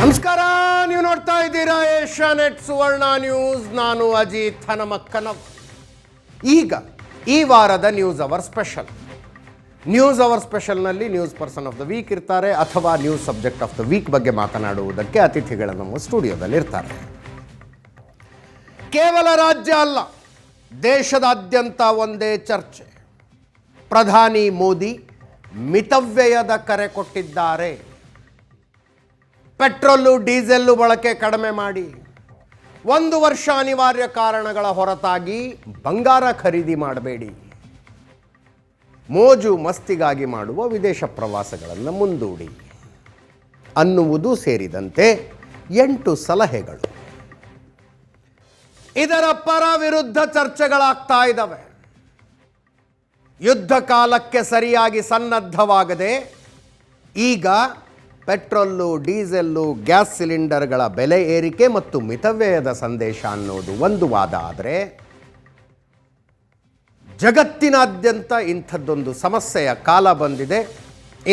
ನಮಸ್ಕಾರ, ನೀವು ನೋಡ್ತಾ ಇದ್ದೀರಾ ಏಷ್ಯಾನೆಟ್ ಸುವರ್ಣ ನ್ಯೂಸ್. ನಾನು ಅಜಿತ್ ಹನಮಕ್ಕನವ್. ಈಗ ಈ ವಾರದ ನ್ಯೂಸ್ ಅವರ್ ಸ್ಪೆಷಲ್ನಲ್ಲಿ news person of the week ಇರ್ತಾರೆ ಅಥವಾ news subject of the week ಬಗ್ಗೆ ಮಾತನಾಡುವುದಕ್ಕೆ ಅತಿಥಿಗಳು ನಮ್ಮ ಸ್ಟುಡಿಯೋದಲ್ಲಿ ಇರ್ತಾರೆ. ಕೇವಲ ರಾಜ್ಯ ಅಲ್ಲ, ದೇಶದಾದ್ಯಂತ ಒಂದೇ ಚರ್ಚೆ. ಪ್ರಧಾನಿ ಮೋದಿ ಮಿತವ್ಯಯದ ಕರೆ ಕೊಟ್ಟಿದ್ದಾರೆ. ಪೆಟ್ರೋಲು ಡೀಸೆಲ್ಲು ಬಳಕೆ ಕಡಿಮೆ ಮಾಡಿ, 1 ವರ್ಷ ಅನಿವಾರ್ಯ ಕಾರಣಗಳ ಹೊರತಾಗಿ ಬಂಗಾರ ಖರೀದಿ ಮಾಡಬೇಡಿ, ಮೋಜು ಮಸ್ತಿಗಾಗಿ ಮಾಡುವ ವಿದೇಶ ಪ್ರವಾಸಗಳನ್ನು ಮುಂದೂಡಿ ಅನ್ನುವುದು ಸೇರಿದಂತೆ 8 ಸಲಹೆಗಳು. ಇದರ ಪರ ವಿರುದ್ಧ ಚರ್ಚೆಗಳಾಗ್ತಾ ಇದ್ದಾವೆ. ಯುದ್ಧ ಕಾಲಕ್ಕೆ ಸರಿಯಾಗಿ ಸನ್ನದ್ಧವಾಗದೆ ಈಗ ಪೆಟ್ರೋಲು, ಡೀಸೆಲ್ಲು, ಗ್ಯಾಸ್ ಸಿಲಿಂಡರ್ಗಳ ಬೆಲೆ ಏರಿಕೆ ಮತ್ತು ಮಿತವ್ಯಯದ ಸಂದೇಶ ಅನ್ನೋದು ಒಂದು ವಾದ ಆದರೆ, ಜಗತ್ತಿನಾದ್ಯಂತ ಇಂಥದ್ದೊಂದು ಸಮಸ್ಯೆಯ ಕಾಲ ಬಂದಿದೆ.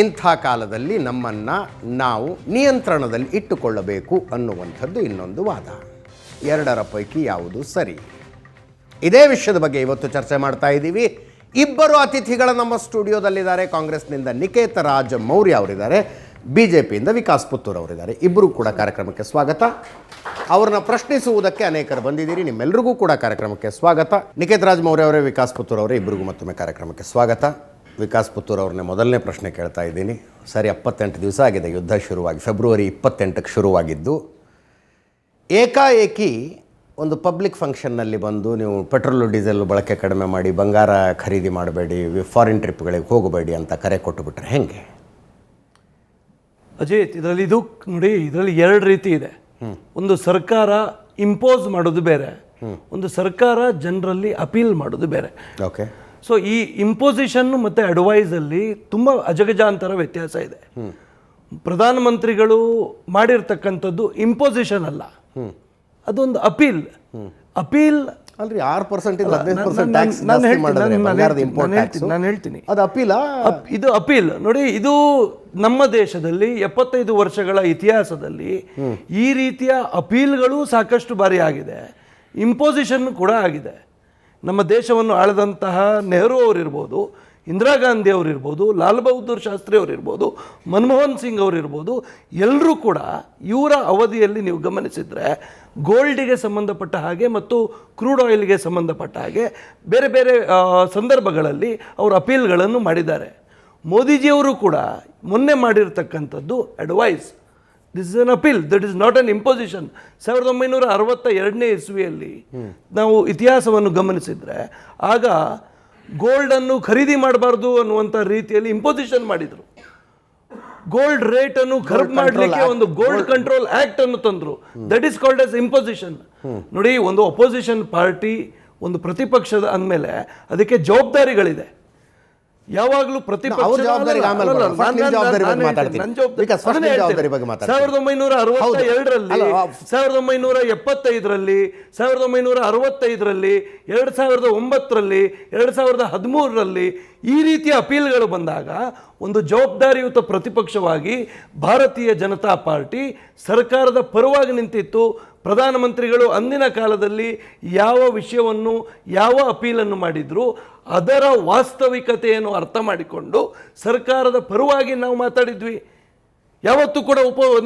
ಇಂಥ ಕಾಲದಲ್ಲಿ ನಮ್ಮನ್ನು ನಾವು ನಿಯಂತ್ರಣದಲ್ಲಿ ಇಟ್ಟುಕೊಳ್ಳಬೇಕು ಅನ್ನುವಂಥದ್ದು ಇನ್ನೊಂದು ವಾದ. ಎರಡರ ಪೈಕಿ ಯಾವುದು ಸರಿ? ಇದೇ ವಿಷಯದ ಬಗ್ಗೆ ಇವತ್ತು ಚರ್ಚೆ ಮಾಡ್ತಾ ಇದ್ದೀವಿ. ಇಬ್ಬರು ಅತಿಥಿಗಳು ನಮ್ಮ ಸ್ಟುಡಿಯೋದಲ್ಲಿದ್ದಾರೆ. ಕಾಂಗ್ರೆಸ್ನಿಂದ ನಿಕೇತ್ ರಾಜ್ ಮೌರ್ಯ ಅವರಿದ್ದಾರೆ, BJPಯಿಂದ ವಿಕಾಸ್ ಪುತ್ತೂರ್ ಅವರಿದ್ದಾರೆ. ಇಬ್ಬರು ಕೂಡ ಕಾರ್ಯಕ್ರಮಕ್ಕೆ ಸ್ವಾಗತ. ಅವ್ರನ್ನ ಪ್ರಶ್ನಿಸುವುದಕ್ಕೆ ಅನೇಕರು ಬಂದಿದ್ದೀರಿ. ನಿಮ್ಮೆಲ್ಲರಿಗೂ ಕೂಡ ಕಾರ್ಯಕ್ರಮಕ್ಕೆ ಸ್ವಾಗತ. ನಿಕೇತ್ ರಾಜ್ ಮೌರ್ಯ ಅವರೇ, ವಿಕಾಸ್ ಪುತ್ತೂರ್ ಅವರೇ, ಇಬ್ಬರಿಗೂ ಮತ್ತೊಮ್ಮೆ ಕಾರ್ಯಕ್ರಮಕ್ಕೆ ಸ್ವಾಗತ. ವಿಕಾಸ್ ಪುತ್ತೂರ್ ಅವ್ರನ್ನೇ ಮೊದಲನೇ ಪ್ರಶ್ನೆ ಕೇಳ್ತಾ ಇದ್ದೀನಿ. ಸರಿ, 78 ದಿವಸ ಆಗಿದೆ ಯುದ್ಧ ಶುರುವಾಗಿ. ಫೆಬ್ರವರಿ 28ಕ್ಕೆ ಶುರುವಾಗಿದ್ದು, ಏಕಾಏಕಿ ಒಂದು ಪಬ್ಲಿಕ್ ಫಂಕ್ಷನ್ನಲ್ಲಿ ಬಂದು ನೀವು ಪೆಟ್ರೋಲು ಡೀಸೆಲ್ಲು ಬಳಕೆ ಕಡಿಮೆ ಮಾಡಿ, ಬಂಗಾರ ಖರೀದಿ ಮಾಡಬೇಡಿ, ಫಾರಿನ್ ಟ್ರಿಪ್ಗಳಿಗೆ ಹೋಗಬೇಡಿ ಅಂತ ಕರೆ ಕೊಟ್ಟುಬಿಟ್ರೆ ಹೆಂಗೆ? ಅಜಿತ್, ಇದರಲ್ಲಿ ನೋಡಿ, ಇದರಲ್ಲಿ 2 ರೀತಿ ಇದೆ. ಒಂದು ಸರ್ಕಾರ ಇಂಪೋಸ್ ಮಾಡೋದು ಬೇರೆ, ಒಂದು ಸರ್ಕಾರ ಜನರಲ್ಲಿ ಅಪೀಲ್ ಮಾಡೋದು ಬೇರೆ. ಓಕೆ. ಸೊ ಈ ಇಂಪೋಸಿಷನ್ ಮತ್ತು ಅಡ್ವೈಸಲ್ಲಿ ತುಂಬ ಅಜಗಜಾಂತರ ವ್ಯತ್ಯಾಸ ಇದೆ. ಪ್ರಧಾನಮಂತ್ರಿಗಳು ಮಾಡಿರ್ತಕ್ಕಂಥದ್ದು ಇಂಪೋಸಿಷನ್ ಅಲ್ಲ, ಅದೊಂದು ಅಪೀಲ್. ಅಲ್ರಿ, 6% 15% ಟ್ಯಾಕ್ಸ್ ನಾನು ಹೇಳ್ತೀನಿ, ಅದು ಅಪೀಲಾ? ಇದು ಅಪೀಲ್ ನೋಡಿ. ಇದು ನಮ್ಮ ದೇಶದಲ್ಲಿ 75 ವರ್ಷಗಳ ಇತಿಹಾಸದಲ್ಲಿ ಈ ರೀತಿಯ ಅಪೀಲ್ಗಳು ಸಾಕಷ್ಟು ಬಾರಿ ಆಗಿದೆ, ಇಂಪೋಸಿಷನ್ ಕೂಡ ಆಗಿದೆ. ನಮ್ಮ ದೇಶವನ್ನು ಆಳದಂತಹ ನೆಹರು ಅವರಿರ್ಬೋದು, ಇಂದಿರಾ ಗಾಂಧಿ ಅವರಿರ್ಬೋದು, ಲಾಲ್ ಬಹದ್ದೂರ್ ಶಾಸ್ತ್ರಿ ಅವರಿರ್ಬೋದು, ಮನಮೋಹನ್ ಸಿಂಗ್ ಅವರಿರ್ಬೋದು, ಎಲ್ಲರೂ ಕೂಡ ಇವರ ಅವಧಿಯಲ್ಲಿ ನೀವು ಗಮನಿಸಿದರೆ ಗೋಲ್ಡಿಗೆ ಸಂಬಂಧಪಟ್ಟ ಹಾಗೆ ಮತ್ತು ಕ್ರೂಡ್ ಆಯಿಲ್ಗೆ ಸಂಬಂಧಪಟ್ಟ ಹಾಗೆ ಬೇರೆ ಬೇರೆ ಸಂದರ್ಭಗಳಲ್ಲಿ ಅವರು ಅಪೀಲ್ಗಳನ್ನು ಮಾಡಿದ್ದಾರೆ. ಮೋದಿಜಿಯವರು ಕೂಡ ಮೊನ್ನೆ ಮಾಡಿರ್ತಕ್ಕಂಥದ್ದು advice. This is an appeal, that is not an imposition. 1962ನೇ ಇಸ್ವಿಯಲ್ಲಿ ನಾವು ಇತಿಹಾಸವನ್ನು ಗಮನಿಸಿದರೆ ಆಗ ಗೋಲ್ಡನ್ನು ಖರೀದಿ ಮಾಡಬಾರ್ದು ಅನ್ನುವಂಥ ರೀತಿಯಲ್ಲಿ ಇಂಪೋಸಿಷನ್ ಮಾಡಿದರು. ಗೋಲ್ಡ್ ರೇಟ್ ಅನ್ನು ಕರ್ಬ್ ಮಾಡಲಿಕ್ಕೆ ಒಂದು ಗೋಲ್ಡ್ ಕಂಟ್ರೋಲ್ ಆಕ್ಟ್ ಅನ್ನು ತಂದರು. That is called as imposition. ನೋಡಿ, ಒಂದು ಅಪೋಸಿಷನ್ ಪಾರ್ಟಿ, ಒಂದು ಪ್ರತಿಪಕ್ಷದ ಅಂದಮೇಲೆ ಅದಕ್ಕೆ ಜವಾಬ್ದಾರಿಗಳಿದೆ. ಯಾವಾಗಲೂ ಪ್ರತಿಪಕ್ಷ 1962ರಲ್ಲಿ, 1975ರಲ್ಲಿ, 1965ರಲ್ಲಿ, 2009ರಲ್ಲಿ, 2013ರಲ್ಲಿ ಈ ರೀತಿಯ ಅಪೀಲ್ಗಳು ಬಂದಾಗ ಒಂದು ಜವಾಬ್ದಾರಿಯುತ ಪ್ರತಿಪಕ್ಷವಾಗಿ ಭಾರತೀಯ ಜನತಾ ಪಾರ್ಟಿ ಸರ್ಕಾರದ ಪರವಾಗಿ ನಿಂತಿತ್ತು. ಪ್ರಧಾನಮಂತ್ರಿಗಳು ಅಂದಿನ ಕಾಲದಲ್ಲಿ ಯಾವ ವಿಷಯವನ್ನು, ಯಾವ ಅಪೀಲನ್ನು ಮಾಡಿದ್ರು ಅದರ ವಾಸ್ತವಿಕತೆಯನ್ನು ಅರ್ಥ ಮಾಡಿಕೊಂಡು ಸರ್ಕಾರದ ಪರವಾಗಿ ನಾವು ಮಾತಾಡಿದ್ವಿ. ಯಾವತ್ತೂ ಕೂಡ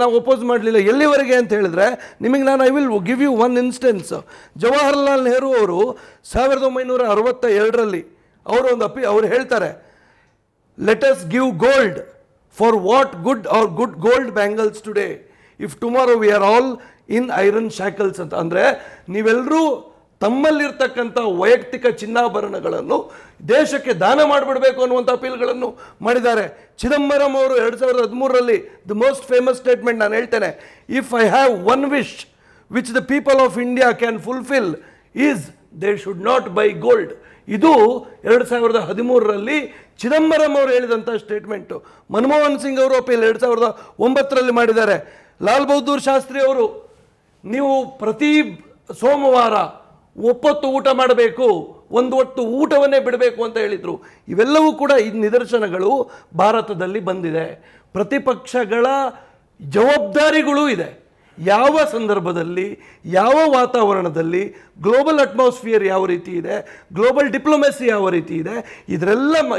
ನಾವು ಒಪೋಸ್ ಮಾಡಲಿಲ್ಲ. ಎಲ್ಲಿವರೆಗೆ ಅಂತ ಹೇಳಿದ್ರೆ, ನಿಮಗೆ ನಾನು I will give you one instance. Jawaharlal Nehru ಅವರು 1962ರಲ್ಲಿ ಅವರು ಹೇಳ್ತಾರೆ, let us give gold for what good are good gold bangles today if tomorrow we are all in iron shackles ಅಂತ. ಅಂದರೆ ನೀವೆಲ್ಲರೂ ತಮ್ಮಲ್ಲಿರ್ತಕ್ಕಂಥ ವೈಯಕ್ತಿಕ ಚಿನ್ನಾಭರಣಗಳನ್ನು ದೇಶಕ್ಕೆ ದಾನ ಮಾಡಿಬಿಡಬೇಕು ಅನ್ನುವಂಥ ಅಪೀಲ್ಗಳನ್ನು ಮಾಡಿದ್ದಾರೆ. ಚಿದಂಬರಂ ಅವರು 2013ರಲ್ಲಿ ದ ಮೋಸ್ಟ್ ಫೇಮಸ್ ಸ್ಟೇಟ್ಮೆಂಟ್ ನಾನು ಹೇಳ್ತೇನೆ, if I have one wish which the people of India can fulfil is they should not by gold. ಇದು 2013ರಲ್ಲಿ ಚಿದಂಬರಂ ಅವರು ಹೇಳಿದಂಥ ಸ್ಟೇಟ್ಮೆಂಟು. ಮನಮೋಹನ್ ಸಿಂಗ್ ಅವರು ಅಪೀಲ್ 2009ರಲ್ಲಿ ಮಾಡಿದ್ದಾರೆ. ಲಾಲ್ ಬಹದ್ದೂರ್ ಶಾಸ್ತ್ರಿ ಅವರು, ನೀವು ಪ್ರತಿ ಸೋಮವಾರ ಒಪ್ಪತ್ತು ಊಟ ಮಾಡಬೇಕು, ಒಂದು ಹೊತ್ತು ಊಟವನ್ನೇ ಬಿಡಬೇಕು ಅಂತ ಹೇಳಿದರು. ಇವೆಲ್ಲವೂ ಕೂಡ ಈ ನಿದರ್ಶನಗಳು ಭಾರತದಲ್ಲಿ ಬಂದಿದೆ. ಪ್ರತಿಪಕ್ಷಗಳ ಜವಾಬ್ದಾರಿಗಳು ಇದೆ. ಯಾವ ಸಂದರ್ಭದಲ್ಲಿ, ಯಾವ ವಾತಾವರಣದಲ್ಲಿ, ಗ್ಲೋಬಲ್ ಅಟ್ಮಾಸ್ಫಿಯರ್ ಯಾವ ರೀತಿ ಇದೆ, ಗ್ಲೋಬಲ್ ಡಿಪ್ಲೊಮೆಸಿ ಯಾವ ರೀತಿ ಇದೆ,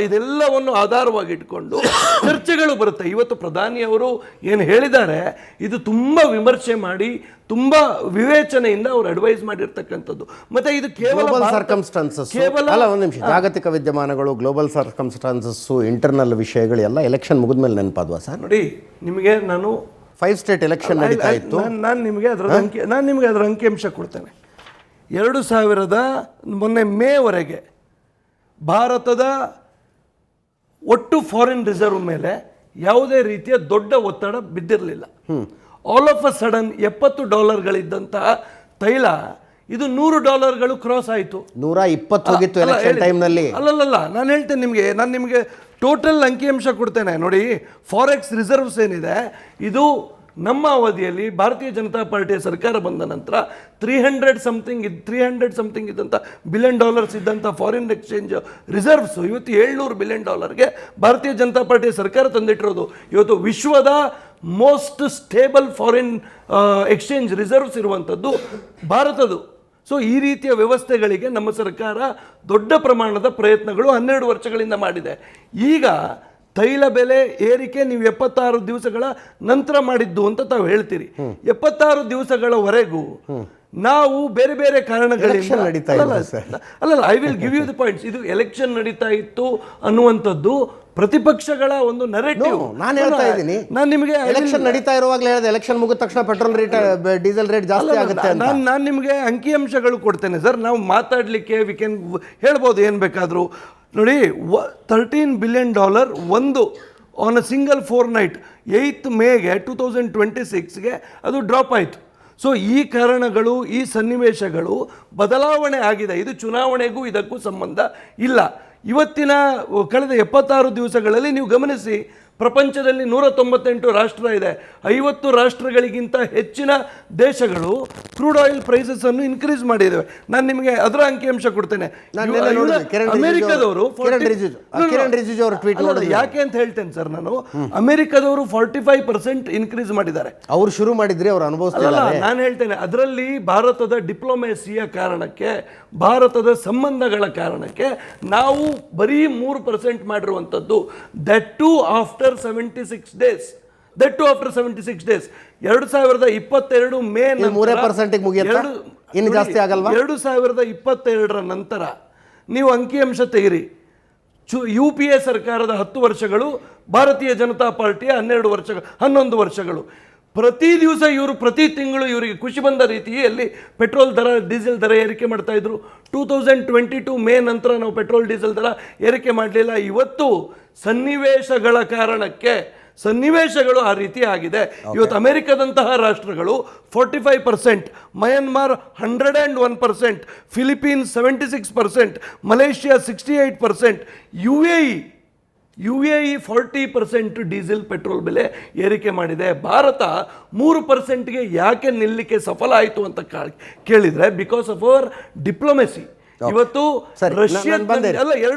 ಇದೆಲ್ಲವನ್ನು ಆಧಾರವಾಗಿ ಇಟ್ಕೊಂಡು ಚರ್ಚೆಗಳು ಬರುತ್ತೆ. ಇವತ್ತು ಪ್ರಧಾನಿಯವರು ಏನು ಹೇಳಿದ್ದಾರೆ, ಇದು ತುಂಬ ವಿಮರ್ಶೆ ಮಾಡಿ, ತುಂಬ ವಿವೇಚನೆಯಿಂದ ಅವರು ಅಡ್ವೈಸ್ ಮಾಡಿರ್ತಕ್ಕಂಥದ್ದು. ಮತ್ತೆ ಇದು ಗ್ಲೋಬಲ್ ಸರ್ಕಮ್ಸ್ಟಾನ್ಸಸ್ ಅಲ್ಲ, ಒಂದು ನಿಮಿಷ, ಜಾಗತಿಕ ವಿದ್ಯಮಾನಗಳು, ಗ್ಲೋಬಲ್ ಸರ್ಕಮ್ಸ್ಟಾನ್ಸಸ್ಸು, ಇಂಟರ್ನಲ್ ವಿಷಯಗಳು ಎಲ್ಲ ಎಲೆಕ್ಷನ್ ಮುಗಿದ್ಮೇಲೆ ನೆನಪಾದ್ವಾ ಸರ್? ನೋಡಿ, ನಿಮಗೆ ನಾನು 5 ಸ್ಟೇಟ್ ಎಲೆಕ್ಷನ್ ನಡೀತಾ ಇತ್ತು. ನಾನು ನಿಮಗೆ ಅದರ ಅಂಕಿಅಂಶ ಕೊಡ್ತೇನೆ. 2000 ಮೊನ್ನೆ ಮೇವರೆಗೆ ಭಾರತದ ಒಟ್ಟು ಫಾರಿನ್ ರಿಸರ್ವ್ ಮೇಲೆ ಯಾವುದೇ ರೀತಿಯ ದೊಡ್ಡ ಒತ್ತಡ ಬಿದ್ದಿರಲಿಲ್ಲ. ಆಲ್ ಆಫ್ ಅ ಸಡನ್ $70 ತೈಲ ಇದು $100 ಕ್ರಾಸ್ ಆಯಿತು. 120 ಹೋಗಿತ್ತು ಎಲೆಕ್ಷನ್ ಟೈಮ್ನಲ್ಲಿ. ಅಲ್ಲಲ್ಲ, ನಾನು ಹೇಳ್ತೇನೆ ನಿಮಗೆ ಟೋಟಲ್ ಅಂಕಿಅಂಶ ಕೊಡ್ತೇನೆ. ನೋಡಿ, ಫಾರೆಕ್ಸ್ ರಿಸರ್ವ್ಸ್ ಏನಿದೆ, ಇದು ನಮ್ಮ ಅವಧಿಯಲ್ಲಿ ಭಾರತೀಯ ಜನತಾ ಪಾರ್ಟಿಯ ಸರ್ಕಾರ ಬಂದ ನಂತರ 300 ಸಮಥಿಂಗ್ ಇದ್ದಂಥ $1 ಬಿಲಿಯನ್ ಇದ್ದಂಥ ಫಾರಿನ್ ಎಕ್ಸ್ಚೇಂಜ್ ರಿಸರ್ವ್ಸ್ ಇವತ್ತು $700 ಬಿಲಿಯನ್ ಭಾರತೀಯ ಜನತಾ ಪಾರ್ಟಿಯ ಸರ್ಕಾರ ತಂದಿಟ್ಟಿರೋದು. ಇವತ್ತು ವಿಶ್ವದ most stable foreign exchange reserves ಇರುವಂಥದ್ದು ಭಾರತದ್ದು. ಸೊ ಈ ರೀತಿಯ ವ್ಯವಸ್ಥೆಗಳಿಗೆ ನಮ್ಮ ಸರ್ಕಾರ ದೊಡ್ಡ ಪ್ರಮಾಣದ ಪ್ರಯತ್ನಗಳು 12 ವರ್ಷಗಳಿಂದ ಮಾಡಿದೆ. ಈಗ ತೈಲ ಬೆಲೆ ಏರಿಕೆ ನೀವು 76 ದಿವಸಗಳ ನಂತರ ಮಾಡಿದ್ದು ಅಂತ ತಾವು ಹೇಳ್ತೀರಿ. 76 ದಿವಸಗಳವರೆಗೂ ನಾವು ಬೇರೆ ಬೇರೆ ಕಾರಣಗಳಿಂದ ಅಲ್ಲಲ್ಲ, I will give you the points. ಇದು ಎಲೆಕ್ಷನ್ ನಡೀತಾ ಇತ್ತು ಅನ್ನುವಂಥದ್ದು ಪ್ರತಿಪಕ್ಷಗಳ ಒಂದು ನರೇಟಿವ್. ನಾನು ಹೇಳ್ತಾ ಇದ್ದೀನಿ, ನಾನು ನಿಮಗೆ ಎಲೆಕ್ಷನ್ ನಡೀತಾ ಇರುವಾಗಲೇ ಹೇಳಿದೆ, ಎಲೆಕ್ಷನ್ ಮುಗಿದ ತಕ್ಷಣ ಪೆಟ್ರೋಲ್ ರೇಟ್, ಡೀಸೆಲ್ ರೇಟ್ ಜಾಸ್ತಿ ಆಗುತ್ತೆ. ನಾನು ನಿಮಗೆ ಅಂಕಿಅಂಶಗಳು ಕೊಡ್ತೇನೆ ಸರ್. ನಾವು ಮಾತಾಡಲಿಕ್ಕೆ ಹೇಳ್ಬೋದು ಏನು ಬೇಕಾದರೂ. ನೋಡಿ, $13 ಬಿಲಿಯನ್ ಒಂದು on a single 4 night 8th ಮೇಗೆ 2026ಗೆ ಅದು ಡ್ರಾಪ್ ಆಯಿತು. ಸೊ ಈ ಕಾರಣಗಳು, ಈ ಸನ್ನಿವೇಶಗಳು ಬದಲಾವಣೆ ಆಗಿದೆ. ಇದು ಚುನಾವಣೆಗೂ ಇದಕ್ಕೂ ಸಂಬಂಧ ಇಲ್ಲ. ಇವತ್ತಿನ ಕಳೆದ 76 ದಿವಸಗಳಲ್ಲಿ ನೀವು ಗಮನಿಸಿ, ಪ್ರಪಂಚದಲ್ಲಿ 198 ರಾಷ್ಟ್ರ ಇದೆ. 50 ರಾಷ್ಟ್ರಗಳಿಗಿಂತ ಹೆಚ್ಚಿನ ದೇಶಗಳು ಕ್ರೂಡ್ ಆಯಿಲ್ ಪ್ರೈಸಸ್ ಅನ್ನು ಇನ್ಕ್ರೀಸ್ ಮಾಡಿದ್ದೇವೆ. ನಾನು ನಿಮಗೆ ಅದರ ಅಂಕಿಅಂಶ ಕೊಡ್ತೇನೆ. ಅಮೆರಿಕದವರು ಯಾಕೆ ಅಂತ ಹೇಳ್ತೇನೆ ಸರ್. ನಾನು ಅಮೆರಿಕದವರು 45% ಇನ್ಕ್ರೀಸ್ ಮಾಡಿದ್ದಾರೆ. ಅವರು ಶುರು ಮಾಡಿದ್ರೆ ಅವರು ಅನುಭವಿಸ್ತಿಲ್ಲ. ನಾನು ಹೇಳ್ತೇನೆ, ಅದರಲ್ಲಿ ಭಾರತದ ಡಿಪ್ಲೊಮೆಸಿಯ ಕಾರಣಕ್ಕೆ, ಭಾರತದ ಸಂಬಂಧಗಳ ಕಾರಣಕ್ಕೆ ನಾವು ಬರೀ 3% ಮಾಡಿರುವಂಥದ್ದು. That to after 76 days. 2022 May 3% ಮುಗಿಯುತ್ತಾ? ಇನ್ನು ಜಾಸ್ತಿ ಆಗಲ್ವಾ? 2022 ನಂತರ ನೀವು ಅಂಕಿಅಂಶ ತೆಗಿರಿ. UPA ಸರ್ಕಾರದ 10 ವರ್ಷಗಳು, ಭಾರತೀಯ ಜನತಾ ಪಾರ್ಟಿಯ 11 ವರ್ಷಗಳು. ಪ್ರತಿ ದಿವಸ ಪ್ರತಿ ತಿಂಗಳು ಇವರಿಗೆ ಖುಷಿ ಬಂದ ರೀತಿಯಲ್ಲಿ ಪೆಟ್ರೋಲ್ ದರ, ಡೀಸೆಲ್ ದರ ಏರಿಕೆ ಮಾಡ್ತಾ ಇದ್ರು. 2022 ಮೇ ನಂತರ ನಾವು ಪೆಟ್ರೋಲ್ ಡೀಸೆಲ್ ದರ ಏರಿಕೆ ಮಾಡಲಿಲ್ಲ. ಇವತ್ತು ಸನ್ನಿವೇಶಗಳ ಕಾರಣಕ್ಕೆ ಸನ್ನಿವೇಶಗಳು ಆ ರೀತಿ ಆಗಿದೆ. ಇವತ್ತು ಅಮೆರಿಕದಂತಹ ರಾಷ್ಟ್ರಗಳು 45%, Myanmar 101%, Philippines 76%, Malaysia 68%, UAE 40% diesel petrol ಬೆಲೆ ಏರಿಕೆ ಮಾಡಿದೆ. ಭಾರತ 3%ಗೆ ಯಾಕೆ ನಿಲ್ಲಕ್ಕೆ ಸಫಲ ಆಯಿತು ಅಂತ ಕೇಳಿದರೆ, ಬಿಕಾಸ್ ಆಫ್ ಅವರ್ ಡಿಪ್ಲೊಮೆಸಿ. ಇವತ್ತು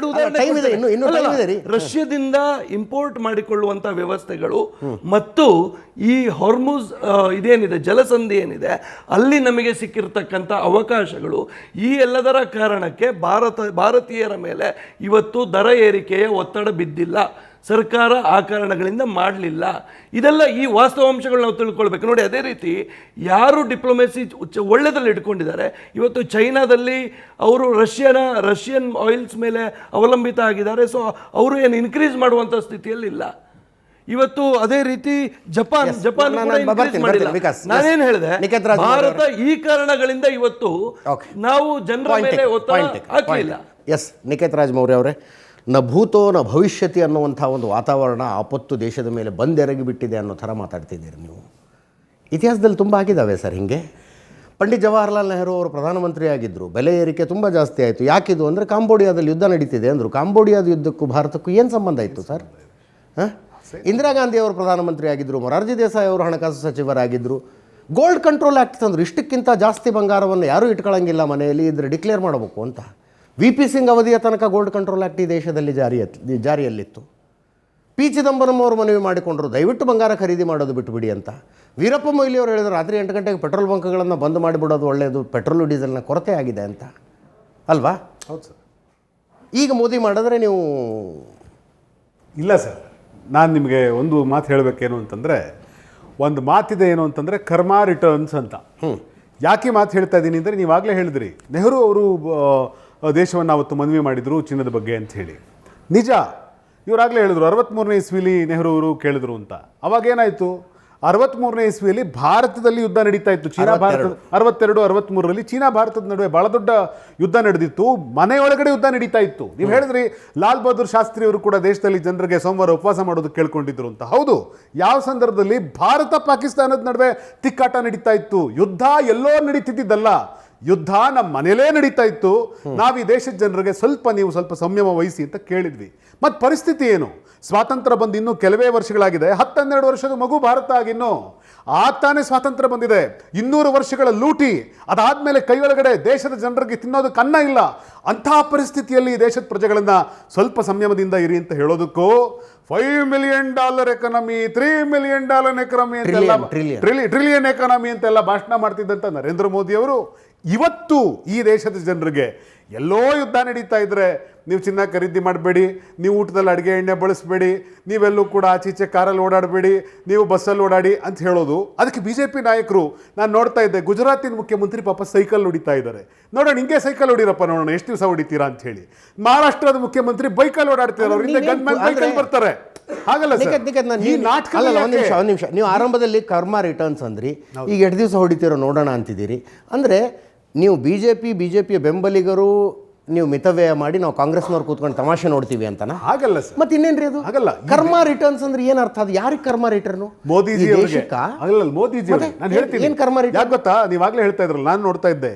ರಷ್ಯಾದಿಂದ ಇಂಪೋರ್ಟ್ ಮಾಡಿಕೊಳ್ಳುವಂಥ ವ್ಯವಸ್ಥೆಗಳು ಮತ್ತು ಈ ಹಾರ್ಮುಜ್ ಇದೇನಿದೆ, ಜಲಸಂಧಿ ಏನಿದೆ, ಅಲ್ಲಿ ನಮಗೆ ಸಿಕ್ಕಿರ್ತಕ್ಕಂಥ ಅವಕಾಶಗಳು, ಈ ಎಲ್ಲದರ ಕಾರಣಕ್ಕೆ ಭಾರತೀಯರ ಮೇಲೆ ಇವತ್ತು ದರ ಏರಿಕೆಯ ಒತ್ತಡ ಬಿದ್ದಿಲ್ಲ. ಸರ್ಕಾರ ಆ ಕಾರಣಗಳಿಂದ ಮಾಡಲಿಲ್ಲ. ಇದೆಲ್ಲ ಈ ವಾಸ್ತವಾಂಶಗಳು ನಾವು ತಿಳ್ಕೊಳ್ಬೇಕು. ನೋಡಿ, ಅದೇ ರೀತಿ ಯಾರು ಡಿಪ್ಲೊಮೆಸಿ ಒಳ್ಳೆಯದಲ್ಲಿ ಇಟ್ಕೊಂಡಿದ್ದಾರೆ, ಇವತ್ತು ಚೈನಾದಲ್ಲಿ ಅವರು ರಷ್ಯನ್ ಆಯಿಲ್ಸ್ ಮೇಲೆ ಅವಲಂಬಿತ ಆಗಿದ್ದಾರೆ. ಸೊ ಅವರು ಏನು ಇನ್ಕ್ರೀಸ್ ಮಾಡುವಂಥ ಸ್ಥಿತಿಯಲ್ಲಿ ಇಲ್ಲ. ಇವತ್ತು ಅದೇ ರೀತಿ ಜಪಾನ್ ನಾನೇನು ಹೇಳಿದೆ, ಭಾರತ ಈ ಕಾರಣಗಳಿಂದ ಇವತ್ತು ನಾವು ಜನರ ಮೇಲೆ ಒತ್ತಡ ಹಾಕಲಿಲ್ಲ. ಎಸ್, ನಿಖೇತ್ ರಾಜ್ ಮೌರ್ಯ ಅವರೇ, ನ ಭೂತೋ ನ ಭವಿಷ್ಯತಿ ಅನ್ನುವಂಥ ಒಂದು ವಾತಾವರಣ ಆಪತ್ತು ದೇಶದ ಮೇಲೆ ಬಂದೆರಗಿ ಬಿಟ್ಟಿದೆ ಅನ್ನೋ ಥರ ಮಾತಾಡ್ತಿದ್ದೀರಿ ನೀವು. ಇತಿಹಾಸದಲ್ಲಿ ತುಂಬ ಆಗಿದ್ದಾವೆ ಸರ್ ಹಿಂಗೆ. ಪಂಡಿತ್ ಜವಾಹರ್ಲಾಲ್ ನೆಹರು ಅವರು ಪ್ರಧಾನಮಂತ್ರಿ ಆಗಿದ್ದರು, ಬೆಲೆ ಏರಿಕೆ ತುಂಬ ಜಾಸ್ತಿ ಆಯಿತು. ಯಾಕಿದು ಅಂದರೆ ಕಾಂಬೋಡಿಯಾದಲ್ಲಿ ಯುದ್ಧ ನಡೀತಿದೆ ಅಂದರು. ಕಾಂಬೋಡಿಯಾದ ಯುದ್ಧಕ್ಕೂ ಭಾರತಕ್ಕೂ ಏನು ಸಂಬಂಧ ಇತ್ತು ಸರ್? ಇಂದಿರಾ ಗಾಂಧಿ ಅವರು ಪ್ರಧಾನಮಂತ್ರಿ ಆಗಿದ್ದರು, ಮೊರಾರ್ಜಿ ದೇಸಾಯಿ ಅವರು ಹಣಕಾಸು ಸಚಿವರಾಗಿದ್ದರು. ಗೋಲ್ಡ್ ಕಂಟ್ರೋಲ್ ಆ್ಯಕ್ಟ್ ತಂದರು. ಇಷ್ಟಕ್ಕಿಂತ ಜಾಸ್ತಿ ಬಂಗಾರವನ್ನು ಯಾರೂ ಇಟ್ಕೊಳ್ಳೋಂಗಿಲ್ಲ ಮನೆಯಲ್ಲಿ, ಇದ್ರೆ ಡಿಕ್ಲೇರ್ ಮಾಡಬೇಕು ಅಂತ. VP ಸಿಂಗ್ ಅವಧಿಯ ತನಕ ಗೋಲ್ಡ್ ಕಂಟ್ರೋಲ್ ಆ್ಯಕ್ಟ್ ಈ ದೇಶದಲ್ಲಿ ಜಾರಿಯಲ್ಲಿತ್ತು. ಪಿ ಚಿದಂಬರಂ ಅವರು ಮನವಿ ಮಾಡಿಕೊಂಡ್ರು, ದಯವಿಟ್ಟು ಬಂಗಾರ ಖರೀದಿ ಮಾಡೋದು ಬಿಟ್ಟುಬಿಡಿ ಅಂತ. ವೀರಪ್ಪ ಮೊಯ್ಲಿ ಅವರು ಹೇಳಿದ್ರು, ರಾತ್ರಿ 8 ಗಂಟೆಗೆ ಪೆಟ್ರೋಲ್ ಬಂಕ್ಗಳನ್ನು ಬಂದ್ ಮಾಡಿಬಿಡೋದು ಒಳ್ಳೆಯದು, ಪೆಟ್ರೋಲು ಡೀಸೆಲ್ನ ಕೊರತೆ ಆಗಿದೆ ಅಂತ ಅಲ್ವಾ? ಹೌದು ಸರ್. ಈಗ ಮೋದಿ ಮಾಡಿದ್ರೆ ನೀವು ಇಲ್ಲ ಸರ್, ನಾನು ನಿಮಗೆ ಒಂದು ಮಾತು ಹೇಳಬೇಕೇನು ಅಂತಂದರೆ, ಒಂದು ಮಾತಿದೆ ಏನು ಅಂತಂದರೆ ಕರ್ಮ ರಿಟರ್ನ್ಸ್ ಅಂತ. ಯಾಕೆ ಮಾತು ಹೇಳ್ತಾ ಇದ್ದೀನಿ ಅಂದರೆ, ನೀವಾಗಲೇ ಹೇಳಿದ್ರಿ ನೆಹರು ಅವರು ದೇಶವನ್ನು ಅವತ್ತು ಮನವಿ ಮಾಡಿದರು ಚಿನ್ನದ ಬಗ್ಗೆ ಅಂತ ಹೇಳಿ. ನಿಜ, ಇವರಾಗಲೇ ಹೇಳಿದ್ರು 63ನೇ ಇಸ್ವಿಲಿ ನೆಹರು ಅವರು ಕೇಳಿದ್ರು ಅಂತ. ಅವಾಗೇನಾಯಿತು, 63ನೇ ಇಸ್ವಿಯಲ್ಲಿ ಭಾರತದಲ್ಲಿ ಯುದ್ಧ ನಡೀತಾ ಇತ್ತು. ಚೀನಾ ಭಾರತ 62-63ರಲ್ಲಿ ಚೀನಾ ಭಾರತದ ನಡುವೆ ಬಹಳ ದೊಡ್ಡ ಯುದ್ಧ ನಡೆದಿತ್ತು. ಮನೆಯೊಳಗಡೆ ಯುದ್ಧ ನಡೀತಾ ಇತ್ತು. ನೀವು ಹೇಳಿದ್ರಿ ಲಾಲ್ ಬಹದ್ದೂರ್ ಶಾಸ್ತ್ರಿ ಅವರು ಕೂಡ ದೇಶದಲ್ಲಿ ಜನರಿಗೆ ಸೋಮವಾರ ಉಪವಾಸ ಮಾಡೋದು ಕೇಳ್ಕೊಂಡಿದ್ರು ಅಂತ. ಹೌದು, ಯಾವ ಸಂದರ್ಭದಲ್ಲಿ ಭಾರತ ಪಾಕಿಸ್ತಾನದ ನಡುವೆ ತಿಕ್ಕಾಟ ನಡೀತಾ ಇತ್ತು. ಯುದ್ಧ ಎಲ್ಲೋ ನಡೀತಿದ್ದಲ್ಲ, ಯುದ್ಧ ನಮ್ಮ ಮನೇಲೇ ನಡೀತಾ ಇತ್ತು. ನಾವು ಈ ದೇಶದ ಜನರಿಗೆ ನೀವು ಸ್ವಲ್ಪ ಸಂಯಮ ವಹಿಸಿ ಅಂತ ಕೇಳಿದ್ವಿ. ಮತ್ತು ಪರಿಸ್ಥಿತಿ ಏನು, ಸ್ವಾತಂತ್ರ್ಯ ಬಂದು ಇನ್ನೂ ಕೆಲವೇ ವರ್ಷಗಳಾಗಿದೆ. 10-12 ವರ್ಷದ ಮಗು ಭಾರತ ಆಗಿನ್ನು ಆಗ್ತಾನೆ ಸ್ವಾತಂತ್ರ್ಯ ಬಂದಿದೆ. 200 ವರ್ಷಗಳ ಲೂಟಿ, ಅದಾದಮೇಲೆ ಕೈಯೊಳಗಡೆ ದೇಶದ ಜನರಿಗೆ ತಿನ್ನೋದಕ್ಕೆ ಅನ್ನ ಇಲ್ಲ. ಅಂತಹ ಪರಿಸ್ಥಿತಿಯಲ್ಲಿ ಈ ದೇಶದ ಪ್ರಜೆಗಳನ್ನು ಸ್ವಲ್ಪ ಸಂಯಮದಿಂದ ಇರಿ ಅಂತ ಹೇಳೋದಕ್ಕೂ $5 ಮಿಲಿಯನ್ ಎಕಾನಮಿ, $3 ಮಿಲಿಯನ್ ಎಕಾನಮಿ ಅಂತೆಲ್ಲ, ಟ್ರಿಲಿಯನ್ ಎಕಾನಮಿ ಅಂತೆಲ್ಲ ಭಾಷಣ ಮಾಡ್ತಿದ್ದಂಥ ನರೇಂದ್ರ ಮೋದಿ ಅವರು ಇವತ್ತು ಈ ದೇಶದ ಜನರಿಗೆ ಎಲ್ಲೋ ಯುದ್ಧ ನಡೀತಾ ಇದ್ರೆ ನೀವು ಚಿನ್ನ ಖರೀದಿ ಮಾಡಬೇಡಿ, ನೀವು ಊಟದಲ್ಲಿ ಅಡುಗೆ ಎಣ್ಣೆ ಬಳಸಬೇಡಿ, ನೀವೆಲ್ಲೂ ಕೂಡ ಆಚೀಚೆ ಕಾರಲ್ಲಿ ಓಡಾಡಬೇಡಿ, ನೀವು ಬಸ್ಸಲ್ಲಿ ಓಡಾಡಿ ಅಂತ ಹೇಳೋದು. ಅದಕ್ಕೆ BJP ನಾಯಕರು, ನಾನು ನೋಡ್ತಾ ಇದ್ದೆ, ಗುಜರಾತಿನ ಮುಖ್ಯಮಂತ್ರಿ ಪಾಪ ಸೈಕಲ್ ಹೊಡಿತಾ ಇದ್ದಾರೆ. ನೋಡೋಣ, ಹಿಂಗೆ ಸೈಕಲ್ ಹೊಡಿರಪ್ಪ, ನೋಡೋಣ ಎಷ್ಟು ದಿವಸ ಹೊಡಿತೀರಾ ಅಂತ ಹೇಳಿ. ಮಹಾರಾಷ್ಟ್ರದ ಮುಖ್ಯಮಂತ್ರಿ ಬೈಕಲ್ಲಿ ಓಡಾಡ್ತಿದ್ದಾರೆ, ಅವರಿಂದ ಗನ್ಮ್ಯಾನ್ ಬೈಕಲ್ಲಿ ಬರ್ತಾರೆ. ಹಾಗಲ್ಲ ಒಂದು ನಿಮಿಷ, ನೀವು ಆರಂಭದಲ್ಲಿ ಕರ್ಮ ರಿಟರ್ನ್ಸ್ ಅಂದ್ರಿ, ಈಗ ಎಷ್ಟು ದಿವಸ ಹೊಡಿತೀರೋ ನೋಡೋಣ ಅಂತಿದ್ದೀರಿ. ಅಂದರೆ ನೀವು ಬಿಜೆಪಿಯ ಬೆಂಬಲಿಗರು ನೀವು ಮಿತವ್ಯಯ ಮಾಡಿ ನಾವು ಕಾಂಗ್ರೆಸ್ನವ್ರು ಕೂತ್ಕೊಂಡು ತಮಾಷೆ ನೋಡ್ತೀವಿ ಅಂತನಾ? ಹಾಗಲ್ಲ ಸರ್. ಮತ್ತೆ ಇನ್ನೇನ್ರಿ ಅದು? ಹಾಗಲ್ಲ. ಕರ್ಮ ರಿಟರ್ನ್ಸ್ ಅಂದ್ರೆ ಏನ್ ಅರ್ಥ? ಅದು ಯಾರಿಗೆ ಕರ್ಮ ರಿಟರ್ನ್? ಮೋದಿಜಿ ಅವರಿಗೆ. ಅಲ್ಲ, ಮೋದಿಜಿ ಅವರಿಗೆ ನಾನು ಹೇಳ್ತೀನಿ. ಏನ್ ಕರ್ಮ ರಿಟರ್ನ್? ಯಾಕೆ ಗೊತ್ತಾ, ನೀವಾಗಲೇ ಹೇಳ್ತಾ ಇದ್ರಲ್ಲ, ನಾನು ನೋಡ್ತಾ ಇದ್ದೆ,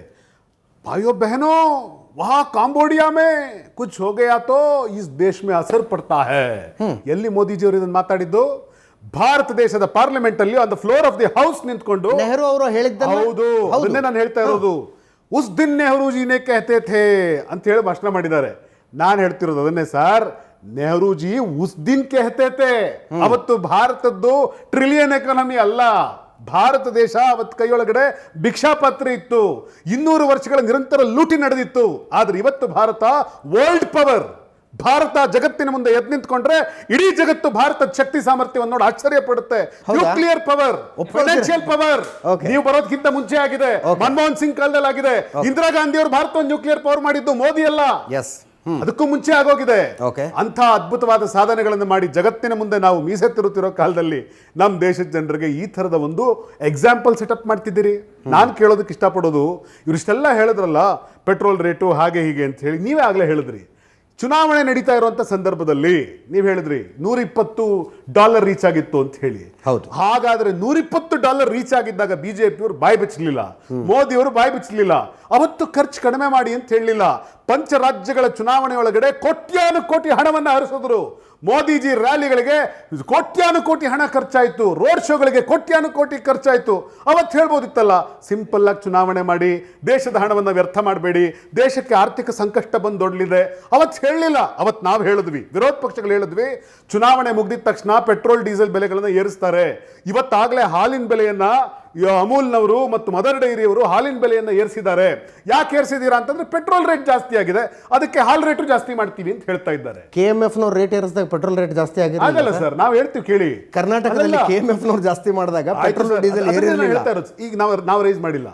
ಭಾಯೋ ಬಹನೋ ವಹಾ ಕಾಂಬೋಡಿಯಾ ಮೇ ಕುಚ್ ಹೋ ಗಯಾ ತೋ ಇಸ್ ದೇಶ್ ಮೇ ಅಸರ್ ಪಡ್ತಾ ಹೈ. ಎಲ್ಲಿ ಮೋದಿಜಿ ಅವರು ಇದನ್ನು ಮಾತಾಡಿದ್ದು? ಭಾರತ ದೇಶದ ಪಾರ್ಲಿಮೆಂಟ್ ಅಲ್ಲಿ on the floor of the house ನಿಂತ್ಕೊಂಡು ನೆಹರು ಅವರು ಹೇಳಿದ್ದ. ಹೌದು, ಅದನ್ನೇ ನಾನು ಹೇಳ್ತಾ ಇರೋದು. ಉಸ್ ದಿನ್ ನೆಹರು ಜಿನೇ ಕಹತೆ ಥೇ ಅಂತ ಹೇಳಿ ಭಾಷಣ ಮಾಡಿದ್ದಾರೆ. ನಾನು ಹೇಳ್ತಿರೋದು ಅದನ್ನೇ ಸರ್. ನೆಹರು ಜಿ ಉಸ್ ದಿನ್ ಕಹತೆ ಥೇ. ಅವತ್ತು ಭಾರತದ್ದು ಟ್ರಿಲಿಯನ್ ಎಕಾನಮಿ ಅಲ್ಲ, ಭಾರತ ದೇಶ ಅವತ್ತು ಕೈಯೊಳಗಡೆ ಭಿಕ್ಷಾಪಾತ್ರೆ ಇತ್ತು. 200 ವರ್ಷಗಳ ನಿರಂತರ ಲೂಟಿ ನಡೆದಿತ್ತು. ಆದ್ರೆ ಇವತ್ತು ಭಾರತ ವರ್ಲ್ಡ್ ಪವರ್. ಭಾರತ ಜಗತ್ತಿನ ಮುಂದೆ ಎದ್ದು ನಿಂತ್ಕೊಂಡ್ರೆ ಇಡೀ ಜಗತ್ತು ಭಾರತದ ಶಕ್ತಿ ಸಾಮರ್ಥ್ಯವನ್ನು ನೋಡಿ ಆಶ್ಚರ್ಯ ಪಡುತ್ತೆ. ನ್ಯೂಕ್ಲಿಯರ್ ಪವರ್, ಫೈನಾನ್ಷಿಯಲ್ ಪವರ್ ನೀವು ಬರೋದಕ್ಕಿಂತ ಮುಂಚೆ ಆಗಿದೆ. ಮನಮೋಹನ್ ಸಿಂಗ್ ಕಾಲದಲ್ಲಿ ಆಗಿದೆ. ಇಂದಿರಾ ಗಾಂಧಿ ಅವರು ಭಾರತವನ್ನು ನ್ಯೂಕ್ಲಿಯರ್ ಪವರ್ ಮಾಡಿದ್ದು ಮೋದಿ ಅಲ್ಲ, ಅದಕ್ಕೂ ಮುಂಚೆ ಆಗೋಗಿದೆ. ಅಂತ ಅದ್ಭುತವಾದ ಸಾಧನೆಗಳನ್ನು ಮಾಡಿ ಜಗತ್ತಿನ ಮುಂದೆ ನಾವು ಮೀಸೆತ್ತಿರುತ್ತಿರೋ ಕಾಲದಲ್ಲಿ ನಮ್ಮ ದೇಶದ ಜನರಿಗೆ ಈ ಥರದ ಒಂದು ಎಕ್ಸಾಂಪಲ್ ಸೆಟಪ್ ಮಾಡ್ತಿದ್ದೀರಿ. ನಾನು ಕೇಳೋದಕ್ಕೆ ಇಷ್ಟಪಡೋದು, ಇವರಿಷ್ಟೆಲ್ಲ ಹೇಳಿದ್ರಲ್ಲ ಪೆಟ್ರೋಲ್ ರೇಟು ಹಾಗೆ ಹೀಗೆ ಅಂತ ಹೇಳಿ, ನೀವೇ ಆಗಲೇ ಹೇಳಿದ್ರಿ. ಚುನಾವಣೆ ನಡೀತಾ ಇರುವಂತ ಸಂದರ್ಭದಲ್ಲಿ ನೀವು ಹೇಳಿದ್ರಿ $120 ರೀಚ್ ಆಗಿತ್ತು ಅಂತ ಹೇಳಿ. ಹಾಗಾದ್ರೆ $120 ರೀಚ್ ಆಗಿದ್ದಾಗ ಬಿಜೆಪಿ ಅವರು ಬಾಯಿ ಬಿಚ್ಚಲಿಲ್ಲ, ಮೋದಿ ಅವರು ಬಾಯಿ ಬಿಚ್ಚಲಿಲ್ಲ. ಅವತ್ತು ಖರ್ಚು ಕಡಿಮೆ ಮಾಡಿ ಅಂತ ಹೇಳಲಿಲ್ಲ. ಪಂಚರಾಜ್ಯಗಳ ಚುನಾವಣೆ ಒಳಗಡೆ ಕೋಟ್ಯಾನುಕೋಟಿ ಹಣವನ್ನು ಹರಿಸಿದ್ರು. ಮೋದಿಜಿ ರ್ಯಾಲಿಗಳಿಗೆ ಕೋಟ್ಯಾನುಕೋಟಿ ಹಣ ಖರ್ಚಾಯಿತು, ರೋಡ್ ಶೋಗಳಿಗೆ ಕೋಟ್ಯಾನುಕೋಟಿ ಖರ್ಚಾಯಿತು. ಅವತ್ತು ಹೇಳ್ಬೋದಿತ್ತಲ್ಲ, ಸಿಂಪಲ್ ಆಗಿ ಚುನಾವಣೆ ಮಾಡಿ, ದೇಶದ ಹಣವನ್ನು ವ್ಯರ್ಥ ಮಾಡಬೇಡಿ, ದೇಶಕ್ಕೆ ಆರ್ಥಿಕ ಸಂಕಷ್ಟ ಬಂದೊಡ್ಲಿದೆ. ಅವತ್ತು ಹೇಳಲಿಲ್ಲ. ಅವತ್ತು ನಾವು ಹೇಳಿದ್ವಿ, ವಿರೋಧ ಪಕ್ಷಗಳು ಹೇಳಿದ್ವಿ, ಚುನಾವಣೆ ಮುಗಿದ ತಕ್ಷಣ ಪೆಟ್ರೋಲ್ ಡೀಸೆಲ್ ಬೆಲೆಗಳನ್ನು ಏರಿಸ್ತಾರೆ. ಇವತ್ತಾಗಲೇ ಹಾಲಿನ ಬೆಲೆಯನ್ನ ಅಮೂಲ್ನವರು ಮತ್ತು ಮದರ್ ಡೈರಿಯವರು ಹಾಲಿನ ಬೆಲೆಯನ್ನು ಏರಿಸಿದ್ದಾರೆ. ಯಾಕೆ ಏರಿಸಿದೀರಾ ಅಂತಂದ್ರೆ ಪೆಟ್ರೋಲ್ ರೇಟ್ ಜಾಸ್ತಿ ಆಗಿದೆ, ಅದಕ್ಕೆ ಹಾಲ್ ರೇಟು ಜಾಸ್ತಿ ಮಾಡ್ತೀವಿ ಅಂತ ಹೇಳ್ತಾ ಇದ್ದಾರೆ. KMF ನವರು ರೇಟ್ ಏರಿಸಿದಾಗ ಪೆಟ್ರೋಲ್ ರೇಟ್ ಜಾಸ್ತಿ ಆಗಿದೆ. ಆಗಲ್ಲ ಸರ್, ನಾವು ಹೇಳ್ತೀವಿ ಕೇಳಿ. ಕರ್ನಾಟಕದಲ್ಲಿ KMF ನವರು ಜಾಸ್ತಿ ಮಾಡಿದಾಗ ಪೆಟ್ರೋಲ್ ಡೀಸೆಲ್ ಏರಿರಲಿಲ್ಲ. ಈಗ ನಾವು ರೈಸ್ ಮಾಡಿಲ್ಲ,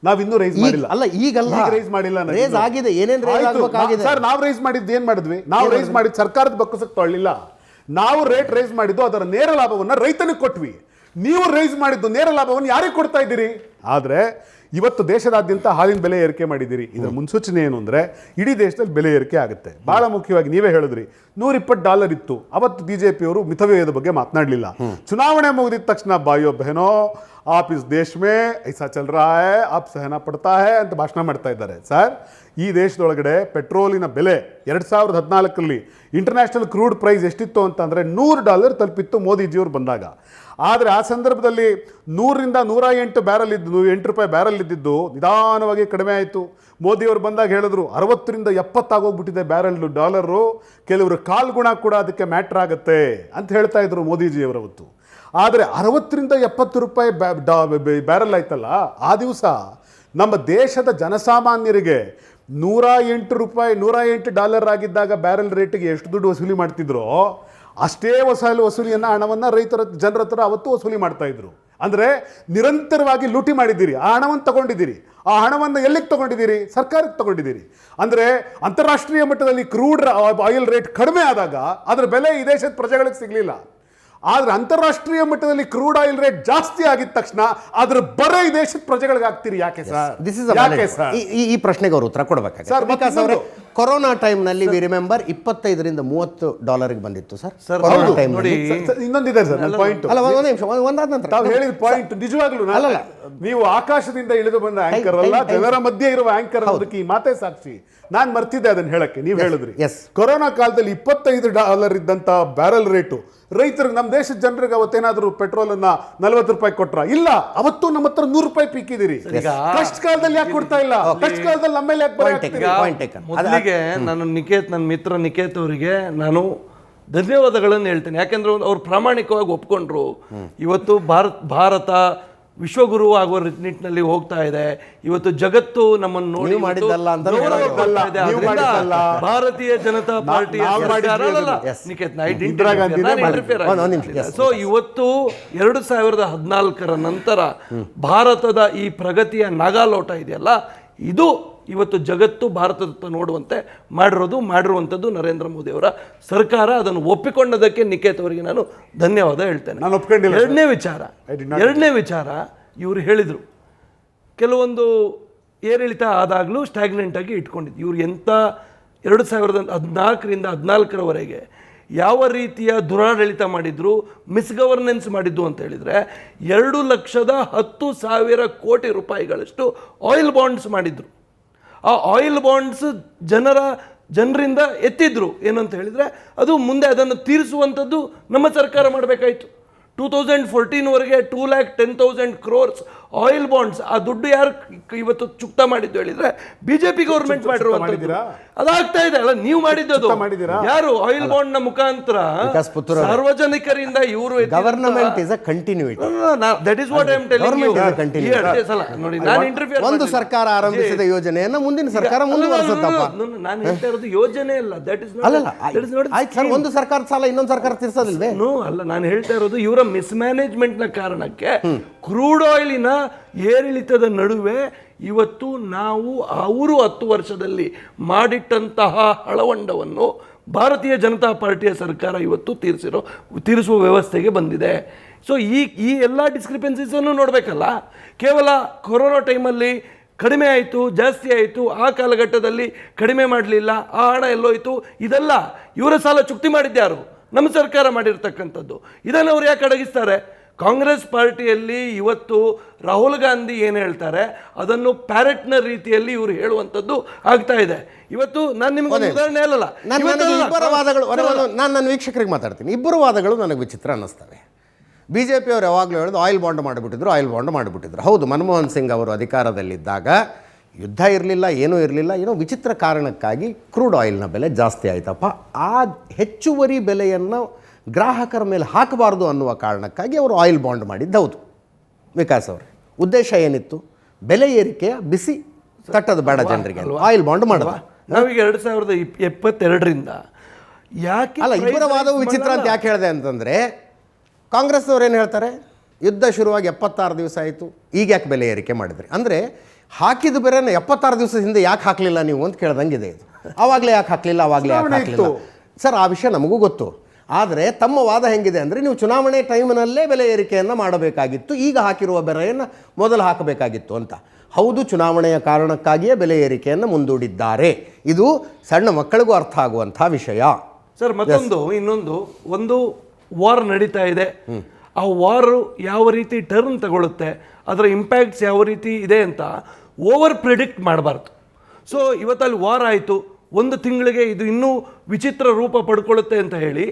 ನಾವು ಇನ್ನೂ ರೈಸ್ ಮಾಡಿಲ್ಲ. ಅಲ್ಲ, ಈಗಲ್ಲ ರೈಸ್ ಮಾಡಿಲ್ಲ, ರೈಸ್ ಆಗಿದೆ. ಏನೇನ್ ರೈಸ್ ಆಗಬೇಕಾಗಿದೆ ಸರ್? ನಾವು ರೈಸ್ ಮಾಡಿದ್ದು ಏನ್ ಮಾಡಿದ್ವಿ? ನಾವು ರೈಸ್ ಮಾಡಿದ್ದು ಸರ್ಕಾರದ ಬಕ್ಕಸಕ್ಕೆ ತೊಳ್ಳಿಲ್ಲ. ನಾವು ರೇಟ್ ರೈಸ್ ಮಾಡಿದ್ದು ಅದರ ನೇರ ಲಾಭವನ್ನ ರೈತನಿಗೆ ಕೊಟ್ವಿ. ನೀವು ರೈಸ್ ಮಾಡಿದ್ದು ನೇರ ಲಾಭವನ್ನು ಯಾರಿಗೆ ಕೊಡ್ತಾ ಇದ್ದೀರಿ? ಆದರೆ ಇವತ್ತು ದೇಶದಾದ್ಯಂತ ಹಾಲಿನ ಬೆಲೆ ಏರಿಕೆ ಮಾಡಿದ್ದೀರಿ. ಇದರ ಮುನ್ಸೂಚನೆ ಏನು ಅಂದರೆ ಇಡೀ ದೇಶದಲ್ಲಿ ಬೆಲೆ ಏರಿಕೆ ಆಗುತ್ತೆ. ಭಾಳ ಮುಖ್ಯವಾಗಿ ನೀವೇ ಹೇಳಿದ್ರಿ, $120 ಇತ್ತು. ಅವತ್ತು ಬಿಜೆಪಿಯವರು ಮಿತವ್ಯಯದ ಬಗ್ಗೆ ಮಾತನಾಡಲಿಲ್ಲ. ಚುನಾವಣೆ ಮುಗಿದ ತಕ್ಷಣ ಬಾಯೋ ಬಹನೋ आप इस देश में ऐसा चल रहा है, आप सहना पड़ता है ಅಂತ ಭಾಷಣ ಮಾಡ್ತಾ ಇದ್ದಾರೆ. ಸರ್, ಈ ದೇಶದೊಳಗಡೆ ಪೆಟ್ರೋಲಿನ ಬೆಲೆ 2014ರಲ್ಲಿ ಇಂಟರ್ನ್ಯಾಷನಲ್ ಕ್ರೂಡ್ ಪ್ರೈಸ್ ಎಷ್ಟಿತ್ತು ಅಂತಂದರೆ $100 ತಲುಪಿತ್ತು ಮೋದಿಜಿಯವರು ಬಂದಾಗ. ಆದರೆ ಆ ಸಂದರ್ಭದಲ್ಲಿ 100ರಿಂದ 108 ಬ್ಯಾರಲ್ ಇದ್ದು $8 ಬ್ಯಾರಲ್ ಇದ್ದಿದ್ದು ನಿಧಾನವಾಗಿ ಕಡಿಮೆ ಆಯಿತು. ಮೋದಿಯವರು ಬಂದಾಗ ಹೇಳಿದ್ರು 60ರಿಂದ 70 ಆಗೋಗ್ಬಿಟ್ಟಿದೆ $1. ಕೆಲವರು ಕಾಲ್ಗುಣ ಕೂಡ ಅದಕ್ಕೆ ಮ್ಯಾಟ್ರ್ ಆಗುತ್ತೆ ಅಂತ ಹೇಳ್ತಾ ಇದ್ರು ಮೋದಿಜಿಯವರು ಅವತ್ತು. ಆದರೆ 60ರಿಂದ 70 ರೂಪಾಯಿ ಬ್ಯಾರಲ್ ಆಯ್ತಲ್ಲ, ಆ ದಿವಸ ನಮ್ಮ ದೇಶದ ಜನಸಾಮಾನ್ಯರಿಗೆ $108 ಆಗಿದ್ದಾಗ ಬ್ಯಾರಲ್ ರೇಟಿಗೆ ಎಷ್ಟು ದುಡ್ಡು ವಸೂಲಿ ಮಾಡ್ತಿದ್ರೋ ಅಷ್ಟೇ ವಸೂಲಿಯನ್ನು ಹಣವನ್ನು ಜನರ ಹತ್ರ ಅವತ್ತು ವಸೂಲಿ ಮಾಡ್ತಾ ಇದ್ರು. ಅಂದರೆ ನಿರಂತರವಾಗಿ ಲೂಟಿ ಮಾಡಿದ್ದೀರಿ, ಆ ಹಣವನ್ನು ತಗೊಂಡಿದ್ದೀರಿ. ಆ ಹಣವನ್ನು ಎಲ್ಲಿಗೆ ತಗೊಂಡಿದ್ದೀರಿ? ಸರ್ಕಾರಕ್ಕೆ ತಗೊಂಡಿದ್ದೀರಿ. ಅಂದರೆ ಅಂತಾರಾಷ್ಟ್ರೀಯ ಮಟ್ಟದಲ್ಲಿ ಕ್ರೂಡ್ ಆಯಿಲ್ ರೇಟ್ ಕಡಿಮೆ ಆದಾಗ ಅದರ ಬೆಲೆ ಈ ದೇಶದ ಪ್ರಜೆಗಳಿಗೆ ಸಿಗಲಿಲ್ಲ. ಆದರೆ ಅಂತಾರಾಷ್ಟ್ರೀಯ ಮಟ್ಟದಲ್ಲಿ ಕ್ರೂಡ್ ಆಯಿಲ್ ರೇಟ್ ಜಾಸ್ತಿ ಆಗಿದ ತಕ್ಷಣ ಅದ್ರ ಬರ ಈ ದೇಶದ ಪ್ರಜೆಗಳಿಗೆ ಆಗ್ತೀರಿ. ಯಾಕೆ ಸರ್? ಈ ಪ್ರಶ್ನೆಗೆ ಅವರು ಉತ್ತರ ಕೊಡಬೇಕಾಗಿದೆ ಸರ್. ವಿಕಾಸ್ ಅವರೇ, ಕೊರೋನಾ ಟೈಮ್ನಲ್ಲಿ ವಿ ರಿಮೆಂಬರ್ $25ರಿಂದ $30 ಬಂದಿತ್ತು ಸರ್. ಕೊರೋನಾ ಟೈಮ್ನಲ್ಲಿ ಇನ್ನೊಂದಿದೆ ಸರ್ ನನ್ನ ಪಾಯಿಂಟ್. ಅಲ್ಲ, ಒಂದು ನಿಮಿಷ, ಒಂದಾದ ನಂತರ ತಾವು ಹೇಳಿದ ಪಾಯಿಂಟ್ ನಿಜವಾಗ್ಲೂ ಅಲ್ಲ. ನೀವು ಆಕಾಶದಿಂದ ಇಳಿದು ಬಂದ ಆಂಕರ್ ಅಲ್ಲ, ಜನರ ಮಧ್ಯೆ ಇರುವ ಆಂಕರ್ ಅನ್ನೋದಕ್ಕೆ ಈ ಮಾತೇ ಸಾಕ್ಷಿ. ನಾನು ಮರ್ತಿದ್ದೆ ಅದನ್ನ ಹೇಳಕ್ಕೆ, ನೀವು ಹೇಳಿದ್ರಿ. ಕೊರೋನಾ ಕಾಲದಲ್ಲಿ $25 ಇದ್ದಂತ ಬ್ಯಾರಲ್ ರೇಟು ರೈತರಿಗೆ, ನಮ್ಮ ದೇಶದ ಜನರಿಗೆ ಅವತ್ತೇನಾದ್ರೂ ಪೆಟ್ರೋಲ್ ಅನ್ನ $40 ಕೊಟ್ರ? ಇಲ್ಲ. ಅವತ್ತು ನಮ್ಮ ಹತ್ರ $100 ಪೀಕಿದಿರಿ. ಕಷ್ಟ ಕಾಲದಲ್ಲಿ ಯಾಕೆ ಕೊಡ್ತಾ ಇಲ್ಲ? ಕಷ್ಟ ಕಾಲದಲ್ಲಿ ನಮ್ಮ ಮೇಲೆ ಯಾಕೆ? ಮೊದಲಿಗೆ ನಾನು ನನ್ನ ಮಿತ್ರ ನಿಕೇತ್ ಅವರಿಗೆ ನಾನು ಧನ್ಯವಾದಗಳನ್ನು ಹೇಳ್ತೇನೆ. ಯಾಕೆಂದ್ರೆ ಅವ್ರು ಪ್ರಾಮಾಣಿಕವಾಗಿ ಒಪ್ಕೊಂಡ್ರು. ಇವತ್ತು ಭಾರತ ವಿಶ್ವಗುರು ಆಗುವ ನಿಟ್ಟಿನಲ್ಲಿ ಹೋಗ್ತಾ ಇದೆ. ಇವತ್ತು ಜಗತ್ತು ನಮ್ಮನ್ನು ನೋಡಿ ಮಾಡಿದ್ದಲ್ಲ ಅಂತ ಭಾರತೀಯ ಜನತಾ ಪಾರ್ಟಿ. ಸೊ ಇವತ್ತು 2014 ನಂತರ ಭಾರತದ ಈ ಪ್ರಗತಿಯ ನಾಗಾಲೋಟ ಇದೆಯಲ್ಲ, ಇದು ಇವತ್ತು ಜಗತ್ತು ಭಾರತದತ್ತ ನೋಡುವಂತೆ ಮಾಡಿರುವಂಥದ್ದು ನರೇಂದ್ರ ಮೋದಿ ಅವರ ಸರ್ಕಾರ. ಅದನ್ನು ಒಪ್ಪಿಕೊಂಡದಕ್ಕೆ ನಿಕೇತ್ ಅವರಿಗೆ ನಾನು ಧನ್ಯವಾದ ಹೇಳ್ತೇನೆ. ಎರಡನೇ ವಿಚಾರ ಇವರು ಹೇಳಿದರು, ಕೆಲವೊಂದು ಏರಿಳಿತ ಆದಾಗಲೂ ಸ್ಟ್ಯಾಗ್ನೆಂಟ್ ಆಗಿ ಇಟ್ಕೊಂಡಿದ್ದು. ಇವ್ರು ಎಂಥ 2014ರಿಂದ 2014 ಯಾವ ರೀತಿಯ ದುರಾಡಳಿತ ಮಾಡಿದ್ರು, ಮಿಸ್ಗವರ್ನೆನ್ಸ್ ಮಾಡಿದ್ದು ಅಂತ ಹೇಳಿದರೆ 2,10,000 ಕೋಟಿ ರೂಪಾಯಿಗಳಷ್ಟು ಆಯಿಲ್ ಬಾಂಡ್ಸ್ ಮಾಡಿದ್ರು. ಆ ಆಯಿಲ್ ಬಾಂಡ್ಸ್ ಜನರಿಂದ ಎತ್ತಿದ್ರು. ಏನಂತ ಹೇಳಿದರೆ ಅದು ಮುಂದೆ ಅದನ್ನು ತೀರಿಸುವಂಥದ್ದು ನಮ್ಮ ಸರ್ಕಾರ ಮಾಡಬೇಕಾಯಿತು. 2014ವರೆಗೆ 2,10,000 crores ಆಯಿಲ್ ಬಾಂಡ್ಸ್. ಆ ದುಡ್ಡು ಯಾರು ಇವತ್ತು ಚುಕ್ತ ಮಾಡಿದ್ದು ಹೇಳಿದ್ರೆ ಬಿಜೆಪಿ ಗೌರ್ಮೆಂಟ್ ಮಾಡಿರುವಂಥದ್ದು. ಅದಾಗ್ತಾ ಇದೆ ಅಲ್ಲ, ನೀವು ಮಾಡಿದ್ದು ಯಾರು? ಆಯಿಲ್ ಬಾಂಡ್ ನ ಮುಖಾಂತರ ಸಾರ್ವಜನಿಕರಿಂದ ಇವರು government is a continuity. That is what I am telling you. ನೋಡಿ, ನಾನು ಇಂಟರ್ಫಿಯರ್ ಒಂದು ಸರ್ಕಾರ ಆರಂಭಿಸಿದ ಯೋಜನೆಯನ್ನು ಮುಂದಿನ ಸರ್ಕಾರ ಮುಂದುವರಿಸುತ್ತಪ್ಪ. ನಾನು ಹೇಳ್ತಾ ಇರೋದು ಯೋಜನೆ ಅಲ್ಲ. ದಟ್ ಇಸ್ ನಾಟ್ ಒಂದು ಸರ್ಕಾರದ ಸಾಲ ಇನ್ನೊಂದು ಸರ್ಕಾರ ತೀರ್ಸೋದಿಲ್ವೇ? ನೋ ಅಲ್ಲ, ನಾನು ಹೇಳ್ತಾ ಇರೋದು ಇವರ ಮಿಸ್ಮ್ಯಾನೇಜ್ಮೆಂಟ್ ನ ಕಾರಣಕ್ಕೆ ಕ್ರೂಡ್ ಆಯಿಲಿನ ಏರಿಳಿತದ ನಡುವೆ ಇವತ್ತು ಅವರು 10 ವರ್ಷದಲ್ಲಿ ಮಾಡಿಟ್ಟಂತಹ ಹಳವಂಡವನ್ನು ಭಾರತೀಯ ಜನತಾ ಪಾರ್ಟಿಯ ಸರ್ಕಾರ ಇವತ್ತು ತೀರಿಸುವ ವ್ಯವಸ್ಥೆಗೆ ಬಂದಿದೆ. ಸೊ ಈ ಎಲ್ಲ ಡಿಸ್ಕ್ರಿಪೆನ್ಸೀಸನ್ನು ನೋಡಬೇಕಲ್ಲ. ಕೇವಲ ಕೊರೋನಾ ಟೈಮಲ್ಲಿ ಕಡಿಮೆ ಆಯಿತು, ಜಾಸ್ತಿ ಆಯಿತು, ಆ ಕಾಲಘಟ್ಟದಲ್ಲಿ ಕಡಿಮೆ ಮಾಡಲಿಲ್ಲ, ಆ ಹಣ ಎಲ್ಲೋಯ್ತು, ಇದೆಲ್ಲ ಇವರ ಸಾಲ ಚುಕ್ತಿ ಮಾಡಿದ್ಯಾರು? ನಮ್ಮ ಸರ್ಕಾರ ಮಾಡಿರ್ತಕ್ಕಂಥದ್ದು. ಇದನ್ನು ಅವ್ರು ಯಾಕೆ ಅಡಗಿಸ್ತಾರೆ? ಕಾಂಗ್ರೆಸ್ ಪಾರ್ಟಿಯಲ್ಲಿ ಇವತ್ತು ರಾಹುಲ್ ಗಾಂಧಿ ಏನು ಹೇಳ್ತಾರೆ ಅದನ್ನು ಪ್ಯಾರೆಟ್ನ ರೀತಿಯಲ್ಲಿ ಇವರು ಹೇಳುವಂಥದ್ದು ಆಗ್ತಾ ಇದೆ. ಇವತ್ತು ನಾನು ನಿಮಗೆ ಉದಾಹರಣೆ ಅಲ್ಲಲ್ಲ, ಇಬ್ಬರ ವಾದಗಳು, ನಾನು ನನ್ನ ವೀಕ್ಷಕರಿಗೆ ಮಾತಾಡ್ತೀನಿ. ಇಬ್ಬರು ವಾದಗಳು ನನಗೆ ವಿಚಿತ್ರ ಅನ್ನಿಸ್ತವೆ. BJP ಅವರು ಯಾವಾಗಲೂ ಹೇಳೋದು ಆಯಿಲ್ ಬಾಂಡ್ ಮಾಡಿಬಿಟ್ಟಿದ್ರು. ಹೌದು, ಮನಮೋಹನ್ ಸಿಂಗ್ ಅವರು ಅಧಿಕಾರದಲ್ಲಿದ್ದಾಗ ಯುದ್ಧ ಇರಲಿಲ್ಲ, ಏನೂ ಇರಲಿಲ್ಲ, ಏನೋ ವಿಚಿತ್ರ ಕಾರಣಕ್ಕಾಗಿ ಕ್ರೂಡ್ ಆಯಿಲ್ನ ಬೆಲೆ ಜಾಸ್ತಿ ಆಯ್ತಪ್ಪ. ಆ ಹೆಚ್ಚುವರಿ ಬೆಲೆಯನ್ನು ಗ್ರಾಹಕರ ಮೇಲೆ ಹಾಕಬಾರ್ದು ಅನ್ನುವ ಕಾರಣಕ್ಕಾಗಿ ಅವರು ಆಯಿಲ್ ಬಾಂಡ್ ಮಾಡಿದ್ದು. ಹೌದು ವಿಕಾಸ್ ಅವರೇ, ಉದ್ದೇಶ ಏನಿತ್ತು? ಬೆಲೆ ಏರಿಕೆಯ ಬಿಸಿ ತಟ್ಟದ ಬೇಡ ಜನರಿಗೆ ಆಯಿಲ್ ಬಾಂಡ್ ಮಾಡುವ. ನಾವೀಗ 2022ರಿಂದ ಯಾಕೆ ಅಲ್ಲ, ಇಬ್ಬರ ವಾದವು ವಿಚಿತ್ರ ಅಂತ ಯಾಕೆ ಹೇಳಿದೆ ಅಂತಂದರೆ, ಕಾಂಗ್ರೆಸ್ನವ್ರು ಏನು ಹೇಳ್ತಾರೆ, ಯುದ್ಧ ಶುರುವಾಗಿ 76 ದಿವಸ ಆಯಿತು, ಈಗ ಯಾಕೆ ಬೆಲೆ ಏರಿಕೆ ಮಾಡಿದ್ರಿ? ಅಂದರೆ ಹಾಕಿದ ಬೆಲೆನ 76 ದಿವಸದ ಹಿಂದೆ ಯಾಕೆ ಹಾಕಲಿಲ್ಲ ನೀವು ಅಂತ ಕೇಳ್ದಂಗಿದೆ ಇದು. ಆವಾಗಲೇ ಯಾಕೆ ಹಾಕಲಿಲ್ಲ ಸರ್? ಆ ವಿಷಯ ನಮಗೂ ಗೊತ್ತು. ಆದರೆ ತಮ್ಮ ವಾದ ಹೆಂಗಿದೆ ಅಂದರೆ, ನೀವು ಚುನಾವಣೆ ಟೈಮ್ನಲ್ಲೇ ಬೆಲೆ ಏರಿಕೆಯನ್ನು ಮಾಡಬೇಕಾಗಿತ್ತು, ಈಗ ಹಾಕಿರುವ ಬೆಲೆಯನ್ನು ಮೊದಲು ಹಾಕಬೇಕಾಗಿತ್ತು ಅಂತ. ಹೌದು, ಚುನಾವಣೆಯ ಕಾರಣಕ್ಕಾಗಿಯೇ ಬೆಲೆ ಏರಿಕೆಯನ್ನು ಮುಂದೂಡಿದ್ದಾರೆ. ಇದು ಸಣ್ಣ ಮಕ್ಕಳಿಗೂ ಅರ್ಥ ಆಗುವಂಥ ವಿಷಯ ಸರ್. ಒಂದು ವಾರ್ ನಡೀತಾ ಇದೆ. ಆ ವಾರು ಯಾವ ರೀತಿ ಟರ್ನ್ ತಗೊಳುತ್ತೆ, ಅದರ ಇಂಪ್ಯಾಕ್ಟ್ಸ್ ಯಾವ ರೀತಿ ಇದೆ ಅಂತ ಓವರ್ ಪ್ರಿಡಿಕ್ಟ್ ಮಾಡಬಾರ್ದು. ಸೊ ಇವತ್ತಲ್ಲಿ ವಾರ ಆಯಿತು, ಒಂದು ತಿಂಗಳಿಗೆ ಇದು ಇನ್ನೂ ವಿಚಿತ್ರ ರೂಪ ಪಡ್ಕೊಳ್ಳುತ್ತೆ ಅಂತ ಹೇಳಿ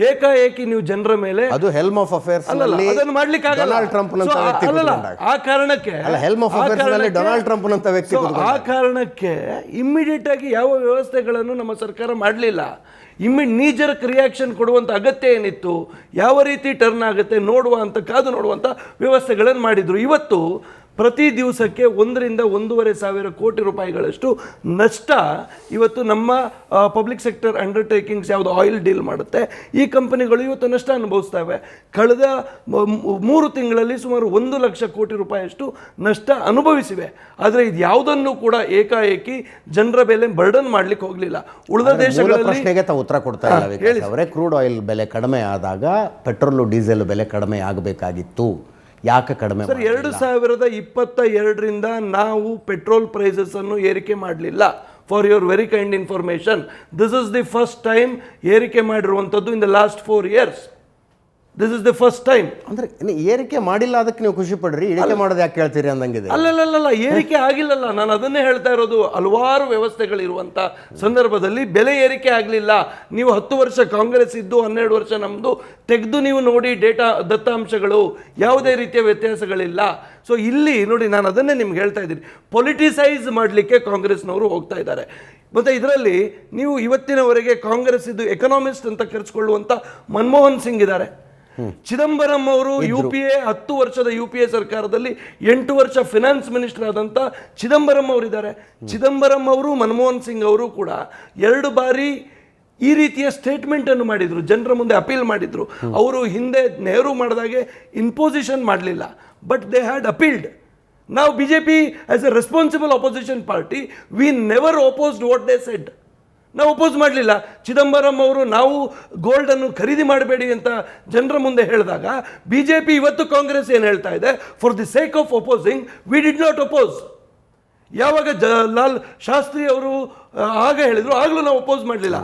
ಏಕಾಏಕಿ ನೀವು ಜನರ ಮೇಲೆ ಅದು ಹೆಲ್ಮ್ ಆಫ್ ಅಫೇರ್ಸ್ ಅದನ್ನು ಮಾಡ್ಲಿಕ್ಕೆ ಆಗಲ್ಲ. ಡೊನಾಲ್ಡ್ ಟ್ರಂಪ್ ನಂತ ವ್ಯಕ್ತಿ ಆ ಕಾರಣಕ್ಕೆ ಹೆಲ್ಮ್ ಆಫ್ ಅಫೇರ್ಸ್ ನಲ್ಲಿ ಡೊನಾಲ್ಡ್ ಟ್ರಂಪ್ ನಂತ ವ್ಯಕ್ತಿ ಆ ಕಾರಣಕ್ಕೆ ಇಮ್ಮಿಡಿಯೇಟ್ ಆಗಿ ಯಾವ ವ್ಯವಸ್ಥೆಗಳನ್ನು ನಮ್ಮ ಸರ್ಕಾರ ಮಾಡಲಿಲ್ಲ. ನೀಜರ್ಕ್ ರಿಯಾಕ್ಷನ್ ಕೊಡುವಂಥ ಅಗತ್ಯ ಏನಿತ್ತು, ಯಾವ ರೀತಿ ಟರ್ನ್ ಆಗುತ್ತೆ ಕಾದು ನೋಡುವಂಥ ವ್ಯವಸ್ಥೆಗಳನ್ನು ಮಾಡಿದ್ರು. ಇವತ್ತು ಪ್ರತಿ ದಿವಸಕ್ಕೆ 1 ರಿಂದ 1.5 ಸಾವಿರ ಕೋಟಿ ರೂಪಾಯಿಗಳಷ್ಟು ನಷ್ಟ ಇವತ್ತು ನಮ್ಮ ಪಬ್ಲಿಕ್ ಸೆಕ್ಟರ್ ಅಂಡರ್ಟೇಕಿಂಗ್ಸ್ ಯಾವುದು ಆಯಿಲ್ ಡೀಲ್ ಮಾಡುತ್ತೆ ಈ ಕಂಪನಿಗಳು ಇವತ್ತು ನಷ್ಟ ಅನುಭವಿಸ್ತವೆ. ಕಳೆದ 3 ತಿಂಗಳಲ್ಲಿ ಸುಮಾರು 1 ಲಕ್ಷ ಕೋಟಿ ರೂಪಾಯಿಯಷ್ಟು ನಷ್ಟ ಅನುಭವಿಸಿವೆ. ಆದರೆ ಇದು ಯಾವುದನ್ನು ಕೂಡ ಏಕಾಏಕಿ ಜನರ ಮೇಲೆ ಬರ್ಡನ್ ಮಾಡ್ಲಿಕ್ಕೆ ಹೋಗಲಿಲ್ಲ. ಉಳಿದ ದೇಶಗಳಲ್ಲಿ ಪ್ರಶ್ನೆಗೆ ತಾವು ಉತ್ತರ ಕೊಡ್ತಾ ಇಲ್ಲ ಅವರೇ. ಕ್ರೂಡ್ ಆಯಿಲ್ ಬೆಲೆ ಕಡಿಮೆ ಆದಾಗ ಪೆಟ್ರೋಲ್ ಡೀಸೆಲ್ ಬೆಲೆ ಕಡಿಮೆ ಆಗಬೇಕಾಗಿತ್ತು, ಯಾಕೆ ಕಡಿಮೆ? ಸರ್, 2022ರಿಂದ ನಾವು ಪೆಟ್ರೋಲ್ ಪ್ರೈಸಸ್ ಅನ್ನು ಏರಿಕೆ ಮಾಡಲಿಲ್ಲ. For your very kind information, this is the first time ಏರಿಕೆ ಮಾಡಿರುವಂಥದ್ದು in the last 4 years. This is the first time. ಅಂದ್ರೆ ಏರಿಕೆ ಮಾಡಿಲ್ಲ, ಅದಕ್ಕೆ ನೀವು ಖುಷಿ ಪಡ್ರಿ, ಇಳಿಕೆ ಮಾಡೋದು ಯಾಕೆ ಕೇಳ್ತೀರಿ ಅಂದಂಗಿದೆ. ಅಲ್ಲಲ್ಲ, ಏರಿಕೆ ಆಗಿಲ್ಲಲ್ಲ, ನಾನು ಅದನ್ನೇ ಹೇಳ್ತಾ ಇರೋದು. ಹಲವಾರು ವ್ಯವಸ್ಥೆಗಳಿರುವಂಥ ಸಂದರ್ಭದಲ್ಲಿ ಬೆಲೆ ಏರಿಕೆ ಆಗಲಿಲ್ಲ. ನೀವು 10 ವರ್ಷ ಕಾಂಗ್ರೆಸ್ ಇದ್ದು 12 ವರ್ಷ ನಮ್ಮದು ತೆಗೆದು ನೀವು ನೋಡಿ ಡೇಟಾ ದತ್ತಾಂಶಗಳು, ಯಾವುದೇ ರೀತಿಯ ವ್ಯತ್ಯಾಸಗಳಿಲ್ಲ. ಸೊ ಇಲ್ಲಿ ನೋಡಿ, ನಾನು ಅದನ್ನೇ ನಿಮ್ಗೆ ಹೇಳ್ತಾ ಇದ್ದೀನಿ, ಪೊಲಿಟಿಸೈಸ್ ಮಾಡಲಿಕ್ಕೆ ಕಾಂಗ್ರೆಸ್ನವರು ಹೋಗ್ತಾ ಇದ್ದಾರೆ. ಮತ್ತು ಇದರಲ್ಲಿ ನೀವು ಇವತ್ತಿನವರೆಗೆ ಕಾಂಗ್ರೆಸ್ ಇದು ಎಕನಾಮಿಸ್ಟ್ ಅಂತ ಕರೆಸಿಕೊಳ್ಳುವಂಥ ಮನಮೋಹನ್ ಸಿಂಗ್ ಇದ್ದಾರೆ. ಚಿದಂಬರಂ ಅವರು UPA 10 ವರ್ಷದ UPA ಸರ್ಕಾರದಲ್ಲಿ 8 ವರ್ಷ ಫಿನಾನ್ಸ್ ಮಿನಿಸ್ಟರ್ ಆದಂಥ ಚಿದಂಬರಂ ಅವರಿದ್ದಾರೆ. ಚಿದಂಬರಂ ಅವರು ಮನಮೋಹನ್ ಸಿಂಗ್ ಅವರು ಕೂಡ 2 ಬಾರಿ ಈ ರೀತಿಯ ಸ್ಟೇಟ್ಮೆಂಟ್ ಅನ್ನು ಮಾಡಿದ್ರು, ಜನರ ಮುಂದೆ ಅಪೀಲ್ ಮಾಡಿದ್ರು. ಅವರು ಹಿಂದೆ ನೆಹರು ಮಾಡಿದಾಗೆ ಇಂಪೋಸಿಷನ್ ಮಾಡಲಿಲ್ಲ, ಬಟ್ ದೇ ಹ್ಯಾಡ್ ಅಪೀಲ್ಡ್. ನಾವು BJP as A responsible opposition party we never opposed what they said. ನಾವು ಅಪೋಸ್ ಮಾಡಲಿಲ್ಲ. ಚಿದಂಬರಂ ಅವರು ನಾವು ಗೋಲ್ಡನ್ನು ಖರೀದಿ ಮಾಡಬೇಡಿ ಅಂತ ಜನರ ಮುಂದೆ ಹೇಳಿದಾಗ BJP ಇವತ್ತು ಕಾಂಗ್ರೆಸ್ ಏನು ಹೇಳ್ತಾ ಇದೆ, for the sake of opposing we did not oppose. ಯಾವಾಗ ಲಾಲ್ ಶಾಸ್ತ್ರಿ ಅವರು ಆಗ ಹೇಳಿದ್ರು, ಆಗಲೂ ನಾವು ಅಪೋಸ್ ಮಾಡಲಿಲ್ಲ.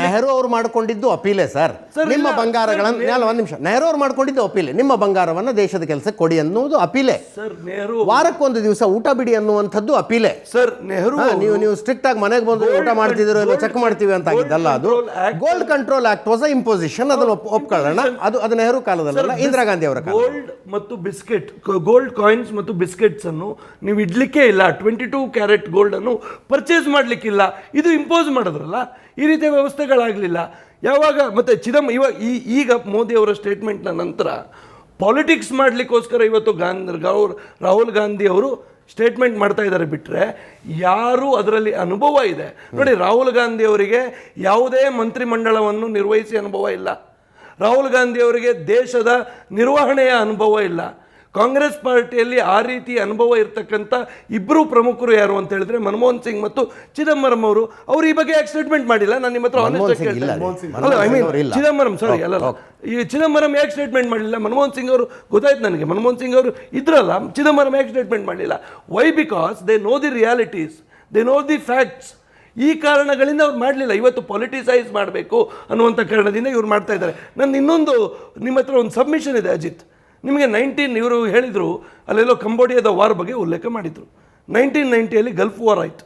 ನೆಹರು ಅವರು ಮಾಡ್ಕೊಂಡಿದ್ದು ಅಪೀಲೆ ಸರ್. ನಿಮ್ಮ ಬಂಗಾರಗಳನ್ನು ಒಂದು ನಿಮಿಷ, ನೆಹರು ಅವರು ಮಾಡ್ಕೊಂಡಿದ್ದು ಅಪೀಲೆ, ನಿಮ್ಮ ಬಂಗಾರವನ್ನ ದೇಶದ ಕೆಲಸಕ್ಕೆ ಕೊಡಿ ಅನ್ನುವುದು ಅಪೀಲೆ. ಸರ್, ನೆಹರು ವಾರಕ್ಕೊಂದು ದಿವಸ ಊಟ ಬಿಡಿ ಅನ್ನುವಂಥದ್ದು ಅಪೀಲೆ. ಸರ್, ನೆಹರು ನೀವು ಸ್ಟ್ರಿಕ್ಟ್ ಆಗಿ ಮನೆಗೆ ಬಂದು ಊಟ ಮಾಡ್ತಿದ್ರು ಇಲ್ಲ ಚೆಕ್ ಮಾಡ್ತೀವಿ ಅಂತ ಆಗಿದ್ದಲ್ಲ. ಅದು gold control act was imposition, ಅದನ್ನು ಒಪ್ಕೊಳ್ಳೋಣ. ಅದು ನೆಹರು ಕಾಲದಲ್ಲ, ಇಂದಿರಾ ಗಾಂಧಿ ಅವರ ಕಾಲ. ಗೋಲ್ಡ್ ಮತ್ತು ಬಿಸ್ಕೆಟ್, ಗೋಲ್ಡ್ ಕಾಯಿನ್ಸ್ ಮತ್ತು ಬಿಸ್ಕೆಟ್ಸ್ ಅನ್ನು ನೀವು ಇಡ್ಲಿಕ್ಕೆ ಇಲ್ಲ, 22 ಕ್ಯಾರೆಟ್ ಗೋಲ್ಡ್ ಅನ್ನು ಪರ್ಚೇಸ್ ಮಾಡಲಿಕ್ಕಿಲ್ಲ. ಇದು ಇಂಪೋಸ್ ಮಾಡಿದ್ರಲ್ಲ, ಈ ರೀತಿಯ ವ್ಯವಸ್ಥೆಗಳಾಗಲಿಲ್ಲ. ಯಾವಾಗ ಮತ್ತೆ ಈಗ ಮೋದಿ ಅವರ ಸ್ಟೇಟ್ಮೆಂಟ್ನ ನಂತರ ಪಾಲಿಟಿಕ್ಸ್ ಮಾಡಲಿಕ್ಕೋಸ್ಕರ ಇವತ್ತು ರಾಹುಲ್ ಗಾಂಧಿ ಅವರು ಸ್ಟೇಟ್ಮೆಂಟ್ ಮಾಡ್ತಾ ಇದ್ದಾರೆ. ಬಿಟ್ಟರೆ ಯಾರು ಅದರಲ್ಲಿ ಅನುಭವ ಇದೆ ನೋಡಿ, ರಾಹುಲ್ ಗಾಂಧಿ ಅವರಿಗೆ ಯಾವುದೇ ಮಂತ್ರಿಮಂಡಲವನ್ನು ನಿರ್ವಹಿಸಿ ಅನುಭವ ಇಲ್ಲ. ರಾಹುಲ್ ಗಾಂಧಿ ಅವರಿಗೆ ದೇಶದ ನಿರ್ವಹಣೆಯ ಅನುಭವ ಇಲ್ಲ. ಕಾಂಗ್ರೆಸ್ ಪಾರ್ಟಿಯಲ್ಲಿ ಆ ರೀತಿ ಅನುಭವ ಇರ್ತಕ್ಕಂಥ 2 ಪ್ರಮುಖರು ಯಾರು ಅಂತ ಹೇಳಿದ್ರೆ ಮನಮೋಹನ್ ಸಿಂಗ್ ಮತ್ತು ಚಿದಂಬರಂ ಅವರು. ಈ ಬಗ್ಗೆ ಯಾಕೆ ಸ್ಟೇಟ್ಮೆಂಟ್ ಮಾಡಿಲ್ಲ? ನಾನು ನಿಮ್ಮ ಹತ್ರ ಚಿದಂಬರಂ ಯಾಕೆ ಸ್ಟೇಟ್ಮೆಂಟ್ ಮಾಡಲಿಲ್ಲ? ಮನಮೋಹನ್ ಸಿಂಗ್ ಅವರು ಗೊತ್ತಾಯ್ತು ನನಗೆ, ಮನಮೋಹನ್ ಸಿಂಗ್ ಅವರು ಇದ್ರಲ್ಲ, ಚಿದಂಬರಂ ಯಾಕೆ ಸ್ಟೇಟ್ಮೆಂಟ್ ಮಾಡಲಿಲ್ಲ? Why? Because they know the realities, they know the facts. ಈ ಕಾರಣಗಳಿಂದ ಅವ್ರು ಮಾಡಲಿಲ್ಲ. ಇವತ್ತು ಪೊಲಿಟಿಸೈಸ್ ಮಾಡಬೇಕು ಅನ್ನುವಂಥ ಕಾರಣದಿಂದ ಇವ್ರು ಮಾಡ್ತಾ ಇದ್ದಾರೆ. ನನ್ನ ಇನ್ನೊಂದು ನಿಮ್ಮ ಹತ್ರ ಒಂದು ಸಬ್ಮಿಷನ್ ಇದೆ ಅಜಿತ್. ನಿಮಗೆ ಇವರು ಹೇಳಿದರು, ಅಲ್ಲೆಲ್ಲೋ ಕಂಬೋಡಿಯಾದ ವಾರ್ ಬಗ್ಗೆ ಉಲ್ಲೇಖ ಮಾಡಿದರು. 1990 ಗಲ್ಫ್ ವಾರ್ ಆಯಿತು.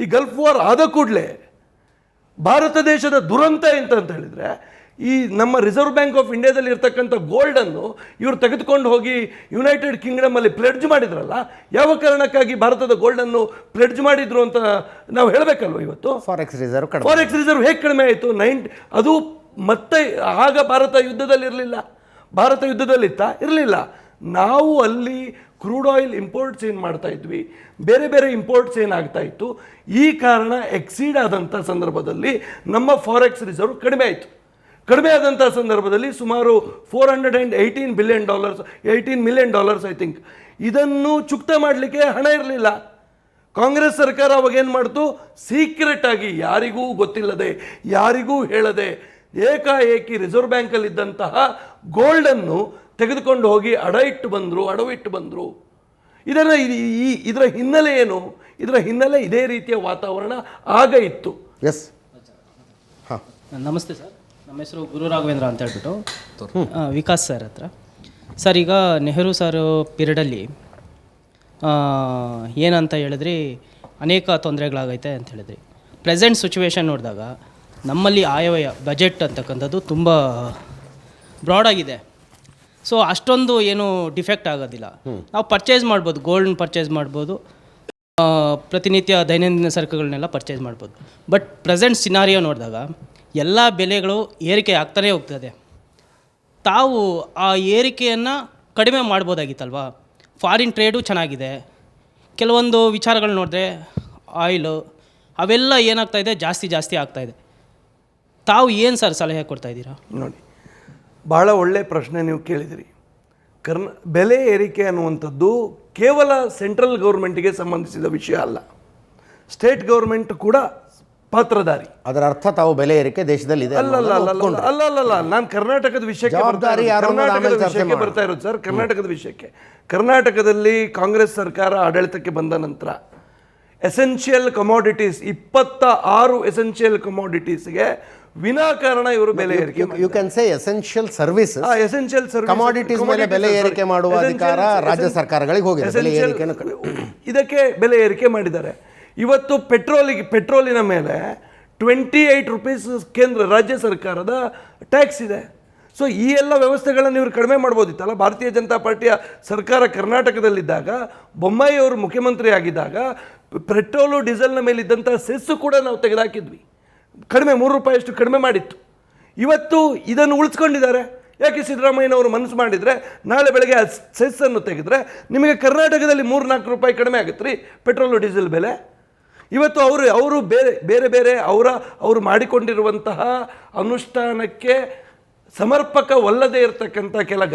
ಈ ಗಲ್ಫ್ ವಾರ್ ಆದ ಕೂಡಲೇ ಭಾರತ ದೇಶದ ದುರಂತ ಅಂತ ಹೇಳಿದರೆ, ಈ ನಮ್ಮ ರಿಸರ್ವ್ ಬ್ಯಾಂಕ್ ಆಫ್ ಇಂಡಿಯಾದಲ್ಲಿ ಇರ್ತಕ್ಕಂಥ ಗೋಲ್ಡನ್ನು ಇವರು ತೆಗೆದುಕೊಂಡು ಹೋಗಿ ಯುನೈಟೆಡ್ ಕಿಂಗ್ಡಮಲ್ಲಿ ಪ್ಲೆಡ್ಜ್ ಮಾಡಿದ್ರಲ್ಲ. ಯಾವ ಕಾರಣಕ್ಕಾಗಿ ಭಾರತದ ಗೋಲ್ಡನ್ನು ಪ್ಲೆಡ್ಜ್ ಮಾಡಿದ್ರು ಅಂತ ನಾವು ಹೇಳಬೇಕಲ್ವ? ಇವತ್ತು ಫಾರೆಕ್ಸ್ ರಿಸರ್ವ್ ಹೇಗೆ ಕಡಿಮೆ ಆಯಿತು? ಅದು ಮತ್ತೆ ಆಗ ಭಾರತ ಯುದ್ಧದಲ್ಲಿತ್ತ ಇರಲಿಲ್ಲ. ನಾವು ಅಲ್ಲಿ ಕ್ರೂಡ್ ಆಯಿಲ್ ಇಂಪೋರ್ಟ್ಸ್ ಏನು ಮಾಡ್ತಾ ಇದ್ವಿ, ಬೇರೆ ಬೇರೆ ಇಂಪೋರ್ಟ್ಸ್ ಏನಾಗ್ತಾ ಇತ್ತು. ಈ ಕಾರಣ ಎಕ್ಸೀಡ್ ಆದಂಥ ಸಂದರ್ಭದಲ್ಲಿ ನಮ್ಮ ಫಾರೆಕ್ಸ್ ರಿಸರ್ವ್ ಕಡಿಮೆ ಆಯಿತು. ಕಡಿಮೆ ಆದಂಥ ಸಂದರ್ಭದಲ್ಲಿ ಸುಮಾರು $418 ಬಿಲಿಯನ್, $18 ಮಿಲಿಯನ್ ಐ ಥಿಂಕ್. ಇದನ್ನು ಚುಕ್ತ ಮಾಡಲಿಕ್ಕೆ ಹಣ ಇರಲಿಲ್ಲ. ಕಾಂಗ್ರೆಸ್ ಸರ್ಕಾರ ಅವಾಗ ಏನು ಮಾಡ್ತು, ಸೀಕ್ರೆಟ್ ಆಗಿ ಯಾರಿಗೂ ಗೊತ್ತಿಲ್ಲದೆ, ಯಾರಿಗೂ ಹೇಳದೆ ಏಕಾಏಕಿ ರಿಸರ್ವ್ ಬ್ಯಾಂಕಲ್ಲಿದ್ದಂತಹ ಗೋಲ್ಡನ್ನು ತೆಗೆದುಕೊಂಡು ಹೋಗಿ ಅಡವಿಟ್ಟು ಬಂದರು. ಇದರ ಹಿನ್ನೆಲೆ ಏನು? ಇದರ ಹಿನ್ನೆಲೆ ಇದೇ ರೀತಿಯ ವಾತಾವರಣ ಆಗ ಇತ್ತು. ಎಸ್, ನಮಸ್ತೆ ಸರ್, ನಮ್ಮ ಹೆಸರು ಗುರು ರಾಘವೇಂದ್ರ ಅಂತ ಹೇಳ್ಬಿಟ್ಟು ವಿಕಾಸ್ ಸರ್ ಹತ್ರ. ಸರ್, ಈಗ ನೆಹರು ಸರ್ ಪೀರಿಯಡಲ್ಲಿ ಏನಂತ ಹೇಳಿದ್ರಿ, ಅನೇಕ ತೊಂದರೆಗಳಾಗೈತೆ ಅಂತ ಹೇಳಿದ್ರಿ. ಪ್ರೆಸೆಂಟ್ ಸಿಚುವೇಶನ್ ನೋಡಿದಾಗ ನಮ್ಮಲ್ಲಿ ಆಯವ್ಯಯ ಬಜೆಟ್ ಅಂತಕ್ಕಂಥದ್ದು ತುಂಬ ಬ್ರಾಡಾಗಿದೆ. ಸೊ ಅಷ್ಟೊಂದು ಏನು ಡಿಫೆಕ್ಟ್ ಆಗೋದಿಲ್ಲ. ನಾವು ಪರ್ಚೇಸ್ ಮಾಡ್ಬೋದು, ಗೋಲ್ಡ್ನ ಪರ್ಚೇಸ್ ಮಾಡ್ಬೋದು, ಪ್ರತಿನಿತ್ಯ ದೈನಂದಿನ ಸರಕುಗಳನ್ನೆಲ್ಲ ಪರ್ಚೇಸ್ ಮಾಡ್ಬೋದು. ಬಟ್ ಪ್ರೆಸೆಂಟ್ ಸಿನಾರಿಯೋ ನೋಡಿದಾಗ ಎಲ್ಲ ಬೆಲೆಗಳು ಏರಿಕೆ ಆಗ್ತಾನೇ ಹೋಗ್ತದೆ. ತಾವು ಆ ಏರಿಕೆಯನ್ನು ಕಡಿಮೆ ಮಾಡ್ಬೋದಾಗಿತ್ತಲ್ವಾ? ಫಾರಿನ್ ಟ್ರೇಡು ಚೆನ್ನಾಗಿದೆ. ಕೆಲವೊಂದು ವಿಚಾರಗಳು ನೋಡಿದ್ರೆ ಆಯಿಲು ಅವೆಲ್ಲ ಏನಾಗ್ತಾಯಿದೆ, ಜಾಸ್ತಿ ಆಗ್ತಾಯಿದೆ. ತಾವು ಏನು ಸರ್ ಸಲಹೆ ಕೊಡ್ತಾಯಿದ್ದೀರಾ? ನೋಡಿ, ಭಾಳ ಒಳ್ಳೆ ಪ್ರಶ್ನೆ ನೀವು ಕೇಳಿದಿರಿ. ಬೆಲೆ ಏರಿಕೆ ಅನ್ನುವಂಥದ್ದು ಕೇವಲ ಸೆಂಟ್ರಲ್ ಗೌರ್ಮೆಂಟಿಗೆ ಸಂಬಂಧಿಸಿದ ವಿಷಯ ಅಲ್ಲ, ಸ್ಟೇಟ್ ಗೌರ್ಮೆಂಟ್ ಕೂಡ ಪಾತ್ರಧಾರಿ. ಅದರ ಅರ್ಥ ತಾವು ಬೆಲೆ ಏರಿಕೆ ದೇಶದಲ್ಲಿ ಇದೆ ಅಲ್ಲ, ನಾನು ಕರ್ನಾಟಕದ ವಿಷಯಕ್ಕೆ ಬರ್ತಾ ಇರೋದು ಸರ್. ಕರ್ನಾಟಕದ ವಿಷಯಕ್ಕೆ, ಕರ್ನಾಟಕದಲ್ಲಿ ಕಾಂಗ್ರೆಸ್ ಸರ್ಕಾರ ಆಡಳಿತಕ್ಕೆ ಬಂದ ನಂತರ ಎಸೆನ್ಷಿಯಲ್ ಕಮೋಡಿಟೀಸ್ 26 ಎಸೆನ್ಷಿಯಲ್ ಕಮೋಡಿಟೀಸ್ಗೆ ವಿನಾಕಾರಣ ಇವರು ಬೆಲೆ ಏರಿಕೆ. You can say essential service, essential commodities ಮೇಲೆ ಬೆಲೆ ಏರಿಕೆ ಮಾಡುವ ಅಧಿಕಾರ ರಾಜ್ಯ ಸರ್ಕಾರಗಳಿಗೆ ಹೋಗಿದೆ. ಇದಕ್ಕೆ ಬೆಲೆ ಏರಿಕೆ ಮಾಡಿದ್ದಾರೆ. ಇವತ್ತು ಪೆಟ್ರೋಲಿನ ಮೇಲೆ 28 ರೂಪೀಸ್ ರಾಜ್ಯ ಸರ್ಕಾರದ ಟ್ಯಾಕ್ಸ್ ಇದೆ. ಸೊ ಈ ಎಲ್ಲ ವ್ಯವಸ್ಥೆಗಳನ್ನು ಇವರು ಕಡಿಮೆ ಮಾಡ್ಬೋದಿತ್ತಲ್ಲ. ಭಾರತೀಯ ಜನತಾ ಪಾರ್ಟಿಯ ಸರ್ಕಾರ ಕರ್ನಾಟಕದಲ್ಲಿದ್ದಾಗ, ಬೊಮ್ಮಾಯಿ ಅವರು ಮುಖ್ಯಮಂತ್ರಿ ಆಗಿದ್ದಾಗ ಪೆಟ್ರೋಲು ಡೀಸೆಲ್ನ ಮೇಲಿದ್ದಂಥ ಸೆಸ್ಸು ಕೂಡ ನಾವು ತೆಗೆದುಹಾಕಿದ್ವಿ. ಕಡಿಮೆ 3 ರೂಪಾಯಿಯಷ್ಟು ಕಡಿಮೆ ಮಾಡಿತ್ತು. ಇವತ್ತು ಇದನ್ನು ಉಳಿಸ್ಕೊಂಡಿದ್ದಾರೆ. ಯಾಕೆ? ಸಿದ್ದರಾಮಯ್ಯನವರು ಮನಸ್ಸು ಮಾಡಿದರೆ ನಾಳೆ ಬೆಳಗ್ಗೆ ಆ ಸೆಸ್ಸನ್ನು ತೆಗೆದ್ರೆ ನಿಮಗೆ ಕರ್ನಾಟಕದಲ್ಲಿ 3-4 ರೂಪಾಯಿ ಕಡಿಮೆ ಆಗುತ್ತೆ ರೀ ಪೆಟ್ರೋಲು ಡೀಸೆಲ್ ಬೆಲೆ. ಇವತ್ತು ಅವರು ಬೇರೆ ಅವರು ಮಾಡಿಕೊಂಡಿರುವಂತಹ ಅನುಷ್ಠಾನಕ್ಕೆ ಸಮರ್ಪಕವಲ್ಲದೆ ಇರತಕ್ಕಂಥ ಕೆಲ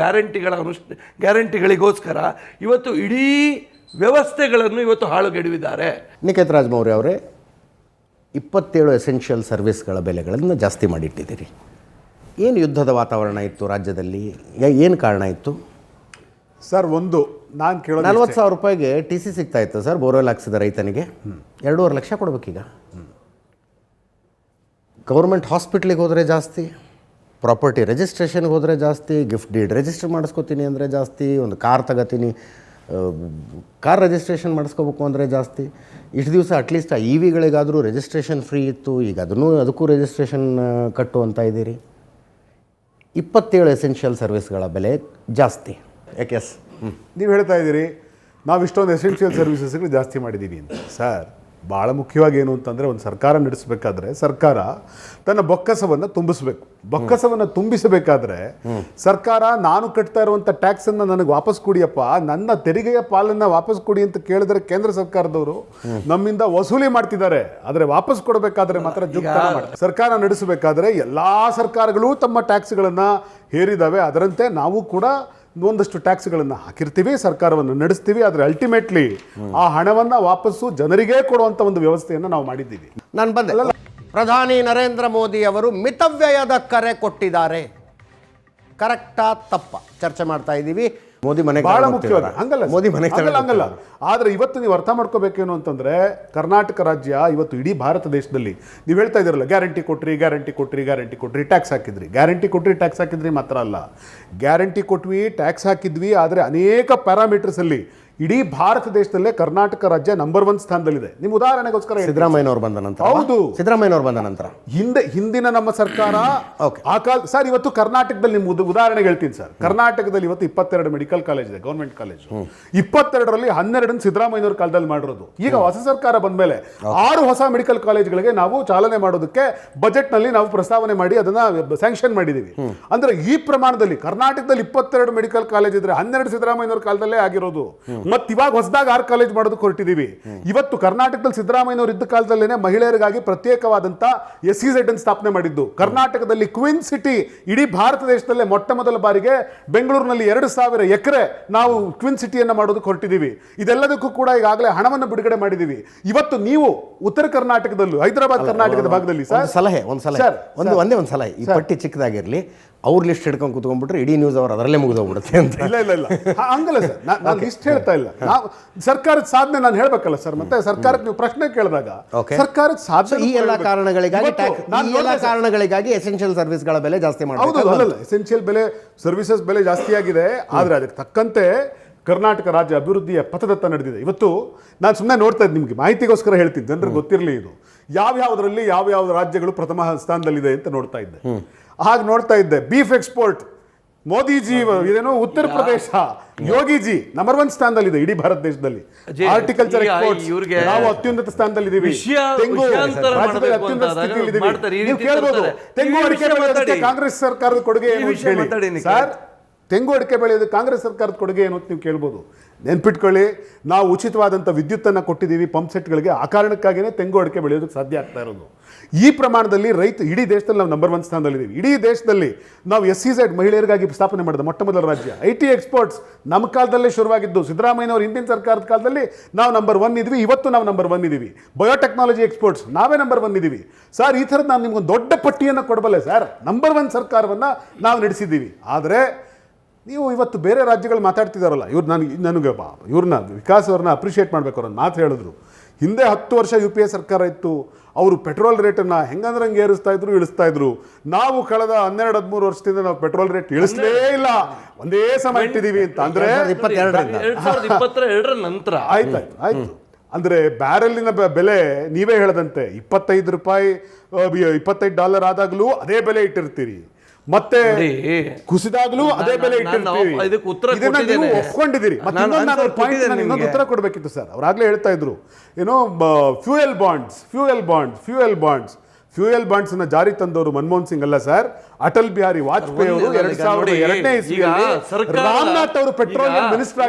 ಗ್ಯಾರಂಟಿಗಳಿಗೋಸ್ಕರ ಇವತ್ತು ಇಡೀ ವ್ಯವಸ್ಥೆಗಳನ್ನು ಇವತ್ತು ಹಾಳುಗೆಡವಿದ್ದಾರೆ. ನಿಖೇತ್ ರಾಜ್ ಮೌರ್ಯ ಅವರೇ, 27 ಎಸೆನ್ಷಿಯಲ್ ಸರ್ವಿಸ್ಗಳ ಬೆಲೆಗಳನ್ನು ಜಾಸ್ತಿ ಮಾಡಿಟ್ಟಿದ್ದೀರಿ. ಏನು ಯುದ್ಧದ ವಾತಾವರಣ ಇತ್ತು ರಾಜ್ಯದಲ್ಲಿ? ಏನು ಕಾರಣ ಇತ್ತು ಸರ್? ನಾನು ಕೇಳೋದು 40,000 ರೂಪಾಯಿಗೆ TC ಸಿಗ್ತಾ ಇತ್ತು ಸರ್. ಬೋರ್ವೆಲ್ ಹಾಕ್ಸಿದ ರೈತನಿಗೆ 2.5 ಲಕ್ಷ ಕೊಡಬೇಕೀಗ. ಗೌರ್ಮೆಂಟ್ ಹಾಸ್ಪಿಟ್ಲಿಗೆ ಹೋದರೆ ಜಾಸ್ತಿ, ಪ್ರಾಪರ್ಟಿ ರಿಜಿಸ್ಟ್ರೇಷನ್ಗೆ ಹೋದರೆ ಜಾಸ್ತಿ, ಗಿಫ್ಟ್ ಡೀಡ್ ರಿಜಿಸ್ಟರ್ ಮಾಡಿಸ್ಕೋತೀನಿ ಅಂದರೆ ಜಾಸ್ತಿ, ಒಂದು ಕಾರ್ ತಗೋತೀನಿ ಕಾರ್ ರಿಜಿಸ್ಟ್ರೇಷನ್ ಮಾಡಿಸ್ಕೋಬೇಕು ಅಂದರೆ ಜಾಸ್ತಿ. ಇಷ್ಟು ದಿವಸ ಅಟ್ಲೀಸ್ಟ್ ಆ EVಗಳಿಗಾದರೂ ರಿಜಿಸ್ಟ್ರೇಷನ್ ಫ್ರೀ ಇತ್ತು, ಈಗ ಅದಕ್ಕೂ ರಿಜಿಸ್ಟ್ರೇಷನ್ ಕಟ್ಟು ಅಂತ ಇದ್ದೀರಿ. 27 ಎಸೆನ್ಷಿಯಲ್ ಸರ್ವಿಸ್ಗಳ ಬೆಲೆ ಜಾಸ್ತಿ ಯಾಕೆ? ಎಸ್, ನೀವು ಹೇಳ್ತಾ ಇದ್ದೀರಿ ನಾವು ಇಷ್ಟೊಂದು ಎಸೆನ್ಷಿಯಲ್ ಸರ್ವಿಸಸ್ಗಳು ಜಾಸ್ತಿ ಮಾಡಿದ್ದೀವಿ ಅಂತ. ಸರ್, ಭಾಳ ಮುಖ್ಯವಾಗಿ ಏನು ಅಂತಂದರೆ, ಒಂದು ಸರ್ಕಾರ ನಡೆಸಬೇಕಾದ್ರೆ ಸರ್ಕಾರ ತನ್ನ ಬೊಕ್ಕಸವನ್ನು ತುಂಬಿಸಬೇಕು. ಬೊಕ್ಕಸವನ್ನು ತುಂಬಿಸಬೇಕಾದ್ರೆ ಸರ್ಕಾರ ನಾನು ಕಟ್ತಾ ಇರುವಂಥ ಟ್ಯಾಕ್ಸನ್ನು ನನಗೆ ವಾಪಸ್ ಕೊಡಿಯಪ್ಪ, ನನ್ನ ತೆರಿಗೆಯ ಪಾಲನ್ನು ವಾಪಸ್ ಕೊಡಿ ಅಂತ ಕೇಳಿದ್ರೆ ಕೇಂದ್ರ ಸರ್ಕಾರದವರು ನಮ್ಮಿಂದ ವಸೂಲಿ ಮಾಡ್ತಿದ್ದಾರೆ. ಆದರೆ ವಾಪಸ್ ಕೊಡಬೇಕಾದ್ರೆ ಮಾತ್ರ ಸರ್ಕಾರ ನಡೆಸಬೇಕಾದ್ರೆ ಎಲ್ಲ ಸರ್ಕಾರಗಳು ತಮ್ಮ ಟ್ಯಾಕ್ಸ್ಗಳನ್ನು ಹೇರಿದ್ದಾವೆ. ಅದರಂತೆ ನಾವು ಕೂಡ ಒಂದಷ್ಟು ಟ್ಯಾಕ್ಸ್ಗಳನ್ನು ಹಾಕಿರ್ತೀವಿ, ಸರ್ಕಾರವನ್ನು ನಡೆಸ್ತೀವಿ. ಆದರೆ ಅಲ್ಟಿಮೇಟ್ಲಿ ಆ ಹಣವನ್ನು ವಾಪಸ್ಸು ಜನರಿಗೇ ಕೊಡುವಂಥ ಒಂದು ವ್ಯವಸ್ಥೆಯನ್ನು ನಾವು ಮಾಡಿದ್ದೀವಿ. ನಾನು ಬಂದೆ. ಪ್ರಧಾನಿ ನರೇಂದ್ರ ಮೋದಿ ಅವರು ಮಿತವ್ಯಯದ ಕರೆ ಕೊಟ್ಟಿದ್ದಾರೆ. ಕರೆಕ್ಟಾ ತಪ್ಪಾ ಚರ್ಚೆ ಮಾಡ್ತಾ ಇದ್ದೀವಿ. ಮೋದಿ ಮನೆಗೆ ಬಹಳ ಮುಖ್ಯವಾಗಿ ಹಂಗಲ್ಲ, ಮೋದಿ ಮನೆಗೆ ಹಂಗಲ್ಲ. ಆದರೆ ಇವತ್ತು ನೀವು ಅರ್ಥ ಮಾಡ್ಕೋಬೇಕೇನು ಅಂತಂದ್ರೆ, ಕರ್ನಾಟಕ ರಾಜ್ಯ ಇವತ್ತು ಇಡೀ ಭಾರತ ದೇಶದಲ್ಲಿ ನೀವು ಹೇಳ್ತಾ ಇದ್ದೀರಲ್ಲ, ಗ್ಯಾರಂಟಿ ಕೊಟ್ರಿ, ಟ್ಯಾಕ್ಸ್ ಹಾಕಿದ್ರಿ. ಗ್ಯಾರಂಟಿ ಕೊಟ್ರಿ, ಟ್ಯಾಕ್ಸ್ ಹಾಕಿದ್ರಿ ಮಾತ್ರ ಅಲ್ಲ, ಗ್ಯಾರಂಟಿ ಕೊಟ್ವಿ, ಟ್ಯಾಕ್ಸ್ ಹಾಕಿದ್ವಿ. ಆದರೆ ಅನೇಕ ಪ್ಯಾರಾಮೀಟರ್ಸ್ ಅಲ್ಲಿ ಇಡೀ ಭಾರತ ದೇಶದಲ್ಲೇ ಕರ್ನಾಟಕ ರಾಜ್ಯ ನಂಬರ್ 1 ಸ್ಥಾನದಲ್ಲಿದೆ. ನಿಮ್ಮ ಉದಾಹರಣೆಗೋಸ್ಕರ ಸಿದ್ದರಾಮಯ್ಯನವರು ಬಂದ ನಂತರ, ಹೌದು, ಸಿದ್ದರಾಮಯ್ಯನವರು ಬಂದ ನಂತರ ಹಿಂದಿನ ನಮ್ಮ ಸರ್ಕಾರ ಸರ್, ಇವತ್ತು ಕರ್ನಾಟಕದಲ್ಲಿ ನಿಮ್ಮ ಉದಾಹರಣೆ ಹೇಳ್ತೀನಿ ಸರ್. ಕರ್ನಾಟಕದಲ್ಲಿ ಇವತ್ತು 22 ಮೆಡಿಕಲ್ ಕಾಲೇಜ್ ಇದೆ, ಗೌರ್ಮೆಂಟ್ ಕಾಲೇಜ್. 22ರಲ್ಲಿ 12 ಸಿದ್ದರಾಮಯ್ಯನವ್ರ ಕಾಲದಲ್ಲಿ ಮಾಡಿರೋದು. ಈಗ ಹೊಸ ಸರ್ಕಾರ ಬಂದ ಮೇಲೆ 6 ಹೊಸ ಮೆಡಿಕಲ್ ಕಾಲೇಜ್ಗಳಿಗೆ ನಾವು ಚಾಲನೆ ಮಾಡೋದಕ್ಕೆ ಬಜೆಟ್ ನಲ್ಲಿ ನಾವು ಪ್ರಸ್ತಾವನೆ ಮಾಡಿ ಅದನ್ನ ಸ್ಯಾಂಕ್ಷನ್ ಮಾಡಿದೀವಿ. ಅಂದ್ರೆ ಈ ಪ್ರಮಾಣದಲ್ಲಿ ಕರ್ನಾಟಕದಲ್ಲಿ 22 ಮೆಡಿಕಲ್ ಕಾಲೇಜ್ ಇದ್ರೆ 12 ಸಿದ್ದರಾಮಯ್ಯನವ್ರ ಕಾಲದಲ್ಲೇ ಆಗಿರೋದು. ಮತ್ತೆ ಇವಾಗ ಹೊಸದಾಗಿ 6 ಕಾಲೇಜ್ ಮಾಡೋದಕ್ಕೆ ಹೊರಟಿದ್ದೀವಿ. ಇವತ್ತು ಕರ್ನಾಟಕದಲ್ಲಿ ಸಿದ್ದರಾಮಯ್ಯನವರು ಇದ್ದ ಕಾಲದಲ್ಲೇನೆ ಮಹಿಳೆಯರಿಗಾಗಿ ಪ್ರತ್ಯೇಕವಾದಂತ SEZ ಅನ್ನು ಸ್ಥಾಪನೆ ಮಾಡಿದ್ದು. ಕರ್ನಾಟಕದಲ್ಲಿ ಕ್ವೀನ್ ಸಿಟಿ ಇಡೀ ಭಾರತ ದೇಶದಲ್ಲೇ ಮೊಟ್ಟ ಮೊದಲ ಬಾರಿಗೆ ಬೆಂಗಳೂರಿನಲ್ಲಿ 2,000 ಎಕರೆ ನಾವು ಕ್ವೀನ್ ಸಿಟಿಯನ್ನು ಮಾಡೋದಕ್ಕೆ ಹೊರಟಿದ್ದೀವಿ. ಇದೆಲ್ಲದಕ್ಕೂ ಕೂಡ ಈಗಾಗಲೇ ಹಣವನ್ನು ಬಿಡುಗಡೆ ಮಾಡಿದ್ದೀವಿ. ಇವತ್ತು ನೀವು ಉತ್ತರ ಕರ್ನಾಟಕದಲ್ಲೂ, ಹೈದರಾಬಾದ್ ಕರ್ನಾಟಕದ ಭಾಗದಲ್ಲಿ ಒಂದೇ ಒಂದು ಸಲಹೆ, ಈ ಪಟ್ಟಿ ಚಿಕ್ಕದಾಗಿರ್ಲಿ, ಅವ್ರ ಲಿಸ್ಟ್ ಹಿಡ್ಕೊಂಡು ಕೂತ್ಕೊಂಡ್ಬಿಟ್ರೆ ಇಡೀ ನ್ಯೂಸ್ ಅವ್ರು ಅದರಲ್ಲೇ ಮುಗಿದೋಗ್ಬಿಡುತ್ತೆ ಅಂತ. ಇಲ್ಲ ಹಂಗಲ್ಲ ಸರ್, ನಾನು ಲಿಸ್ಟ್ ಹೇಳ್ತಾ ಇಲ್ಲ. ನಾವು ಸರ್ಕಾರದ ಸಾಧನೆ ನಾನು ಹೇಳ್ಬೇಕಲ್ಲ ಸರ್. ಮತ್ತೆ ಸರ್ಕಾರಕ್ಕೆ ನೀವು ಪ್ರಶ್ನೆ ಕೇಳಿದಾಗ ಸರ್ಕಾರದ ಸಾಧನೆ ಈ ಎಲ್ಲ ಕಾರಣಗಳಿಗಾಗಿ ಎಸೆನ್ಷಿಯಲ್ ಸರ್ವಿಸ್ಗಳ ಬೆಲೆ ಜಾಸ್ತಿ ಮಾಡಬಹುದು. ಅಲ್ಲ, ಎಸೆನ್ಷಿಯಲ್ ಬೆಲೆ ಸರ್ವಿಸಸ್ ಬೆಲೆ ಜಾಸ್ತಿ ಆಗಿದೆ. ಆದ್ರೆ ಅದಕ್ಕೆ ತಕ್ಕಂತೆ ಕರ್ನಾಟಕ ರಾಜ್ಯ ಅಭಿವೃದ್ಧಿಯ ಪಥದತ್ತ ನಡೆದಿದೆ. ಇವತ್ತು ನಾನು ಸುಮ್ಮನೆ ನೋಡ್ತಾ ಇದ್ದೆ, ನಿಮಗೆ ಮಾಹಿತಿಗೋಸ್ಕರ ಹೇಳ್ತೀನಿ, ಜನರಿಗೆ ಗೊತ್ತಿರಲಿ ಇದು ಯಾವ್ಯಾವುದರಲ್ಲಿ ಯಾವ ರಾಜ್ಯಗಳು ಪ್ರಥಮ ಸ್ಥಾನದಲ್ಲಿದೆ ಅಂತ ನೋಡ್ತಾ ಇದ್ದೆ. ಹಾಗೆ ನೋಡ್ತಾ ಇದ್ದೆ, ಬೀಫ್ ಎಕ್ಸ್ಪೋರ್ಟ್ ಮೋದಿಜಿ ಇದೇನೋ ಉತ್ತರ ಪ್ರದೇಶ, ಯೋಗಿಜಿ ನಂಬರ್ 1 ಸ್ಥಾನದಲ್ಲಿದೆ ಇಡೀ ಭಾರತ ದೇಶದಲ್ಲಿ. ಹಾರ್ಟಿಕಲ್ಚರ್ ಎಕ್ಸ್ಪೋರ್ಟ್ ನಾವು ಅತ್ಯುನ್ನತ ಸ್ಥಾನದಲ್ಲಿದ್ದೀವಿ. ತೆಂಗು ರಾಜ್ಯದಲ್ಲಿ ಅತ್ಯುನ್ನತ ಸ್ಥಿತಿಯಲ್ಲಿದ್ದೀವಿ. ನೀವು ಕೇಳ್ಬೋದು ತೆಂಗು ಅಡಿಕೆ ಬೆಳೆಯೋದಕ್ಕೆ ಕಾಂಗ್ರೆಸ್ ಸರ್ಕಾರದ ಕೊಡುಗೆ ಏನು ಅಂತ ಹೇಳಿ. ಸರ್, ತೆಂಗು ಅಡಿಕೆ ಬೆಳೆಯೋದು ಕಾಂಗ್ರೆಸ್ ಸರ್ಕಾರದ ಕೊಡುಗೆ ಏನು ಅಂತ ನೀವು ಕೇಳ್ಬೋದು. ನೆನ್ಪಿಟ್ಕೊಳ್ಳಿ, ನಾವು ಉಚಿತವಾದಂಥ ವಿದ್ಯುತ್ತನ್ನು ಕೊಟ್ಟಿದ್ದೀವಿ ಪಂಪ್ ಸೆಟ್ಗಳಿಗೆ. ಆ ಕಾರಣಕ್ಕಾಗಿಯೇ ತೆಂಗು ಅಡಿಕೆ ಬೆಳೆಯೋದಕ್ಕೆ ಸಾಧ್ಯ ಆಗ್ತಾ ಇರೋದು. ಈ ಪ್ರಮಾಣದಲ್ಲಿ ರೈತ ಇಡೀ ದೇಶದಲ್ಲಿ ನಾವು ನಂಬರ್ 1 ಸ್ಥಾನದಲ್ಲಿದ್ದೀವಿ. ಇಡೀ ದೇಶದಲ್ಲಿ ನಾವು SEZ ಮಹಿಳೆಯರಿಗಾಗಿ ಸ್ಥಾಪನೆ ಮಾಡಿದ ಮೊಟ್ಟ ಮೊದಲ ರಾಜ್ಯ. IT ಎಕ್ಸ್ಪೋರ್ಟ್ಸ್ ನಮ್ಮ ಕಾಲದಲ್ಲೇ ಶುರುವಾಗಿದ್ದು, ಸಿದ್ದರಾಮಯ್ಯನವರು ಹಿಂದಿನ ಸರ್ಕಾರದ ಕಾಲದಲ್ಲಿ ನಾವು ನಂಬರ್ 1 ಇದ್ವಿ. ಇವತ್ತು ನಾವು ನಂಬರ್ 1 ಇದ್ದೀವಿ. ಬಯೋಟೆಕ್ನಾಲಜಿ ಎಕ್ಸ್ಪೋರ್ಟ್ಸ್ ನಾವೇ ನಂಬರ್ 1 ಇದ್ದೀವಿ. ಸರ್, ಈ ಥರದ್ದು ನಾನು ನಿಮ್ಗೊಂದು ದೊಡ್ಡ ಪಟ್ಟಿಯನ್ನು ಕೊಡಬಲ್ಲೆ ಸರ್. ನಂಬರ್ 1 ಸರ್ಕಾರವನ್ನು ನಾವು ನಡೆಸಿದ್ದೀವಿ. ಆದರೆ ನೀವು ಇವತ್ತು ಬೇರೆ ರಾಜ್ಯಗಳು ಮಾತಾಡ್ತಿದ್ದಾರಲ್ಲ, ನನಗೆ ಇವ್ರನ್ನ ವಿಕಾಸ್ ಅವ್ರನ್ನ ಅಪ್ರಿಷಿಯೇಟ್ ಮಾಡಬೇಕು. ಅವ್ರನ್ನ ಮಾತು ಹೇಳಿದ್ರು, ಹಿಂದೆ 10 ವರ್ಷ UPA ಸರ್ಕಾರ ಇತ್ತು, ಅವರು ಪೆಟ್ರೋಲ್ ರೇಟನ್ನು ಹೆಂಗಂದ್ರೆ ಹಂಗೆ ಇಳಿಸ್ತಾ ಇದ್ರು. ನಾವು ಕಳೆದ 12-13 ವರ್ಷದಿಂದ ನಾವು ಪೆಟ್ರೋಲ್ ರೇಟ್ ಇಳಿಸಲೇ ಇಲ್ಲ, ಒಂದೇ ಸಮ ಇಟ್ಟಿದ್ದೀವಿ ಅಂತ. ಅಂದ್ರೆ 2022 ನಂತರ ಆಯ್ತು. ಅಂದ್ರೆ ಬ್ಯಾರೆಲ್ಲಿನ ಬೆಲೆ ನೀವೇ ಹೇಳದಂತೆ $25 ಆದಾಗಲೂ ಅದೇ ಬೆಲೆ ಇಟ್ಟಿರ್ತೀರಿ, ಮತ್ತೆ ಕುಸಿದಾಗ್ಲೂ ಅದೇ ಬೆಲೆ ಇಟ್ಟಿರ್ತೀವಿ. ಇದನ್ನ ನೀವು ಒಪ್ಕೊಂಡಿದ್ದೀರಿ. ಮತ್ತೆ ಇನ್ನೊಂದು ಉತ್ತರ ಕೊಡಬೇಕಿತ್ತು ಸರ್. ಅವ್ರಾಗ್ಲೇ ಹೇಳ್ತಾ ಇದ್ರು ಏನೋ ಫ್ಯೂಯಲ್ ಬಾಂಡ್ಸ್ ಅನ್ನ ಜಾರಿ ತಂದವರು ಮನಮೋಹನ್ ಸಿಂಗ್ ಅಲ್ಲ ಸರ್, ಅಟಲ್ ಬಿಹಾರಿ ವಾಜಪೇಯಿ ಅವರು 2002ನೇ ಇಸ್ವಿಯಲ್ಲಿ ರಾಮನಾಥ್ ಅವರು ಪೆಟ್ರೋಲಿಯಂ ಮಿನಿಸ್ಟರ್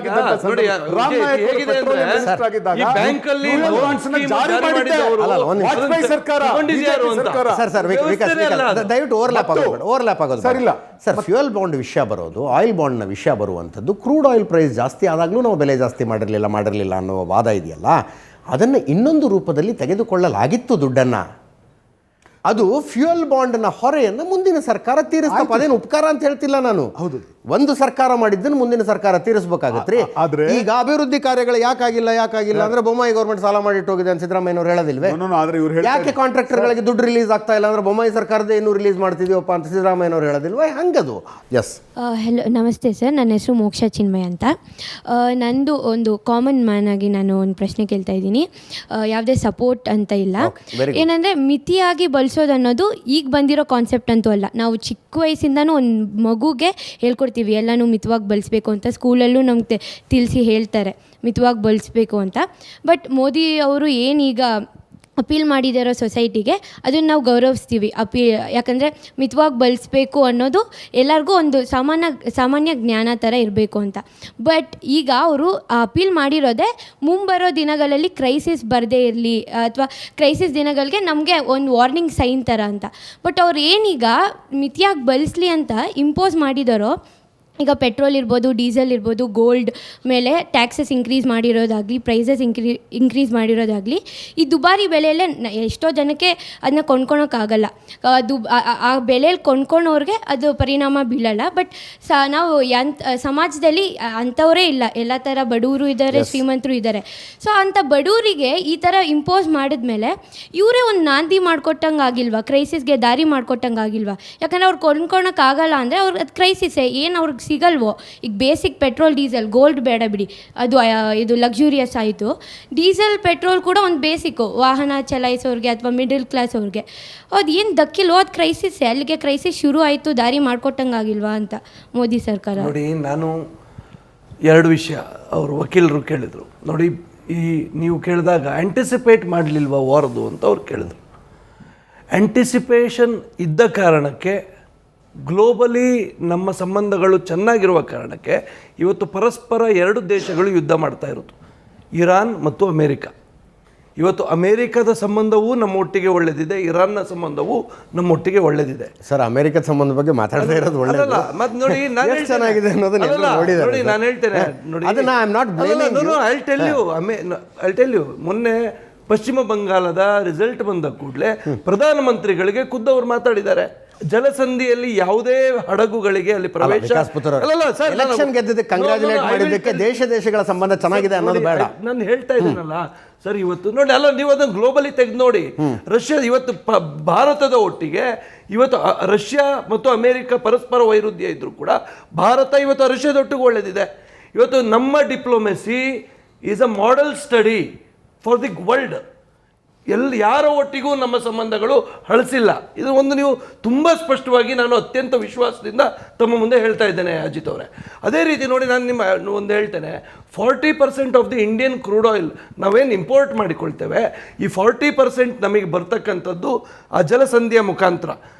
ಆಗಿದ್ದಾಗ ವಾಜಪೇಯಿ ಸರ್ಕಾರ. ದಯವಿಟ್ಟು ಓವರ್ಲ್ಯಾಪ್ ಆಗೋದು ಸರಿಲ್ಲ ಸರ್. ಫ್ಯೂಯಲ್ ಬಾಂಡ್ ವಿಷಯ ಬರೋದು, ಆಯಿಲ್ ಬಾಂಡ್ನ ವಿಷಯ ಬರುವಂಥದ್ದು, ಕ್ರೂಡ್ ಆಯಿಲ್ ಪ್ರೈಸ್ ಜಾಸ್ತಿ ಆದಾಗಲೂ ನಾವು ಬೆಲೆ ಜಾಸ್ತಿ ಮಾಡಿರಲಿಲ್ಲ ಅನ್ನೋ ವಾದ ಇದೆಯಲ್ಲ, ಅದನ್ನು ಇನ್ನೊಂದು ರೂಪದಲ್ಲಿ ತೆಗೆದುಕೊಳ್ಳಲಾಗಿತ್ತು ದುಡ್ಡನ್ನು. ಅದು ಫ್ಯೂಯಲ್ ಬಾಂಡ್ನ ಹೊರೆಯನ್ನು ಮುಂದಿನ ಸರ್ಕಾರ ತೀರಿಸ್ತಪ್ಪ. ಅದೇನು ಉಪಕಾರ ಅಂತ ಹೇಳ್ತಿಲ್ಲ ನಾನು. ಹೌದು, ಒಂದು ಸರ್ಕಾರ ಮಾಡಿದ್ದನ್ನು ಮುಂದಿನ ಸರ್ಕಾರ ತೀರಿಸಬೇಕಾಗತ್ರಿ. ಈಗ ಅಭಿವೃದ್ಧಿ ಕಾರ್ಯಗಳು ಯಾಕಾಗಿಲ್ಲ ಅಂದ್ರೆ ಬೊಮ್ಮಾಯಿ ಗೌರ್ಮೆಂಟ್ ಸಾಲ ಮಾಡಿಟ್ಟು ಹೋಗಿದೆ ಅಂತ ಸಿದ್ದರಾಮಯ್ಯನವರು ಹೇಳೋದಿಲ್ವೇ? ಯಾಕೆ ಕಾಂಟ್ರಾಕ್ಟರ್ಗಳಿಗೆ ದುಡ್ಡು ರಿಲೀಸ್ ಆಗ್ತಾ ಇಲ್ಲ ಅಂದ್ರೆ ಬೊಮ್ಮಾಯಿ ಸರ್ಕಾರದ ಏನು ರಿಲೀಸ್ ಮಾಡ್ತಿದೀವಪ್ಪ ಅಂತ ಸಿದ್ದರಾಮಯ್ಯನವರು ಹೇಳೋದಿಲ್ವೇ? ಹಂಗದು. ಎಸ್, ಹೆಲೋ, ನಮಸ್ತೆ ಸರ್. ನನ್ನ ಹೆಸರು ಮೋಕ್ಷ ಚಿನ್ಮಯ ಅಂತ. ನಂದು ಒಂದು ಕಾಮನ್ ಮ್ಯಾನ್ ಆಗಿ ನಾನು ಒಂದು ಪ್ರಶ್ನೆ ಕೇಳ್ತಾ ಇದ್ದೀನಿ. ಯಾವುದೇ ಸಪೋರ್ಟ್ ಅಂತ ಇಲ್ಲ. ಏನಂದರೆ ಮಿತಿಯಾಗಿ ಬಳಸೋದು ಅನ್ನೋದು ಈಗ ಬಂದಿರೋ ಕಾನ್ಸೆಪ್ಟ್ ಅಂತೂ ಅಲ್ಲ. ನಾವು ಚಿಕ್ಕ ವಯಸ್ಸಿಂದನೂ ಒಂದು ಮಗುಗೆ ಹೇಳ್ಕೊಡ್ತೀವಿ ಎಲ್ಲನೂ ಮಿತವಾಗಿ ಬಳಸಬೇಕು ಅಂತ. ಸ್ಕೂಲಲ್ಲೂ ನಮ್ಗೆ ತಿಳಿಸಿ ಹೇಳ್ತಾರೆ ಮಿತವಾಗಿ ಬಳಸಬೇಕು ಅಂತ. ಬಟ್ ಮೋದಿ ಅವರು ಏನೀಗ ಅಪೀಲ್ ಮಾಡಿದಾರೋ ಸೊಸೈಟಿಗೆ, ಅದನ್ನು ನಾವು ಗೌರವಿಸ್ತೀವಿ. ಯಾಕಂದರೆ ಮಿತವಾಗಿ ಬಳಸಬೇಕು ಅನ್ನೋದು ಎಲ್ಲರಿಗೂ ಒಂದು ಸಾಮಾನ್ಯ ಜ್ಞಾನ ಥರ ಇರಬೇಕು ಅಂತ. ಬಟ್ ಈಗ ಅವರು ಅಪೀಲ್ ಮಾಡಿರೋದೇ ಮುಂಬರೋ ದಿನಗಳಲ್ಲಿ ಕ್ರೈಸಿಸ್ ಬರದೇ ಇರಲಿ ಅಥವಾ ಕ್ರೈಸಿಸ್ ದಿನಗಳಿಗೆ ನಮಗೆ ಒಂದು ವಾರ್ನಿಂಗ್ ಸೈನ್ ಥರ ಅಂತ. ಬಟ್ ಅವ್ರು ಏನೀಗ ಮಿತಿಯಾಗಿ ಬಳಸಲಿ ಅಂತ ಇಂಪೋಸ್ ಮಾಡಿದಾರೋ, ಈಗ ಪೆಟ್ರೋಲ್ ಇರ್ಬೋದು, ಡೀಸೆಲ್ ಇರ್ಬೋದು, ಗೋಲ್ಡ್ ಮೇಲೆ ಟ್ಯಾಕ್ಸಸ್ ಇನ್ಕ್ರೀಸ್ ಮಾಡಿರೋದಾಗಲಿ, ಪ್ರೈಸಸ್ ಇನ್ಕ್ರೀಸ್ ಮಾಡಿರೋದಾಗಲಿ, ಈ ದುಬಾರಿ ಬೆಲೆಯಲ್ಲೇ ಎಷ್ಟೋ ಜನಕ್ಕೆ ಅದನ್ನ ಕೊಂಡ್ಕೊಳಕ್ಕಾಗಲ್ಲ. ಆ ಬೆಲೆಯಲ್ಲಿ ಕೊಂಡ್ಕೊಳೋರಿಗೆ ಅದು ಪರಿಣಾಮ ಬೀಳಲ್ಲ. ಬಟ್ ನಾವು ಸಮಾಜದಲ್ಲಿ ಅಂಥವರೇ ಇಲ್ಲ, ಎಲ್ಲ ಥರ ಬಡವರು ಇದ್ದಾರೆ, ಶ್ರೀಮಂತರು ಇದ್ದಾರೆ. ಸೊ ಅಂಥ ಬಡವರಿಗೆ ಈ ಥರ ಇಂಪೋಸ್ ಮಾಡಿದ್ಮೇಲೆ ಇವರೇ ಒಂದು ನಾಂದಿ ಮಾಡ್ಕೊಟ್ಟಂಗೆ ಆಗಿಲ್ವಾ, ಕ್ರೈಸಿಸ್ಗೆ ದಾರಿ ಮಾಡ್ಕೊಟ್ಟಂಗೆ ಆಗಿಲ್ವಾ? ಯಾಕಂದರೆ ಅವ್ರು ಕೊಂಡ್ಕೊಳಕ್ಕಾಗಲ್ಲ ಅಂದರೆ ಅವ್ರಿಗೆ ಅದು ಕ್ರೈಸಿಸ್ಸೇ, ಏನು ಅವ್ರಿಗೆ ಸಿಗಲ್ವೋ. ಈಗ ಬೇಸಿಕ್ ಪೆಟ್ರೋಲ್, ಡೀಸೆಲ್, ಗೋಲ್ಡ್ ಬೇಡ ಬಿಡಿ, ಇದು ಲಕ್ಸುರಿಯಸ್ ಆಯಿತು. ಡೀಸೆಲ್, ಪೆಟ್ರೋಲ್ ಕೂಡ ಒಂದು ಬೇಸಿಕ್ಕು ವಾಹನ ಚಲಾಯಿಸೋರಿಗೆ ಅಥವಾ ಮಿಡಲ್ ಕ್ಲಾಸ್ ಅವ್ರಿಗೆ. ಅದು ಏನು ದಕ್ಕಿಲ್ವೋ, ಅದು ಕ್ರೈಸಿಸ್ಸೇ. ಅಲ್ಲಿಗೆ ಕ್ರೈಸಿಸ್ ಶುರು ಆಯಿತು, ದಾರಿ ಮಾಡ್ಕೊಟ್ಟಂಗಾಗಿಲ್ವಾ ಅಂತ ಮೋದಿ ಸರ್ಕಾರ. ನೋಡಿ, ನಾನು 2 ವಿಷಯ ಅವರು ವಕೀಲರು ಕೇಳಿದರು. ನೋಡಿ, ನೀವು ಕೇಳಿದಾಗ ಆ್ಯಂಟಿಸಿಪೇಟ್ ಮಾಡಲಿಲ್ವಾ ವಾರದು ಅಂತ ಅವ್ರು ಕೇಳಿದ್ರು. ಆ್ಯಂಟಿಸಿಪೇಷನ್ ಇದ್ದ ಕಾರಣಕ್ಕೆ, ಗ್ಲೋಬಲಿ ನಮ್ಮ ಸಂಬಂಧಗಳು ಚೆನ್ನಾಗಿರುವ ಕಾರಣಕ್ಕೆ ಇವತ್ತು ಪರಸ್ಪರ 2 ದೇಶಗಳು ಯುದ್ಧ ಮಾಡ್ತಾ ಇರೋದು, ಇರಾನ್ ಮತ್ತು ಅಮೇರಿಕಾ. ಇವತ್ತು ಅಮೇರಿಕಾದ ಸಂಬಂಧವೂ ನಮ್ಮೊಟ್ಟಿಗೆ ಒಳ್ಳೆದಿದೆ, ಇರಾನ್ನ ಸಂಬಂಧವೂ ನಮ್ಮೊಟ್ಟಿಗೆ ಒಳ್ಳೆದಿದೆ. ಸರ್, ಅಮೇರಿಕದ ಸಂಬಂಧ ಬಗ್ಗೆ ಮಾತಾಡ್ತಾ ಇರೋದು ಒಳ್ಳೆಯಲ್ಲ. ಮತ್ತೆ ನೋಡಿ, ಚೆನ್ನಾಗಿದೆ ನೋಡಿ, ನಾನು ಹೇಳ್ತೇನೆ ನೋಡಿ, I'll tell you, ಮೊನ್ನೆ ಪಶ್ಚಿಮ ಬಂಗಾಳದ ರಿಸಲ್ಟ್ ಬಂದ ಕೂಡಲೇ ಪ್ರಧಾನಮಂತ್ರಿಗಳಿಗೆ ಖುದ್ದವರು ಮಾತಾಡಿದ್ದಾರೆ. ಜಲಸಂಧಿಯಲ್ಲಿ ಯಾವುದೇ ಹಡಗುಗಳಿಗೆ ಅಲ್ಲಿ ಪ್ರವೇಶ. ಎಲೆಕ್ಷನ್ ಗೆದ್ದಿದ್ದಕ್ಕೆ ಕಂಗ್ರಾಚುಲೇಟ್ ಮಾಡಿದ್ದಕ್ಕೆ ದೇಶಗಳ ಸಂಬಂಧ ಚೆನ್ನಾಗಿದೆ ಅನ್ನೋದು ಬೇಡ. ನಾನು ಹೇಳ್ತಾ ಇದ್ದೀನಲ್ಲ ಸರ್, ಇವತ್ತು ನೋಡಿ, ಅಲ್ಲ ನೀವು ಅದನ್ನು ಗ್ಲೋಬಲಿ ತೆಗೆದು ನೋಡಿ. ರಷ್ಯಾ ಇವತ್ತು ಭಾರತದ ಒಟ್ಟಿಗೆ ಇವತ್ತು ರಷ್ಯಾ ಮತ್ತು ಅಮೇರಿಕ ಪರಸ್ಪರ ವೈರುಧ್ಯ ಇದ್ರೂ ಕೂಡ ಭಾರತ ಇವತ್ತು ರಷ್ಯಾದ ಒಟ್ಟಿಗೆ ಒಳ್ಳೆದಿದೆ. ಇವತ್ತು ನಮ್ಮ diplomacy is a model study for the world. ಯಾರ ಒಟ್ಟಿಗೂ ನಮ್ಮ ಸಂಬಂಧಗಳು ಹಳಸಿಲ್ಲ. ಇದು ಒಂದು ನೀವು ತುಂಬ ಸ್ಪಷ್ಟವಾಗಿ ನಾನು ಅತ್ಯಂತ ವಿಶ್ವಾಸದಿಂದ ತಮ್ಮ ಮುಂದೆ ಹೇಳ್ತಾ ಇದ್ದೇನೆ ಅಜಿತ್ ಅವರೇ. ಅದೇ ರೀತಿ ನೋಡಿ, ನಾನು ನಿಮ್ಮ ಒಂದು ಹೇಳ್ತೇನೆ, 40% of the Indian crude oil ನಾವೇನು ಇಂಪೋರ್ಟ್ ಮಾಡಿಕೊಳ್ತೇವೆ, ಈ 40% ನಮಗೆ ಬರ್ತಕ್ಕಂಥದ್ದು ಆ ಜಲಸಂಧಿಯ ಮುಖಾಂತರ.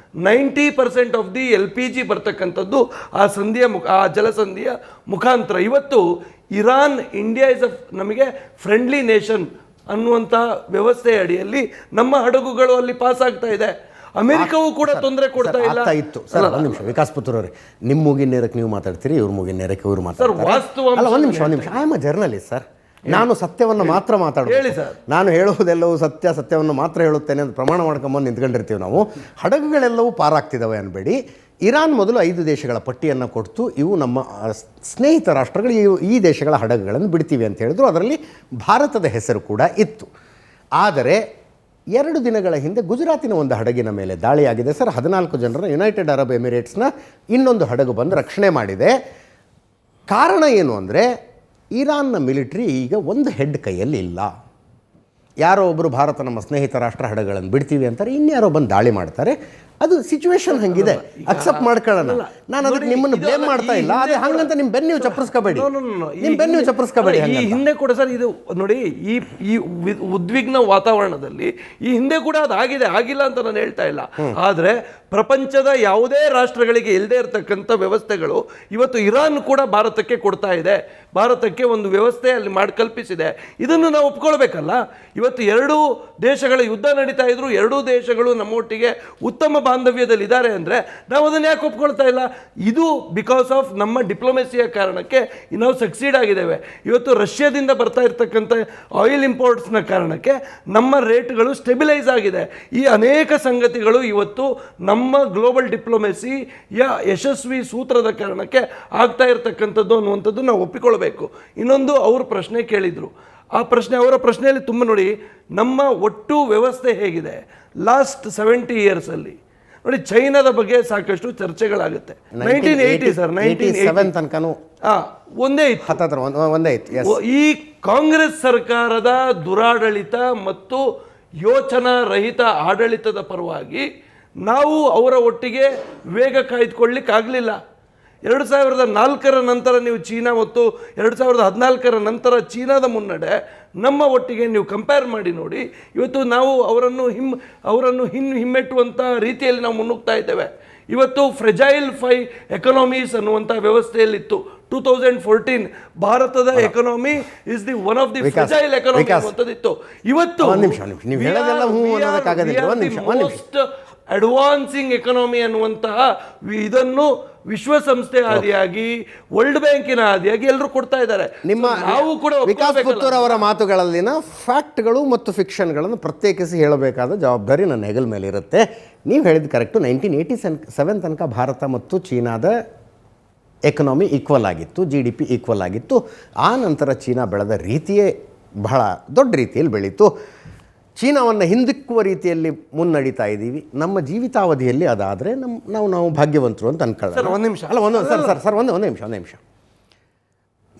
90% ಆಫ್ ದಿ LPG ಬರ್ತಕ್ಕಂಥದ್ದು ಆ ಜಲಸಂಧಿಯ ಮುಖಾಂತರ. ಇವತ್ತು ಇರಾನ್, ಇಂಡಿಯಾ ಇಸ್ ನಮಗೆ ಫ್ರೆಂಡ್ಲಿ ನೇಷನ್ ಅನ್ನುವಂಥ ವ್ಯವಸ್ಥೆ ಅಡಿಯಲ್ಲಿ ನಮ್ಮ ಹಡಗುಗಳು ಅಲ್ಲಿ ಪಾಸ್ ಆಗ್ತಾ ಇದೆ. ಅಮೆರಿಕವೂ ಕೂಡ ತೊಂದರೆ ಕೊಡ್ತಾ ಇಲ್ಲ. ಇತ್ತು ಸರ್, ಒಂದು ನಿಮಿಷ ವಿಕಾಸ್ ಪುತ್ತೂರ್ ಅವರೇ, ನಿಮ್ಮ ಮೂಗಿನ ನೇರಕ್ಕೆ ನೀವು ಮಾತಾಡ್ತೀರಿ, ಇವ್ರ ಮೂಗಿನ ನೇರಕ್ಕೆ ಇವ್ರು ಮಾತಾಡ್ತಾರೆ. ಒಂದು ನಿಮಿಷ I am a journalist sir. ನಾನು ಸತ್ಯವನ್ನು ಮಾತ್ರ ಮಾತಾಡೋದು. ಹೇಳಿ ಸರ್. ನಾನು ಹೇಳುವುದೆಲ್ಲವೂ ಸತ್ಯವನ್ನು ಮಾತ್ರ ಹೇಳುತ್ತೇನೆ ಅಂತ ಪ್ರಮಾಣ ಮಾಡ್ಕೊಂಬಂದು ನಿಂತ್ಕೊಂಡಿರ್ತೀವಿ ನಾವು. ಹಡಗುಗಳೆಲ್ಲವೂ ಪಾರಾಗ್ತಿದ್ದಾವೆ ಅನ್ಬೇಡಿ. ಇರಾನ್ ಮೊದಲು 5 ದೇಶಗಳ ಪಟ್ಟಿಯನ್ನು ಕೊಡ್ತು, ಇವು ನಮ್ಮ ಸ್ನೇಹಿತ ರಾಷ್ಟ್ರಗಳು, ಈ ದೇಶಗಳ ಹಡಗುಗಳನ್ನು ಬಿಡ್ತೀವಿ ಅಂತ ಹೇಳಿದ್ರು. ಅದರಲ್ಲಿ ಭಾರತದ ಹೆಸರು ಕೂಡ ಇತ್ತು. ಆದರೆ 2 ದಿನಗಳ ಹಿಂದೆ ಗುಜರಾತಿನ ಒಂದು ಹಡಗಿನ ಮೇಲೆ ದಾಳಿಯಾಗಿದೆ ಸರ್. 14 ಜನರ ಯುನೈಟೆಡ್ ಅರಬ್ ಎಮಿರೇಟ್ಸ್ನ ಇನ್ನೊಂದು ಹಡಗು ಬಂದು ರಕ್ಷಣೆ ಮಾಡಿದೆ. ಕಾರಣ ಏನು ಅಂದರೆ, ಇರಾನ್ನ ಮಿಲಿಟ್ರಿ ಈಗ ಒಂದು ಹೆಡ್ ಕೈಯಲ್ಲಿ ಇಲ್ಲ. ಯಾರೋ ಒಬ್ಬರು ಭಾರತ ನಮ್ಮ ಸ್ನೇಹಿತ ರಾಷ್ಟ್ರ ಹಡಗಳನ್ನು ಬಿಡ್ತೀವಿ ಅಂತಾರೆ, ಇನ್ಯಾರೋ ಬಂದು ದಾಳಿ ಮಾಡ್ತಾರೆ. ಅದು ಸಿಚುವೇಶನ್ ಹಂಗಿದೆ, ಅಕ್ಸೆಪ್ಟ್ ಮಾಡ್ಕೊಳ್ಳೋಣ. ನಾನು ಅದಕ್ಕೆ ನಿಮ್ಮನ್ನು ಬ್ಲೇಮ್ ಮಾಡ್ತಾ ಇಲ್ಲ. ಅದೇ ಹಂಗಂತ ನಿಮ್ಮ ಬೆನ್ನು ಚಪ್ಪರಿಸ್ಕೋಬೇಡಿ, ನಿಮ್ಮ ಬೆನ್ನು ಚಪ್ಪರಿಸ್ಕೋಬೇಡಿ. ಈ ಹಿಂದೆ ಕೂಡ ಸರ್ ಇದು ನೋಡಿ, ಈ ಉದ್ವಿಗ್ನ ವಾತಾವರಣದಲ್ಲಿ ಈ ಹಿಂದೆ ಕೂಡ ಅದು ಆಗಿಲ್ಲ ಅಂತ ನಾನು ಹೇಳ್ತಾ ಇಲ್ಲ. ಆದರೆ ಪ್ರಪಂಚದ ಯಾವುದೇ ರಾಷ್ಟ್ರಗಳಿಗೆ ಇಲ್ಲದೆ ಇರತಕ್ಕಂಥ ವ್ಯವಸ್ಥೆಗಳು ಇವತ್ತು ಇರಾನ್ ಕೂಡ ಭಾರತಕ್ಕೆ ಕೊಡ್ತಾ ಇದೆ. ಭಾರತಕ್ಕೆ ಒಂದು ವ್ಯವಸ್ಥೆ ಅಲ್ಲಿ ಮಾಡಿ ಕಲ್ಪಿಸಿದೆ. ಇದನ್ನು ನಾವು ಒಪ್ಕೊಳ್ಬೇಕಲ್ಲ. ಇವತ್ತು 2 ದೇಶಗಳ ಯುದ್ಧ ನಡೀತಾ ಇದ್ರು, 2 ದೇಶಗಳು ನಮ್ಮೊಟ್ಟಿಗೆ ಉತ್ತಮ ಬಾಂಧವ್ಯದಲ್ಲಿ ಇದ್ದಾರೆ ಅಂದರೆ ನಾವು ಅದನ್ನು ಯಾಕೆ ಒಪ್ಕೊಳ್ತಾ ಇಲ್ಲ? ಇದು ಬಿಕಾಸ್ ಆಫ್ ನಮ್ಮ ಡಿಪ್ಲೊಮೆಸಿಯ ಕಾರಣಕ್ಕೆ ನಾವು ಸಕ್ಸೀಡ್ ಆಗಿದ್ದೇವೆ. ಇವತ್ತು ರಷ್ಯಾದಿಂದ ಬರ್ತಾ ಇರ್ತಕ್ಕಂಥ ಆಯಿಲ್ ಇಂಪೋರ್ಟ್ಸ್ನ ಕಾರಣಕ್ಕೆ ನಮ್ಮ ರೇಟ್ಗಳು ಸ್ಟೆಬಿಲೈಸ್ ಆಗಿದೆ. ಈ ಅನೇಕ ಸಂಗತಿಗಳು ಇವತ್ತು ನಮ್ಮ ಗ್ಲೋಬಲ್ ಡಿಪ್ಲೊಮೆಸಿಯ ಯಶಸ್ವಿ ಸೂತ್ರದ ಕಾರಣಕ್ಕೆ ಆಗ್ತಾ ಇರತಕ್ಕಂಥದ್ದು ಅನ್ನುವಂಥದ್ದು ನಾವು ಒಪ್ಪಿಕೊಳ್ಬೇಕು. ಇನ್ನೊಂದು ಅವರು ಪ್ರಶ್ನೆ ಕೇಳಿದರು. ಅವರ ಪ್ರಶ್ನೆಯಲ್ಲಿ ತುಂಬ ನೋಡಿ, ನಮ್ಮ ಒಟ್ಟು ವ್ಯವಸ್ಥೆ ಹೇಗಿದೆ ಲಾಸ್ಟ್ 70 ಇಯರ್ಸಲ್ಲಿ ನೋಡಿ. ಚೈನಾದ ಬಗ್ಗೆ ಸಾಕಷ್ಟು ಚರ್ಚೆಗಳಾಗುತ್ತೆ. 1980 ಸರ್, 1987 ತನಕನೂ ಒಂದೇ ಇತ್ತು, ಒಂದೇ ಇತ್ತು. ಈ ಕಾಂಗ್ರೆಸ್ ಸರ್ಕಾರದ ದುರಾಡಳಿತ ಮತ್ತು ಯೋಚನಾ ರಹಿತ ಆಡಳಿತದ ಪರವಾಗಿ ನಾವು ಅವರ ಒಟ್ಟಿಗೆ ವೇಗ ಕಾಯ್ದುಕೊಳ್ಳಿಕ್ಕಾಗಲಿಲ್ಲ. 2004ರ ನಂತರ ನೀವು ಚೀನಾ ಮತ್ತು 2014ರ ನಂತರ ಚೀನಾದ ಮುನ್ನಡೆ ನಮ್ಮ ಒಟ್ಟಿಗೆ ನೀವು ಕಂಪೇರ್ ಮಾಡಿ ನೋಡಿ. ಇವತ್ತು ನಾವು ಅವರನ್ನು ಹಿಮ್ಮೆಟ್ಟುವಂಥ ರೀತಿಯಲ್ಲಿ ನಾವು ಮುನ್ನುಗ್ತಾ ಇದ್ದೇವೆ. ಇವತ್ತು ಫ್ರೆಜೈಲ್ 5 ಎಕನಾಮೀಸ್ ಅನ್ನುವಂಥ ವ್ಯವಸ್ಥೆಯಲ್ಲಿತ್ತು. 2014 ಭಾರತದ economy is the one of the fragile economy ಅನ್ನುವಂಥದ್ದಿತ್ತು. ಇವತ್ತು ಮೋಸ್ಟ್ ಅಡ್ವಾನ್ಸಿಂಗ್ ಎಕನಾಮಿ ಅನ್ನುವಂತಹ ಇದನ್ನು ವಿಶ್ವಸಂಸ್ಥೆ ಆದಿಯಾಗಿ ವರ್ಲ್ಡ್ ಬ್ಯಾಂಕಿನ ಆದಿಯಾಗಿ ಎಲ್ಲರೂ ಕೊಡ್ತಾ ಇದ್ದಾರೆ. ನಾವು ಕೂಡ ವಿಕಾಸ್ ಪುತ್ತೂರ್ ಅವರ ಮಾತುಗಳಲ್ಲಿನ ಫ್ಯಾಕ್ಟ್ಗಳು ಮತ್ತು ಫಿಕ್ಷನ್ಗಳನ್ನು ಪ್ರತ್ಯೇಕಿಸಿ ಹೇಳಬೇಕಾದ ಜವಾಬ್ದಾರಿ ನನ್ನ ಹೆಗಲ ಮೇಲೆ ಇರುತ್ತೆ. ನೀವು ಹೇಳಿದ ಕರೆಕ್ಟು. 1987 ತನಕ ಭಾರತ ಮತ್ತು ಚೀನಾದ ಎಕನಾಮಿ ಈಕ್ವಲ್ ಆಗಿತ್ತು, GDP ಈಕ್ವಲ್ ಆಗಿತ್ತು. ಆ ನಂತರ ಚೀನಾ ಬೆಳೆದ ರೀತಿಯೇ ಬಹಳ ದೊಡ್ಡ ರೀತಿಯಲ್ಲಿ ಬೆಳೀತು. ಚೀನಾವನ್ನು ಹಿಂದಿಕ್ಕುವ ರೀತಿಯಲ್ಲಿ ಮುನ್ನಡೀತಾ ಇದ್ದೀವಿ. ನಮ್ಮ ಜೀವಿತಾವಧಿಯಲ್ಲಿ ಅದಾದರೆ ನಾವು ಭಾಗ್ಯವಂತರು ಅಂತ ಅನ್ಕೊಳ್ಳೋಣ. ಒಂದು ನಿಮಿಷ ಅಲ್ಲ, ಒಂದು ನಿಮಿಷ.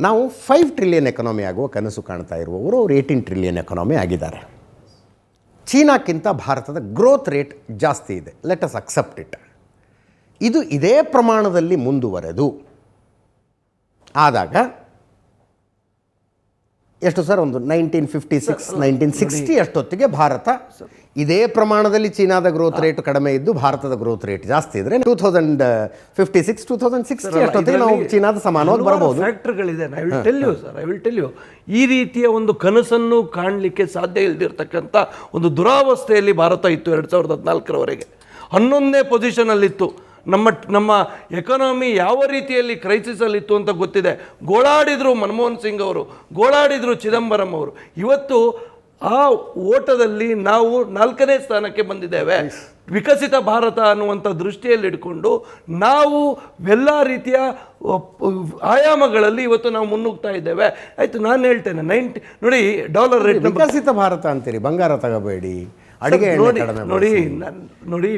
ನಾವು 5 ಟ್ರಿಲಿಯನ್ ಎಕನಾಮಿ ಆಗುವ ಕನಸು ಕಾಣ್ತಾ ಇರುವವರು ಅವರು 18 ಟ್ರಿಲಿಯನ್ ಎಕನಾಮಿ ಆಗಿದ್ದಾರೆ. ಚೀನಾಕ್ಕಿಂತ ಭಾರತದ ಗ್ರೋತ್ ರೇಟ್ ಜಾಸ್ತಿ ಇದೆ. Let us accept it. ಇದು ಇದೇ ಪ್ರಮಾಣದಲ್ಲಿ ಮುಂದುವರೆದು ಆದಾಗ ಎಷ್ಟು ಸರ್, ಒಂದು 1956 1960 ಅಷ್ಟೊತ್ತಿಗೆ ಭಾರತ ಇದೇ ಪ್ರಮಾಣದಲ್ಲಿ ಚೀನಾದ ಗ್ರೋತ್ ರೇಟ್ ಕಡಿಮೆ ಇದ್ದು ಭಾರತದ ಗ್ರೋತ್ ರೇಟ್ ಜಾಸ್ತಿ ಇದ್ರೆ 2056 2060 ಅಷ್ಟೊತ್ತಿಗೆ ನಾವು ಚೀನಾದ ಸಮಾನವಾಗಿ ಬರಬಹುದು. ಫ್ಯಾಕ್ಟರ್ಗಳಿದೆ. ಐ ವಿಲ್ ಟೆಲ್ ಯು ಈ ರೀತಿಯ ಒಂದು ಕನಸನ್ನು ಕಾಣಲಿಕ್ಕೆ ಸಾಧ್ಯ ಇಲ್ಲದಿರ್ತಕ್ಕಂಥ ಒಂದು ದುರಾವಸ್ಥೆಯಲ್ಲಿ ಭಾರತ ಇತ್ತು 2014ರವರೆಗೆ. 11ನೇ ಪೊಸಿಷನಲ್ಲಿತ್ತು. ನಮ್ಮ ಎಕಾನಮಿ ಯಾವ ರೀತಿಯಲ್ಲಿ ಕ್ರೈಸಿಸಲ್ಲಿತ್ತು ಅಂತ ಗೊತ್ತಿದೆ. ಗೋಳಾಡಿದ್ರು ಮನಮೋಹನ್ ಸಿಂಗ್ ಅವರು, ಗೋಳಾಡಿದ್ರು ಚಿದಂಬರಂ ಅವರು. ಇವತ್ತು ಆ ಓಟದಲ್ಲಿ ನಾವು 4ನೇ ಸ್ಥಾನಕ್ಕೆ ಬಂದಿದ್ದೇವೆ. ವಿಕಸಿತ ಭಾರತ ಅನ್ನುವಂಥ ದೃಷ್ಟಿಯಲ್ಲಿ ಇಟ್ಕೊಂಡು ನಾವು ಎಲ್ಲ ರೀತಿಯ ಆಯಾಮಗಳಲ್ಲಿ ಇವತ್ತು ನಾವು ಮುನ್ನುಗ್ತಾ ಇದ್ದೇವೆ. ಆಯಿತು, ನಾನು ಹೇಳ್ತೇನೆ ನೋಡಿ ಡಾಲರ್ ರೇಟ್. ವಿಕಸಿತ ಭಾರತ ಅಂತೀರಿ, ಬಂಗಾರ ತಗೋಬೇಡಿ, ಅಡಿಗೆ ನೋಡಿ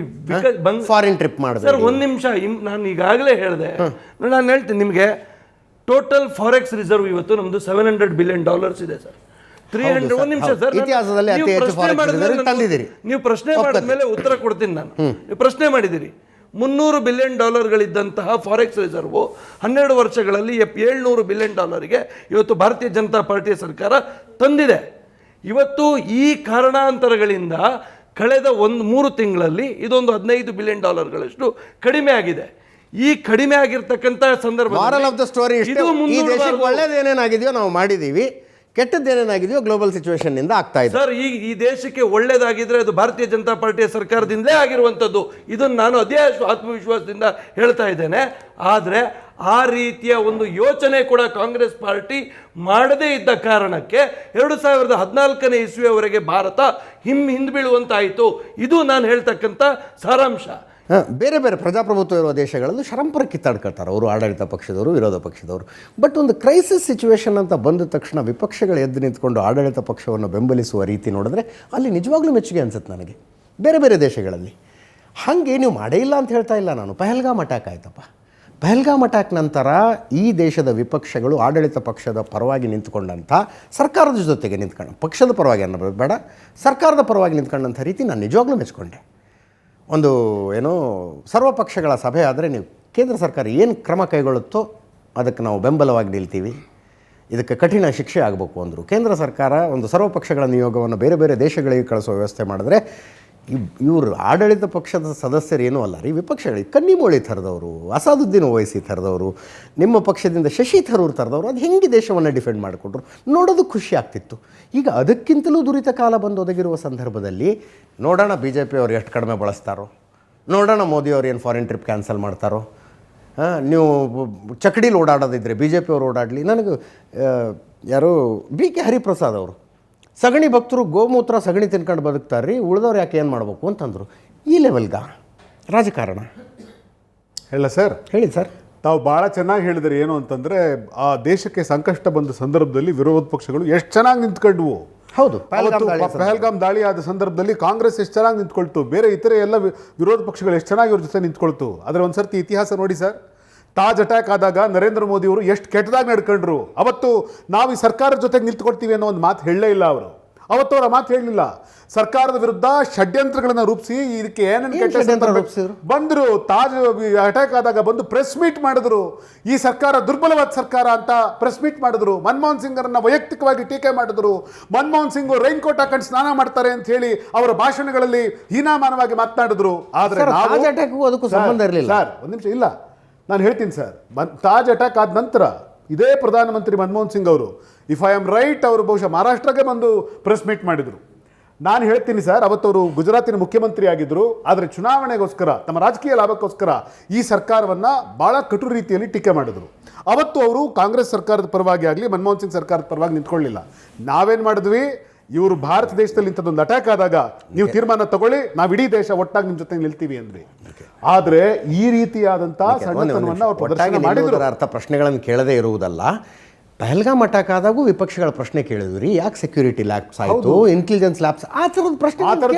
ಫಾರಿನ್ ಟ್ರಿಪ್ ಮಾಡಿದೆ ಸರ್. ಒಂದು ನಿಮಿಷ, ನಾನು ಈಗಾಗಲೇ ಹೇಳಿದೆ. ನಾನು ಹೇಳ್ತೀನಿ ನಿಮಗೆ, ಟೋಟಲ್ ಫಾರೆಕ್ಸ್ ರಿಸರ್ವ್ ಇವತ್ತು ನಮ್ದು $700 ಬಿಲಿಯನ್ ಇದೆ ಸರ್. 300 ಒಂದು ನಿಮಿಷ ಸರ್, ಇತಿಹಾಸದಲ್ಲಿ ಅತಿ ಹೆಚ್ಚು forex reserve ತಂದಿದ್ದೀರಿ. ನೀವು ಪ್ರಶ್ನೆ ಮಾಡಿದ ಮೇಲೆ ಉತ್ತರ ಕೊಡ್ತೀನಿ ನಾನು. ನೀವು ಪ್ರಶ್ನೆ ಮಾಡಿದ್ದೀರಿ, $300 ಬಿಲಿಯನ್ ಫಾರೆಕ್ಸ್ ರಿಸರ್ವ್ 12 ವರ್ಷಗಳಲ್ಲಿ $700 ಬಿಲಿಯನ್ ಇವತ್ತು ಭಾರತೀಯ ಜನತಾ ಪಾರ್ಟಿಯ ಸರ್ಕಾರ ತಂದಿದೆ. ಇವತ್ತು ಈ ಕಾರಣಾಂತರಗಳಿಂದ ಕಳೆದ 3 ತಿಂಗಳಲ್ಲಿ ಇದೊಂದು $15 ಬಿಲಿಯನ್ ಕಡಿಮೆ ಆಗಿದೆ. ಈ ಕಡಿಮೆ ಆಗಿರ್ತಕ್ಕಂಥ ಮಾರಲ್ ಆಫ್ ದ ಸ್ಟೋರಿ ಇದು ಈ ದೇಶಕ್ಕೆ ಒಳ್ಳೇದೇನೇನಾಗಿದೆಯೋ ನಾವು ಮಾಡಿದ್ದೀವಿ, ಕೆಟ್ಟದ್ದೇನೇನಾಗಿದೆಯೋ ಗ್ಲೋಬಲ್ ಸಿಚುವೇಶನ್ ನಿಂದ ಆಗ್ತಾ ಇದೆ ಸರ್. ಈ ದೇಶಕ್ಕೆ ಒಳ್ಳೇದಾಗಿದ್ರೆ ಅದು ಭಾರತೀಯ ಜನತಾ ಪಾರ್ಟಿಯ ಸರ್ಕಾರದಿಂದಲೇ ಆಗಿರುವಂಥದ್ದು. ಇದನ್ನು ನಾನು ಅದೇ ಆತ್ಮವಿಶ್ವಾಸದಿಂದ ಹೇಳ್ತಾ ಇದ್ದೇನೆ. ಆದರೆ ಆ ರೀತಿಯ ಒಂದು ಯೋಚನೆ ಕೂಡ ಕಾಂಗ್ರೆಸ್ ಪಾರ್ಟಿ ಮಾಡದೇ ಇದ್ದ ಕಾರಣಕ್ಕೆ 2014ನೇ ಇಸ್ವಿಯವರೆಗೆ ಭಾರತ ಹಿಂದ್ಬೀಳುವಂತಾಯಿತು. ಇದು ನಾನು ಹೇಳ್ತಕ್ಕಂಥ ಸಾರಾಂಶ. ಬೇರೆ ಬೇರೆ ಪ್ರಜಾಪ್ರಭುತ್ವ ಇರುವ ದೇಶಗಳಲ್ಲಿ ಶರಂಪರ ಕಿತ್ತಾಡ್ಕೊಳ್ತಾರೆ ಅವರು, ಆಡಳಿತ ಪಕ್ಷದವರು, ವಿರೋಧ ಪಕ್ಷದವರು. ಬಟ್ ಒಂದು ಕ್ರೈಸಿಸ್ ಸಿಚುವೇಶನ್ ಅಂತ ಬಂದ ತಕ್ಷಣ ವಿಪಕ್ಷಗಳು ಎದ್ದು ನಿಂತ್ಕೊಂಡು ಆಡಳಿತ ಪಕ್ಷವನ್ನು ಬೆಂಬಲಿಸುವ ರೀತಿ ನೋಡಿದ್ರೆ ಅಲ್ಲಿ ನಿಜವಾಗ್ಲೂ ಮೆಚ್ಚುಗೆ ಅನ್ಸುತ್ತೆ ನನಗೆ. ಬೇರೆ ಬೇರೆ ದೇಶಗಳಲ್ಲಿ ಹಾಗೆ ನೀವು ಮಾಡೇ ಇಲ್ಲ ಅಂತ ಹೇಳ್ತಾ ಇಲ್ಲ ನಾನು. ಪಹಲ್ಗಾಮ್ ಅಟ್ಯಾಕ್ ಆಯ್ತಪ್ಪ. ಪಹಲ್ಗಾಮ್ ಅಟ್ಯಾಕ್ ನಂತರ ಈ ದೇಶದ ವಿಪಕ್ಷಗಳು ಆಡಳಿತ ಪಕ್ಷದ ಪರವಾಗಿ ನಿಂತ್ಕೊಂಡಂಥ, ಸರ್ಕಾರದ ಜೊತೆಗೆ ನಿಂತ್ಕೊಂಡು, ಪಕ್ಷದ ಪರವಾಗಿ ಅನ್ನೋದು ಬೇಡ, ಸರ್ಕಾರದ ಪರವಾಗಿ ನಿಂತ್ಕೊಂಡಂಥ ರೀತಿ ನಾನು ನಿಜವಾಗ್ಲೂ ಮೆಚ್ಕೊಂಡೆ. ಒಂದು ಏನೋ ಸರ್ವಪಕ್ಷಗಳ ಸಭೆ ಆದರೆ ನೀವು ಕೇಂದ್ರ ಸರ್ಕಾರ ಏನು ಕ್ರಮ ಕೈಗೊಳ್ಳುತ್ತೋ ಅದಕ್ಕೆ ನಾವು ಬೆಂಬಲವಾಗಿ ನಿಲ್ತೀವಿ, ಇದಕ್ಕೆ ಕಠಿಣ ಶಿಕ್ಷೆ ಆಗಬೇಕು ಅಂದರು. ಕೇಂದ್ರ ಸರ್ಕಾರ ಒಂದು ಸರ್ವಪಕ್ಷಗಳ ನಿಯೋಗವನ್ನು ಬೇರೆ ಬೇರೆ ದೇಶಗಳಿಗೆ ಕಳಿಸೋ ವ್ಯವಸ್ಥೆ ಮಾಡಿದ್ರೆ ಇವರು ಆಡಳಿತ ಪಕ್ಷದ ಸದಸ್ಯರು ಏನೂ ಅಲ್ಲ ರೀ, ವಿಪಕ್ಷಗಳಿಗೆ ಕನ್ನಿಮೋಳಿ ಥರದವರು, ಅಸಾದುದ್ದೀನ್ ಓವೈಸಿ ಥರದವರು, ನಿಮ್ಮ ಪಕ್ಷದಿಂದ ಶಶಿ ಥರೂರ್ ಥರದವರು ಅದು ಹೆಂಗೆ ದೇಶವನ್ನು ಡಿಫೆಂಡ್ ಮಾಡಿಕೊಟ್ರು ನೋಡೋದು ಖುಷಿ ಆಗ್ತಿತ್ತು. ಈಗ ಅದಕ್ಕಿಂತಲೂ ದುರಿತ ಕಾಲ ಬಂದು ಒದಗಿರುವ ಸಂದರ್ಭದಲ್ಲಿ ನೋಡೋಣ BJP ಅವ್ರು ಎಷ್ಟು ಕಡಿಮೆ ಬಳಸ್ತಾರೋ, ನೋಡೋಣ ಮೋದಿಯವ್ರು ಏನು ಫಾರಿನ್ ಟ್ರಿಪ್ ಕ್ಯಾನ್ಸಲ್ ಮಾಡ್ತಾರೋ. ನೀವು ಚಕಡೀಲಿ ಓಡಾಡೋದಿದ್ದರೆ BJP ಅವ್ರು ಓಡಾಡಲಿ. ನನಗೆ ಯಾರೋ BK ಹರಿಪ್ರಸಾದ್ ಅವರು, ಸಗಣಿ ಭಕ್ತರು ಗೋಮೂತ್ರ ಸಗಣಿ ತಿನ್ಕೊಂಡು ಬದುಕ್ತಾರೆ ರೀ, ಉಳಿದವ್ರು ಯಾಕೆ ಏನು ಮಾಡಬೇಕು ಅಂತಂದರು. ಈ ಲೆವೆಲ್ಗ ರಾಜಕಾರಣ ಹೇಳ ಸರ್? ಹೇಳಿ ಸರ್. ತಾವು ಭಾಳ ಚೆನ್ನಾಗಿ ಹೇಳಿದ್ರಿ. ಏನು ಅಂತಂದರೆ ಆ ದೇಶಕ್ಕೆ ಸಂಕಷ್ಟ ಬಂದ ಸಂದರ್ಭದಲ್ಲಿ ವಿರೋಧ ಪಕ್ಷಗಳು ಎಷ್ಟು ಚೆನ್ನಾಗಿ ನಿಂತ್ಕೊಂಡ್ವು. ಹೌದು, ಪಹಲ್ಗಾಮ್ ದಾಳಿ ಆದ ಸಂದರ್ಭದಲ್ಲಿ ಕಾಂಗ್ರೆಸ್ ಎಷ್ಟು ಚೆನ್ನಾಗಿ ನಿಂತ್ಕೊಳ್ತು, ಬೇರೆ ಇತರೆ ಎಲ್ಲ ವಿರೋಧ ಪಕ್ಷಗಳು ಎಷ್ಟು ಚೆನ್ನಾಗಿ ಇವ್ರ ಜೊತೆ ನಿಂತ್ಕೊಳ್ತು. ಆದರೆ ಒಂದು ಸರ್ತಿ ಇತಿಹಾಸ ನೋಡಿ ಸರ್, ತಾಜ್ ಅಟ್ಯಾಕ್ ಆದಾಗ ನರೇಂದ್ರ ಮೋದಿ ಅವರು ಎಷ್ಟು ಕೆಟ್ಟದಾಗಿ ನಡ್ಕೊಂಡ್ರು. ಅವತ್ತು ನಾವು ಈ ಸರ್ಕಾರದ ಜೊತೆಗೆ ನಿಂತ್ಕೊಳ್ತೀವಿ ಅನ್ನೋ ಒಂದು ಮಾತು ಹೇಳಲೇ ಇಲ್ಲ ಅವರು. ಅವತ್ತು ಅವರ ಮಾತು ಹೇಳಲಿಲ್ಲ. ಸರ್ಕಾರದ ವಿರುದ್ಧ ಷಡ್ಯಂತ್ರಗಳನ್ನು ರೂಪಿಸಿ ಇದಕ್ಕೆ ಏನೇನು ಕೆಟ್ಟ ಬಂದರು. ತಾಜ್ ಅಟ್ಯಾಕ್ ಆದಾಗ ಬಂದು ಪ್ರೆಸ್ ಮೀಟ್ ಮಾಡಿದ್ರು, ಈ ಸರ್ಕಾರ ದುರ್ಬಲವಾದ ಸರ್ಕಾರ ಅಂತ ಪ್ರೆಸ್ ಮೀಟ್ ಮಾಡಿದ್ರು. ಮನಮೋಹನ್ ಸಿಂಗ್ರನ್ನ ವೈಯಕ್ತಿಕವಾಗಿ ಟೀಕೆ ಮಾಡಿದ್ರು. ಮನಮೋಹನ್ ಸಿಂಗ್ ರೈನ್ ಕೋಟ್ ಹಾಕೊಂಡು ಸ್ನಾನ ಮಾಡ್ತಾರೆ ಅಂತ ಹೇಳಿ ಅವರ ಭಾಷಣಗಳಲ್ಲಿ ಹೀನಾಮಾನವಾಗಿ ಮಾತನಾಡಿದ್ರು. ಆದರೆ ಅದಕ್ಕೂ ಸಂಬಂಧ ಇರಲಿಲ್ಲ ಸರ್. ಒಂದು ನಿಮಿಷ, ಇಲ್ಲ ನಾನು ಹೇಳ್ತೀನಿ ಸರ್. ತಾಜ್ ಅಟ್ಯಾಕ್ ಆದ ನಂತರ ಇದೇ ಪ್ರಧಾನಮಂತ್ರಿ ಮನಮೋಹನ್ ಸಿಂಗ್ ಅವರು, ಇಫ್ ಐ ಆಮ್ ರೈಟ್, ಅವರು ಬಹುಶಃ ಮಹಾರಾಷ್ಟ್ರಕ್ಕೆ ಬಂದು ಪ್ರೆಸ್ ಮೀಟ್ ಮಾಡಿದರು. ನಾನು ಹೇಳ್ತೀನಿ ಸರ್, ಅವತ್ತವರು ಗುಜರಾತಿನ ಮುಖ್ಯಮಂತ್ರಿ ಆಗಿದ್ದರು. ಆದರೆ ಚುನಾವಣೆಗೋಸ್ಕರ, ತಮ್ಮ ರಾಜಕೀಯ ಲಾಭಕ್ಕೋಸ್ಕರ ಈ ಸರ್ಕಾರವನ್ನು ಭಾಳ ಕಟು ರೀತಿಯಲ್ಲಿ ಟೀಕೆ ಮಾಡಿದರು. ಅವತ್ತು ಅವರು ಕಾಂಗ್ರೆಸ್ ಸರ್ಕಾರದ ಪರವಾಗಿ ಆಗಲಿ ಮನಮೋಹನ್ ಸಿಂಗ್ ಸರ್ಕಾರದ ಪರವಾಗಿ ನಿಂತ್ಕೊಳ್ಳಿಲ್ಲ. ನಾವೇನು ಮಾಡಿದ್ವಿ, ಇವರು ಭಾರತ ದೇಶದಲ್ಲಿ ಇಂಥದ್ದೊಂದು ಅಟ್ಯಾಕ್ ಆದಾಗ ನೀವು ತೀರ್ಮಾನ ತಗೊಳ್ಳಿ, ನಾವು ಇಡೀ ದೇಶ ಒಟ್ಟಾಗಿ ನಿಮ್ಮ ಜೊತೆ ನಿಲ್ತೀವಿ ಅಂದ್ವಿ. ಆದರೆ ಈ ರೀತಿಯಾದಂತಹ ಸಣ್ಣತನವನ್ನು ಅವರು ಪ್ರದರ್ಶನ ಮಾಡಿದ್ರು. ಅರ್ಥ ಪ್ರಶ್ನೆಗಳನ್ನು ಕೇಳದೇ ಇರುವುದಲ್ಲ. ಪಹಲ್ಗಾಮ್ ಅಟ್ಯಾಕ್ ಆದಾಗೂ ವಿಪಕ್ಷಗಳ ಪ್ರಶ್ನೆ ಕೇಳಿದ್ವಿ, ಯಾಕೆ ಸೆಕ್ಯೂರಿಟಿ ಲ್ಯಾಪ್ಸ್ ಆಯಿತು, ಇಂಟೆಲಿಜೆನ್ಸ್ ಲ್ಯಾಪ್ಸ್, ಆ ಥರದ ಪ್ರಶ್ನೆ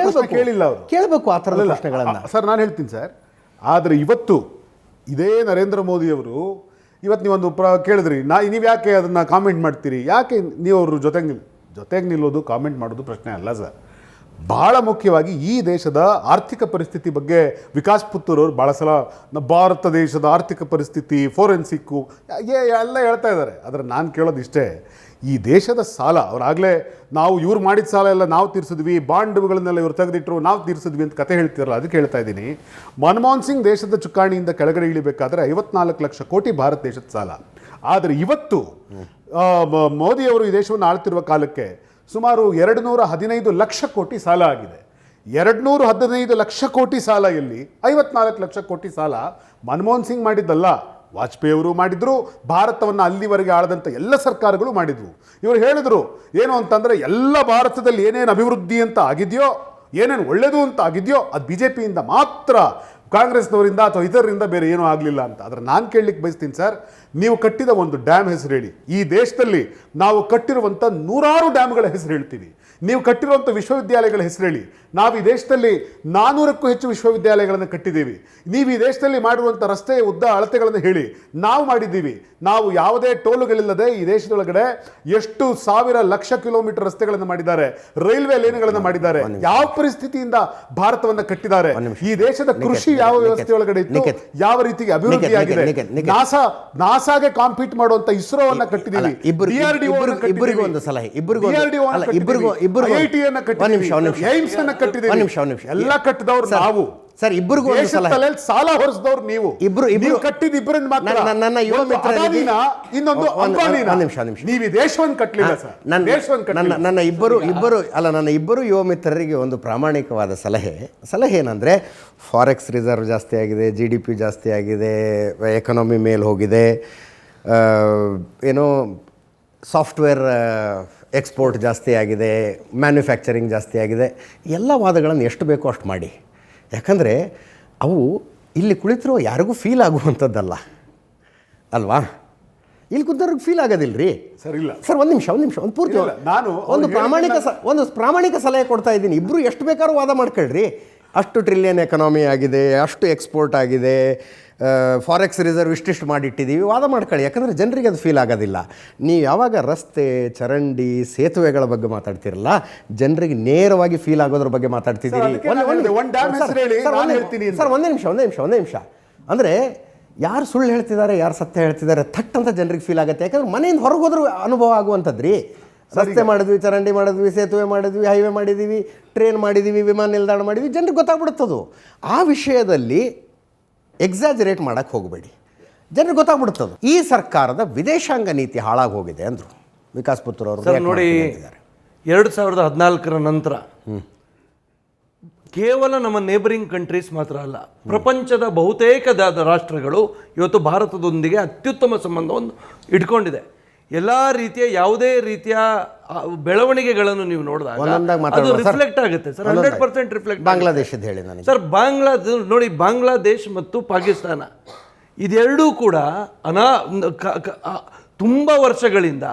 ಕೇಳಿಲ್ಲ ಅವರು. ಕೇಳಬೇಕು ಆ ಥರದ ಪ್ರಶ್ನೆಗಳನ್ನು ಸರ್. ನಾನು ಹೇಳ್ತೀನಿ ಸರ್, ಆದರೆ ಇವತ್ತು ಇದೇ ನರೇಂದ್ರ ಮೋದಿಯವರು ಇವತ್ತು ನೀವೊಂದು ಕೇಳಿದ್ರಿ, ನೀವು ಯಾಕೆ ಅದನ್ನು ಕಾಮೆಂಟ್ ಮಾಡ್ತೀರಿ, ಯಾಕೆ ನೀವು ಅವ್ರ ಜೊತೆಗೆ ನಿಲ್ಲೋದು, ಕಾಮೆಂಟ್ ಮಾಡೋದು ಪ್ರಶ್ನೆ ಅಲ್ಲ ಸರ್. ಭಾಳ ಮುಖ್ಯವಾಗಿ ಈ ದೇಶದ ಆರ್ಥಿಕ ಪರಿಸ್ಥಿತಿ ಬಗ್ಗೆ ವಿಕಾಸ್ ಪುತ್ತೂರ್ ಅವರು ಭಾಳ ಸಲ ಭಾರತ ದೇಶದ ಆರ್ಥಿಕ ಪರಿಸ್ಥಿತಿ, ಫೋರೆನ್ಸಿಕ್ಕು ಎಲ್ಲ ಹೇಳ್ತಾ ಇದ್ದಾರೆ. ಆದರೆ ನಾನು ಕೇಳೋದು ಇಷ್ಟೇ, ಈ ದೇಶದ ಸಾಲ ಅವರಾಗಲೇ ನಾವು ಇವ್ರು ಮಾಡಿದ ಸಾಲ ಎಲ್ಲ ನಾವು ತೀರಿಸಿದ್ವಿ, ಬಾಂಡ್ಗಳನ್ನೆಲ್ಲ ಇವ್ರು ತೆಗೆದಿಟ್ಟರು ನಾವು ತೀರಿಸಿದ್ವಿ ಅಂತ ಕತೆ ಹೇಳ್ತಿರಲ್ಲ, ಅದಕ್ಕೆ ಹೇಳ್ತಾ ಇದ್ದೀನಿ. ಮನಮೋಹನ್ ಸಿಂಗ್ ದೇಶದ ಚುಕ್ಕಾಣಿಯಿಂದ ಕೆಳಗಡೆ ಇಳಿಬೇಕಾದ್ರೆ 54 ಲಕ್ಷ ಕೋಟಿ ಭಾರತ ದೇಶದ ಸಾಲ. ಆದರೆ ಇವತ್ತು ಮೋದಿಯವರು ಈ ದೇಶವನ್ನು ಆಳ್ತಿರುವ ಕಾಲಕ್ಕೆ ಸುಮಾರು 215 ಲಕ್ಷ ಕೋಟಿ ಸಾಲ ಆಗಿದೆ. 215 ಲಕ್ಷ ಕೋಟಿ ಸಾಲ ಎಲ್ಲಿ, 54 ಲಕ್ಷ ಕೋಟಿ ಸಾಲ ಮನಮೋಹನ್ ಸಿಂಗ್ ಮಾಡಿದ್ದಲ್ಲ, ವಾಜಪೇಯಿ ಅವರು ಮಾಡಿದ್ರು. ಭಾರತವನ್ನು ಅಲ್ಲಿವರೆಗೆ ಆಳದಂಥ ಎಲ್ಲ ಸರ್ಕಾರಗಳು ಮಾಡಿದ್ವು. ಇವರು ಹೇಳಿದ್ರು ಏನು ಅಂತಂದರೆ, ಎಲ್ಲ ಭಾರತದಲ್ಲಿ ಏನೇನು ಅಭಿವೃದ್ಧಿ ಅಂತ ಆಗಿದೆಯೋ, ಏನೇನು ಒಳ್ಳೆಯದು ಅಂತ ಆಗಿದೆಯೋ ಅದು BJPಯಿಂದ ಮಾತ್ರ, ಕಾಂಗ್ರೆಸ್ನವರಿಂದ ಅಥವಾ ಇತರರಿಂದ ಬೇರೆ ಏನೂ ಆಗಲಿಲ್ಲ ಅಂತ. ಆದರೆ ನಾನು ಕೇಳಲಿಕ್ಕೆ ಬಯಸ್ತೀನಿ ಸರ್, ನೀವು ಕಟ್ಟಿದ ಒಂದು ಡ್ಯಾಮ್ ಹೆಸರು ಹೇಳಿ. ಈ ದೇಶದಲ್ಲಿ ನಾವು ಕಟ್ಟಿರುವಂಥ 100 ಡ್ಯಾಮ್ಗಳ ಹೆಸರು ಹೇಳ್ತೀವಿ. ನೀವು ಕಟ್ಟಿರುವಂಥ ವಿಶ್ವವಿದ್ಯಾಲಯಗಳ ಹೆಸರು ಹೇಳಿ. ನಾವು ಈ ದೇಶದಲ್ಲಿ 400ಕ್ಕೂ ಹೆಚ್ಚು ವಿಶ್ವವಿದ್ಯಾಲಯಗಳನ್ನು ಕಟ್ಟಿದ್ದೀವಿ. ನೀವು ಈ ದೇಶದಲ್ಲಿ ಮಾಡಿರುವಂಥ ರಸ್ತೆಯ ಉದ್ದ ಅಳತೆಗಳನ್ನು ಹೇಳಿ. ನಾವು ಮಾಡಿದ್ದೀವಿ. ನಾವು ಯಾವುದೇ ಟೋಲುಗಳಿಲ್ಲದೆ ಈ ದೇಶದೊಳಗಡೆ ಎಷ್ಟು ಸಾವಿರ ಲಕ್ಷ ಕಿಲೋಮೀಟರ್ ರಸ್ತೆಗಳನ್ನು ಮಾಡಿದ್ದಾರೆ, ರೈಲ್ವೆ ಲೈನ್ಗಳನ್ನು ಮಾಡಿದ್ದಾರೆ. ಯಾವ ಪರಿಸ್ಥಿತಿಯಿಂದ ಭಾರತವನ್ನು ಕಟ್ಟಿದ್ದಾರೆ, ಈ ದೇಶದ ಕೃಷಿ ಯಾವ ವ್ಯವಸ್ಥೆಯೊಳಗಡೆ ಇತ್ತು, ಯಾವ ರೀತಿಗೆ ಅಭಿವೃದ್ಧಿ ಆಗಿದೆ. ನಾಸಾಗೆ ಕಾಂಪೀಟ್ ಮಾಡುವಂತ ಇಸ್ರೋವನ್ನ ಕಟ್ಟಿದ್ದೀವಿ. ಇಬ್ಬರಿಗೂ ಒಂದು ಸಲಹೆ, ಇಬ್ಬರಿಗೂ ಎಲ್ಲ ಕಟ್ಟಿದವ್ರು ನಾವು ಸರ್. ಇಬ್ಬರಿಗೂ ಒಂದು ಸಲಹೆ, ಸಾಲ ಹೊರಿಸಿದವರು ನೀವು. ಇಬ್ರು ಕಟ್ಟಿದ ಇಬ್ಬರನ್ನ ಮಾತ್ರ. ನನ್ನ ಯುವ ಮಿತ್ರರಿಗೆ ಇನ್ನೊಂದು ನೀವು ಈ ದೇಶವನ್ನು ಕಟ್ಟಲಿಲ್ಲ ಸರ್. ನನ್ನ ಇಬ್ಬರು ಯುವ ಮಿತ್ರರಿಗೆ ಒಂದು ಪ್ರಾಮಾಣಿಕವಾದ ಸಲಹೆ ಏನಂದ್ರೆ, ಫಾರೆಕ್ಸ್ ರಿಸರ್ವ್ ಜಾಸ್ತಿ ಆಗಿದೆ, GDP ಜಾಸ್ತಿ ಆಗಿದೆ, ಎಕನಾಮಿ ಮೇಲೆ ಹೋಗಿದೆ, ಏನೋ ಸಾಫ್ಟ್ವೇರ್ ಎಕ್ಸ್ಪೋರ್ಟ್ ಜಾಸ್ತಿ ಆಗಿದೆ, ಮ್ಯಾನುಫ್ಯಾಕ್ಚರಿಂಗ್ ಜಾಸ್ತಿ ಆಗಿದೆ. ಎಲ್ಲ ವಾದಗಳನ್ನು ಎಷ್ಟು ಬೇಕೋ ಅಷ್ಟು ಮಾಡಿ. ಯಾಕಂದರೆ ಅವು ಇಲ್ಲಿ ಕುಳಿತಿರೋ ಯಾರಿಗೂ ಫೀಲ್ ಆಗುವಂಥದ್ದಲ್ಲ ಅಲ್ವಾ? ಇಲ್ಲಿ ಕೂತವ್ರಿಗೆ ಫೀಲ್ ಆಗೋದಿಲ್ಲ ರೀ ಸರ್. ಇಲ್ಲ ಸರ್, ಒಂದು ನಿಮಿಷ ಒಂದು ಪೂರ್ತಿ ನಾನು ಒಂದು ಪ್ರಾಮಾಣಿಕ ಸಲಹೆ ಕೊಡ್ತಾ ಇದ್ದೀನಿ. ಇಬ್ಬರು ಎಷ್ಟು ಬೇಕಾದ್ರೂ ವಾದ ಮಾಡ್ಕೊಳ್ರಿ. ಅಷ್ಟು ಟ್ರಿಲಿಯನ್ ಎಕನಾಮಿ ಆಗಿದೆ, ಅಷ್ಟು ಎಕ್ಸ್ಪೋರ್ಟ್ ಆಗಿದೆ, ಫಾರೆಕ್ಸ್ ರಿಸರ್ವ್ ಇಷ್ಟಿಷ್ಟು ಮಾಡಿಟ್ಟಿದ್ದೀವಿ, ವಾದ ಮಾಡ್ಕೊಳ್ಳಿ. ಯಾಕಂದರೆ ಜನರಿಗೆ ಅದು ಫೀಲ್ ಆಗೋದಿಲ್ಲ. ನೀವು ಯಾವಾಗ ರಸ್ತೆ, ಚರಂಡಿ, ಸೇತುವೆಗಳ ಬಗ್ಗೆ ಮಾತಾಡ್ತಿರಲ್ಲ, ಜನರಿಗೆ ನೇರವಾಗಿ ಫೀಲ್ ಆಗೋದ್ರ ಬಗ್ಗೆ ಮಾತಾಡ್ತಿದ್ದೀರಿ. ಸರ್, ಒಂದೇ ನಿಮಿಷ. ಅಂದರೆ ಯಾರು ಸುಳ್ಳು ಹೇಳ್ತಿದ್ದಾರೆ, ಯಾರು ಸತ್ಯ ಹೇಳ್ತಿದ್ದಾರೆ ಥಟ್ ಅಂತ ಜನರಿಗೆ ಫೀಲ್ ಆಗುತ್ತೆ. ಯಾಕಂದ್ರೆ ಮನೆಯಿಂದ ಹೊರಗೆ ಹೋದ್ರೂ ಅನುಭವ ಆಗುವಂಥದ್ದು ರೀ. ರಸ್ತೆ ಮಾಡಿದ್ವಿ, ಚರಂಡಿ ಮಾಡಿದ್ವಿ, ಸೇತುವೆ ಮಾಡಿದ್ವಿ, ಹೈವೇ ಮಾಡಿದ್ದೀವಿ, ಟ್ರೈನ್ ಮಾಡಿದ್ದೀವಿ, ವಿಮಾನ ನಿಲ್ದಾಣ ಮಾಡಿದ್ವಿ, ಜನರಿಗೆ ಗೊತ್ತಾಗ್ಬಿಡುತ್ತದು. ಆ ವಿಷಯದಲ್ಲಿ ಎಕ್ಸಾಜರೇಟ್ ಮಾಡೋಕ್ಕೆ ಹೋಗಬೇಡಿ, ಜನರಿಗೆ ಗೊತ್ತಾಗ್ಬಿಡ್ತದೆ. ಈ ಸರ್ಕಾರದ ವಿದೇಶಾಂಗ ನೀತಿ ಹಾಳಾಗಿ ಹೋಗಿದೆ ಅಂದರು ವಿಕಾಸ್ ಪುತ್ರ ಅವರು. ನೋಡಿ, 2014 ನಂತರ ಕೇವಲ ನಮ್ಮ ನೇಬರಿಂಗ್ ಕಂಟ್ರೀಸ್ ಮಾತ್ರ ಅಲ್ಲ, ಪ್ರಪಂಚದ ಬಹುತೇಕ ರಾಷ್ಟ್ರಗಳು ಇವತ್ತು ಭಾರತದೊಂದಿಗೆ ಅತ್ಯುತ್ತಮ ಸಂಬಂಧವನ್ನು ಇಟ್ಕೊಂಡಿದೆ. ಎಲ್ಲ ರೀತಿಯ ಯಾವುದೇ ರೀತಿಯ ಬೆಳವಣಿಗೆಗಳನ್ನು ನೀವು ನೋಡಿದಾಗ ಅದು ರಿಫ್ಲೆಕ್ಟ್ ಆಗುತ್ತೆ ಸರ್. 100% ರಿಫ್ಲೆಕ್ಟ್. ಬಾಂಗ್ಲಾದೇಶದ ಹೇಳಿ ನನಗೆ ಸರ್. ನೋಡಿ, ಬಾಂಗ್ಲಾದೇಶ್ ಮತ್ತು ಪಾಕಿಸ್ತಾನ ಇದೆರಡೂ ಕೂಡ ತುಂಬ ವರ್ಷಗಳಿಂದ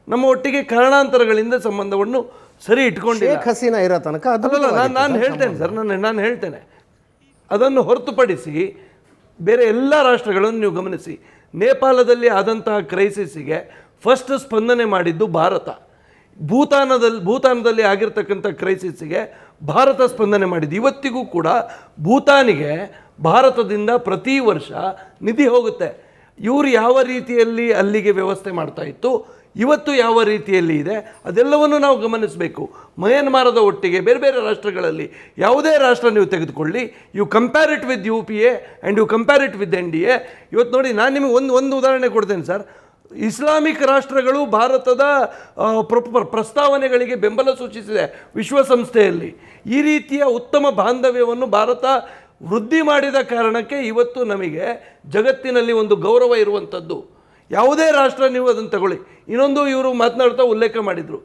ನಮ್ಮ ಒಟ್ಟಿಗೆ ಕಾರಣಾಂತರಗಳಿಂದ ಸಂಬಂಧವನ್ನು ಸರಿ ಇಟ್ಕೊಂಡಿಲ್ಲ. ಶೇಖ್ ಹಸೀನಾ ಇರೋ ತನಕ ಅದಲ್ಲ, ನಾನು ಹೇಳ್ತೇನೆ ಸರ್, ನಾನು ಹೇಳ್ತೇನೆ. ಅದನ್ನು ಹೊರತುಪಡಿಸಿ ಬೇರೆ ಎಲ್ಲ ರಾಷ್ಟ್ರಗಳನ್ನು ನೀವು ಗಮನಿಸಿ. ನೇಪಾಳದಲ್ಲಿ ಆದಂತಹ ಕ್ರೈಸಿಸ್ಸಿಗೆ ಫಸ್ಟ್ ಸ್ಪಂದನೆ ಮಾಡಿದ್ದು ಭಾರತ. ಭೂತಾನದಲ್ಲಿ ಆಗಿರ್ತಕ್ಕಂಥ ಕ್ರೈಸಿಸ್ಸಿಗೆ ಭಾರತ ಸ್ಪಂದನೆ ಮಾಡಿದ್ದು. ಇವತ್ತಿಗೂ ಕೂಡ ಭೂತಾನಿಗೆ ಭಾರತದಿಂದ ಪ್ರತಿ ವರ್ಷ ನಿಧಿ ಹೋಗುತ್ತೆ. ಇವರು ಯಾವ ರೀತಿಯಲ್ಲಿ ಅಲ್ಲಿಗೆ ವ್ಯವಸ್ಥೆ ಮಾಡ್ತಾ ಇತ್ತು, ಇವತ್ತು ಯಾವ ರೀತಿಯಲ್ಲಿ ಇದೆ, ಅದೆಲ್ಲವನ್ನು ನಾವು ಗಮನಿಸಬೇಕು. ಮಯನ್ಮಾರದ ಒಟ್ಟಿಗೆ ಬೇರೆ ಬೇರೆ ರಾಷ್ಟ್ರಗಳಲ್ಲಿ ಯಾವುದೇ ರಾಷ್ಟ್ರ ನೀವು ತೆಗೆದುಕೊಳ್ಳಿ, you compare it with UPA and you compare it with NDA. ಇವತ್ತು ನೋಡಿ, ನಾನು ನಿಮಗೆ ಒಂದು ಉದಾಹರಣೆ ಕೊಡ್ತೇನೆ ಸರ್. ಇಸ್ಲಾಮಿಕ್ ರಾಷ್ಟ್ರಗಳು ಭಾರತದ ಪ್ರಸ್ತಾವನೆಗಳಿಗೆ ಬೆಂಬಲ ಸೂಚಿಸಿದೆ ವಿಶ್ವಸಂಸ್ಥೆಯಲ್ಲಿ. ಈ ರೀತಿಯ ಉತ್ತಮ ಬಾಂಧವ್ಯವನ್ನು ಭಾರತ ವೃದ್ಧಿ ಮಾಡಿದ ಕಾರಣಕ್ಕೆ ಇವತ್ತು ನಮಗೆ ಜಗತ್ತಿನಲ್ಲಿ ಒಂದು ಗೌರವ ಇರುವಂಥದ್ದು. ಯಾವುದೇ ರಾಷ್ಟ್ರ ನೀವು ಅದನ್ನು ತಗೊಳ್ಳಿ. ಇನ್ನೊಂದು ಇವರು ಮಾತನಾಡ್ತಾ ಉಲ್ಲೇಖ ಮಾಡಿದರು,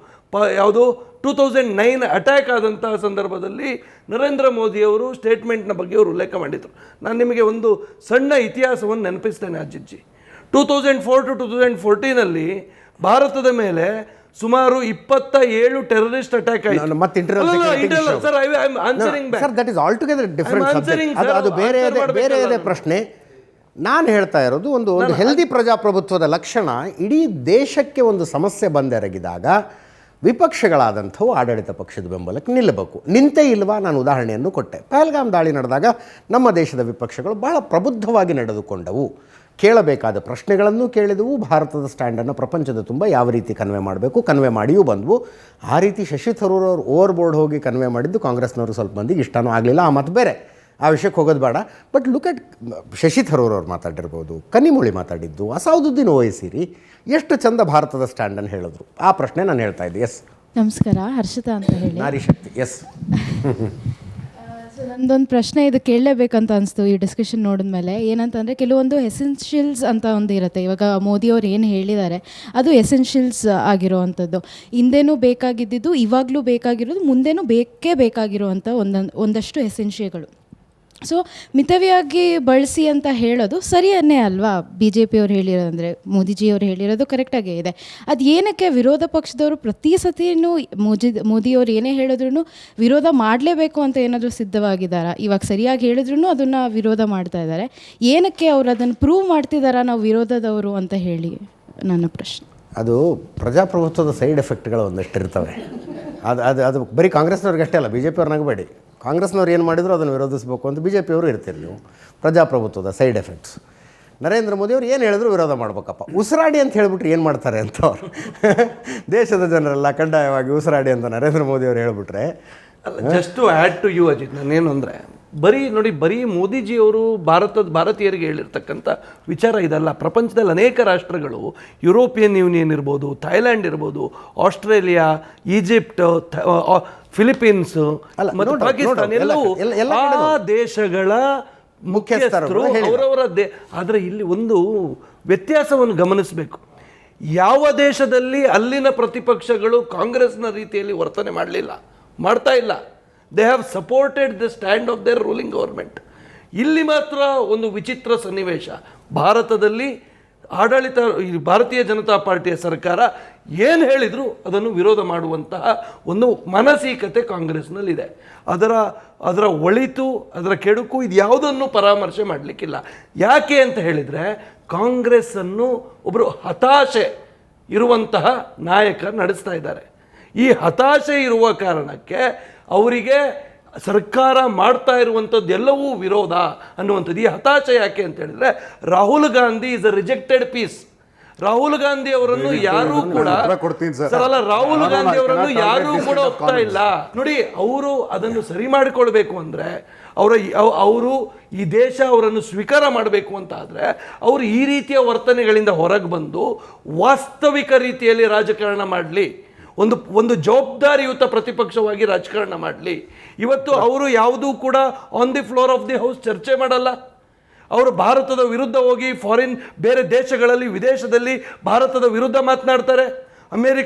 ಯಾವುದು 2009 ಅಟ್ಯಾಕ್ ಆದಂತಹ ಸಂದರ್ಭದಲ್ಲಿ ನರೇಂದ್ರ ಮೋದಿಯವರು ಸ್ಟೇಟ್ಮೆಂಟ್ನ ಬಗ್ಗೆ ಅವರು ಉಲ್ಲೇಖ ಮಾಡಿದರು. ನಾನು ನಿಮಗೆ ಒಂದು ಸಣ್ಣ ಇತಿಹಾಸವನ್ನು ನೆನಪಿಸ್ತೇನೆ ಅಜ್ಜಿಜ್ಜಿ. 2004 to 2014 ಭಾರತದ ಮೇಲೆ ಸುಮಾರು 27 ಟೆರರಿಸ್ಟ್ ಅಟ್ಯಾಕ್ ಆಯಿತು. ಅದು ಬೇರೆ ಪ್ರಶ್ನೆ. ನಾನು ಹೇಳ್ತಾ ಇರೋದು ಒಂದು ಹೆಲ್ದಿ ಪ್ರಜಾಪ್ರಭುತ್ವದ ಲಕ್ಷಣ. ಇಡೀ ದೇಶಕ್ಕೆ ಒಂದು ಸಮಸ್ಯೆ ಬಂದೆರಗಿದಾಗ ವಿಪಕ್ಷಗಳಾದಂಥವು ಆಡಳಿತ ಪಕ್ಷದ ಬೆಂಬಲಕ್ಕೆ ನಿಲ್ಲಬೇಕು. ನಿಂತೇ ಇಲ್ವಾ? ನಾನು ಉದಾಹರಣೆಯನ್ನು ಕೊಟ್ಟೆ. ಪಹಲ್ಗಾಮ್ ದಾಳಿ ನಡೆದಾಗ ನಮ್ಮ ದೇಶದ ವಿಪಕ್ಷಗಳು ಬಹಳ ಪ್ರಬುದ್ಧವಾಗಿ ನಡೆದುಕೊಂಡವು. ಕೇಳಬೇಕಾದ ಪ್ರಶ್ನೆಗಳನ್ನು ಕೇಳಿದವು. ಭಾರತದ ಸ್ಟ್ಯಾಂಡನ್ನು ಪ್ರಪಂಚದ ತುಂಬ ಯಾವ ರೀತಿ ಕನ್ವೆ ಮಾಡಬೇಕು, ಕನ್ವೆ ಮಾಡಿಯೂ ಬಂದವು. ಆ ರೀತಿ ಶಶಿ ಥರೂರ್ ಅವರು ಓವರ್ಬೋರ್ಡ್ ಹೋಗಿ ಕನ್ವೆ ಮಾಡಿದ್ದು ಕಾಂಗ್ರೆಸ್ನವರು ಸ್ವಲ್ಪ ಮಂದಿಗೆ ಇಷ್ಟನೂ ಆಗಲಿಲ್ಲ. ಆ ಮಾತು ಬೇರೆ, ಆ ವಿಷಯಕ್ಕೆ ಹೋಗೋದು ಬೇಡ. ಬಟ್ ಲುಕ್ ಅಟ್ ಶಶಿ ಥರೂರ್ ಅವ್ರು ಮಾತಾಡಿರ್ಬೋದು, ಕನ್ನಿಮೊಳಿ ಮಾತಾಡಿದ್ದು, ಅಸಾದುದ್ದೀನ್ ಓವೈಸಿ ಎಷ್ಟು ಚಂದ ಭಾರತದ ಸ್ಟ್ಯಾಂಡನ್ನು ಹೇಳಿದ್ರು. ಆ ಪ್ರಶ್ನೆ ನಾನು ಹೇಳ್ತಾ ಇದ್ದೆ. ಎಸ್, ನಮಸ್ಕಾರ, ಹರ್ಷಿತಾ ಅಂತ ಹೇಳಿ, ನಾರಿ ಶಕ್ತಿ. ಎಸ್, ಸೊ ನನ್ನದೊಂದು ಪ್ರಶ್ನೆ ಇದು ಕೇಳಲೇಬೇಕಂತ ಅನಿಸ್ತು ಈ ಡಿಸ್ಕಷನ್ ನೋಡಿದ್ಮೇಲೆ. ಏನಂತಂದರೆ, ಕೆಲವೊಂದು ಎಸೆನ್ಷಿಯಲ್ಸ್ ಅಂತ ಒಂದು ಇರುತ್ತೆ. ಇವಾಗ ಮೋದಿಯವ್ರು ಏನು ಹೇಳಿದ್ದಾರೆ ಅದು ಎಸೆನ್ಷಿಯಲ್ಸ್ ಆಗಿರೋವಂಥದ್ದು. ಹಿಂದೆನೂ ಬೇಕಾಗಿದ್ದು, ಇವಾಗಲೂ ಬೇಕಾಗಿರೋದು, ಮುಂದೆನೂ ಬೇಕೇ ಬೇಕಾಗಿರುವಂಥ ಒಂದಷ್ಟು ಎಸೆನ್ಷಿಯಲ್ಗಳು. ಸೊ ಮಿತವ್ಯವಾಗಿ ಬಳಸಿ ಅಂತ ಹೇಳೋದು ಸರಿಯನ್ನೇ ಅಲ್ವಾ? ಬಿ ಜೆ ಪಿಯವ್ರು ಹೇಳಿರೋದಂದರೆ ಮೋದಿಜಿಯವ್ರು ಹೇಳಿರೋದು ಕರೆಕ್ಟಾಗೇ ಇದೆ. ಅದು ಏನಕ್ಕೆ ವಿರೋಧ ಪಕ್ಷದವರು ಪ್ರತಿ ಸತಿನೂ ಮೋದಿಯವ್ರು ಏನೇ ಹೇಳಿದ್ರು ವಿರೋಧ ಮಾಡಲೇಬೇಕು ಅಂತ ಏನಾದರೂ ಸಿದ್ಧವಾಗಿದ್ದಾರಾ? ಇವಾಗ ಸರಿಯಾಗಿ ಹೇಳಿದ್ರು ಅದನ್ನು ವಿರೋಧ ಮಾಡ್ತಾ ಇದ್ದಾರೆ. ಏನಕ್ಕೆ ಅವ್ರು ಅದನ್ನು ಪ್ರೂವ್ ಮಾಡ್ತಿದ್ದಾರಾ ನಾವು ವಿರೋಧದವರು ಅಂತ ಹೇಳಿ ನನ್ನ ಪ್ರಶ್ನೆ. ಅದು ಪ್ರಜಾಪ್ರಭುತ್ವದ ಸೈಡ್ ಎಫೆಕ್ಟ್ಗಳು ಒಂದಷ್ಟು ಇರ್ತವೆ. ಅದು ಬರೀ ಕಾಂಗ್ರೆಸ್ನವ್ರಿಗೆ ಅಷ್ಟೇ ಅಲ್ಲ, ಬಿ ಜೆ ಪಿಯವ್ರನ್ನಾಗಬೇಡಿ. ಕಾಂಗ್ರೆಸ್ನವ್ರು ಏನು ಮಾಡಿದ್ರು ಅದನ್ನು ವಿರೋಧಿಸಬೇಕು ಅಂತ ಬಿ ಜೆ ಪಿಯವರು ಇರ್ತೀರಿ ನೀವು. ಪ್ರಜಾಪ್ರಭುತ್ವದ ಸೈಡ್ ಎಫೆಕ್ಟ್ಸ್. ನರೇಂದ್ರ ಮೋದಿಯವ್ರು ಏನು ಹೇಳಿದ್ರು ವಿರೋಧ ಮಾಡ್ಬೇಕಪ್ಪ. ಉಸಿರಾಡಿ ಅಂತ ಹೇಳಿಬಿಟ್ರೆ ಏನು ಮಾಡ್ತಾರೆ ಅಂತ ಅವರು ದೇಶದ ಜನರೆಲ್ಲ ಕಡ್ಡಾಯವಾಗಿ ಉಸಿರಾಡಿ ಅಂತ ನರೇಂದ್ರ ಮೋದಿಯವರು ಹೇಳಿಬಿಟ್ರೆ. Just to add to you Ajit, ನಾನೇನು ಅಂದರೆ ಬರೀ ಮೋದಿಜಿಯವರು ಭಾರತೀಯರಿಗೆ ಹೇಳಿರ್ತಕ್ಕಂಥ ವಿಚಾರ ಇದಲ್ಲ. ಪ್ರಪಂಚದಲ್ಲಿ ಅನೇಕ ರಾಷ್ಟ್ರಗಳು, ಯುರೋಪಿಯನ್ ಯೂನಿಯನ್ ಇರ್ಬೋದು, ಥೈಲ್ಯಾಂಡ್ ಇರ್ಬೋದು, ಆಸ್ಟ್ರೇಲಿಯಾ, ಈಜಿಪ್ಟ್, ಫಿಲಿಪೀನ್ಸ್ ಮತ್ತು ಪಾಕಿಸ್ತಾನ ಎಲ್ಲವೂ ಆ ದೇಶಗಳ ಮುಖ್ಯಸ್ಥರು ಅವರವರ ಆದರೆ ಇಲ್ಲಿ ಒಂದು ವ್ಯತ್ಯಾಸವನ್ನು ಗಮನಿಸಬೇಕು. ಯಾವ ದೇಶದಲ್ಲಿ ಅಲ್ಲಿನ ಪ್ರತಿಪಕ್ಷಗಳು ಕಾಂಗ್ರೆಸ್ನ ರೀತಿಯಲ್ಲಿ ವರ್ತನೆ ಮಾಡ್ತಾ ಇಲ್ಲ. They have supported the stand of their ruling government. ಇಲ್ಲಿ ಮಾತ್ರ ಒಂದು ವಿಚಿತ್ರ ಸನ್ನಿವೇಶ. ಭಾರತದಲ್ಲಿ ಭಾರತೀಯ ಜನತಾ ಪಾರ್ಟಿಯ ಸರ್ಕಾರ ಏನು ಹೇಳಿದರೂ ಅದನ್ನು ವಿರೋಧ ಮಾಡುವಂತಹ ಒಂದು ಮಾನಸಿಕತೆ ಕಾಂಗ್ರೆಸ್ನಲ್ಲಿದೆ. ಅದರ ಒಳಿತು, ಅದರ ಕೆಡುಕು ಇದು ಯಾವುದನ್ನು ಪರಾಮರ್ಶೆ ಮಾಡಲಿಕ್ಕಿಲ್ಲ. ಯಾಕೆ ಅಂತ ಹೇಳಿದರೆ ಕಾಂಗ್ರೆಸ್ಸನ್ನು ಒಬ್ಬರು ಹತಾಶೆ ಇರುವಂತಹ ನಾಯಕ ನಡೆಸ್ತಾ ಇದ್ದಾರೆ. ಈ ಹತಾಶೆ ಇರುವ ಕಾರಣಕ್ಕೆ ಅವರಿಗೆ ಸರ್ಕಾರ ಮಾಡ್ತಾ ಇರುವಂಥದ್ದು ಎಲ್ಲವೂ ವಿರೋಧ ಅನ್ನುವಂಥದ್ದು. ಈ ಹತಾಶೆ ಯಾಕೆ ಅಂತ ಹೇಳಿದ್ರೆ, Rahul Gandhi is a rejected piece. Rahul Gandhi ಅವರನ್ನು ಯಾರೂ ಕೂಡ ರಾಹುಲ್ ಗಾಂಧಿ ಅವರನ್ನು ಯಾರೂ ಕೂಡ ಒಪ್ತಾ ಇಲ್ಲ. ನೋಡಿ, ಅವರು ಅದನ್ನು ಸರಿ ಮಾಡಿಕೊಳ್ಬೇಕು ಅಂದರೆ ಅವರು ಈ ದೇಶ ಅವರನ್ನು ಸ್ವೀಕಾರ ಮಾಡಬೇಕು ಅಂತ ಆದರೆ ಅವರು ಈ ರೀತಿಯ ವರ್ತನೆಗಳಿಂದ ಹೊರಗೆ ಬಂದು ವಾಸ್ತವಿಕ ರೀತಿಯಲ್ಲಿ ರಾಜಕಾರಣ ಮಾಡಲಿ, ಒಂದು ಜವಾಬ್ದಾರಿಯುತ ಪ್ರತಿಪಕ್ಷವಾಗಿ ರಾಜಕಾರಣ ಮಾಡಲಿ. ಇವತ್ತು ಅವರು ಯಾವುದೂ ಕೂಡ on the floor of the house ಚರ್ಚೆ ಮಾಡಲ್ಲ. ಅವರು ಭಾರತದ ವಿರುದ್ಧ ಹೋಗಿ ಬೇರೆ ದೇಶಗಳಲ್ಲಿ, ವಿದೇಶದಲ್ಲಿ ಭಾರತದ ವಿರುದ್ಧ ಮಾತನಾಡ್ತಾರೆ.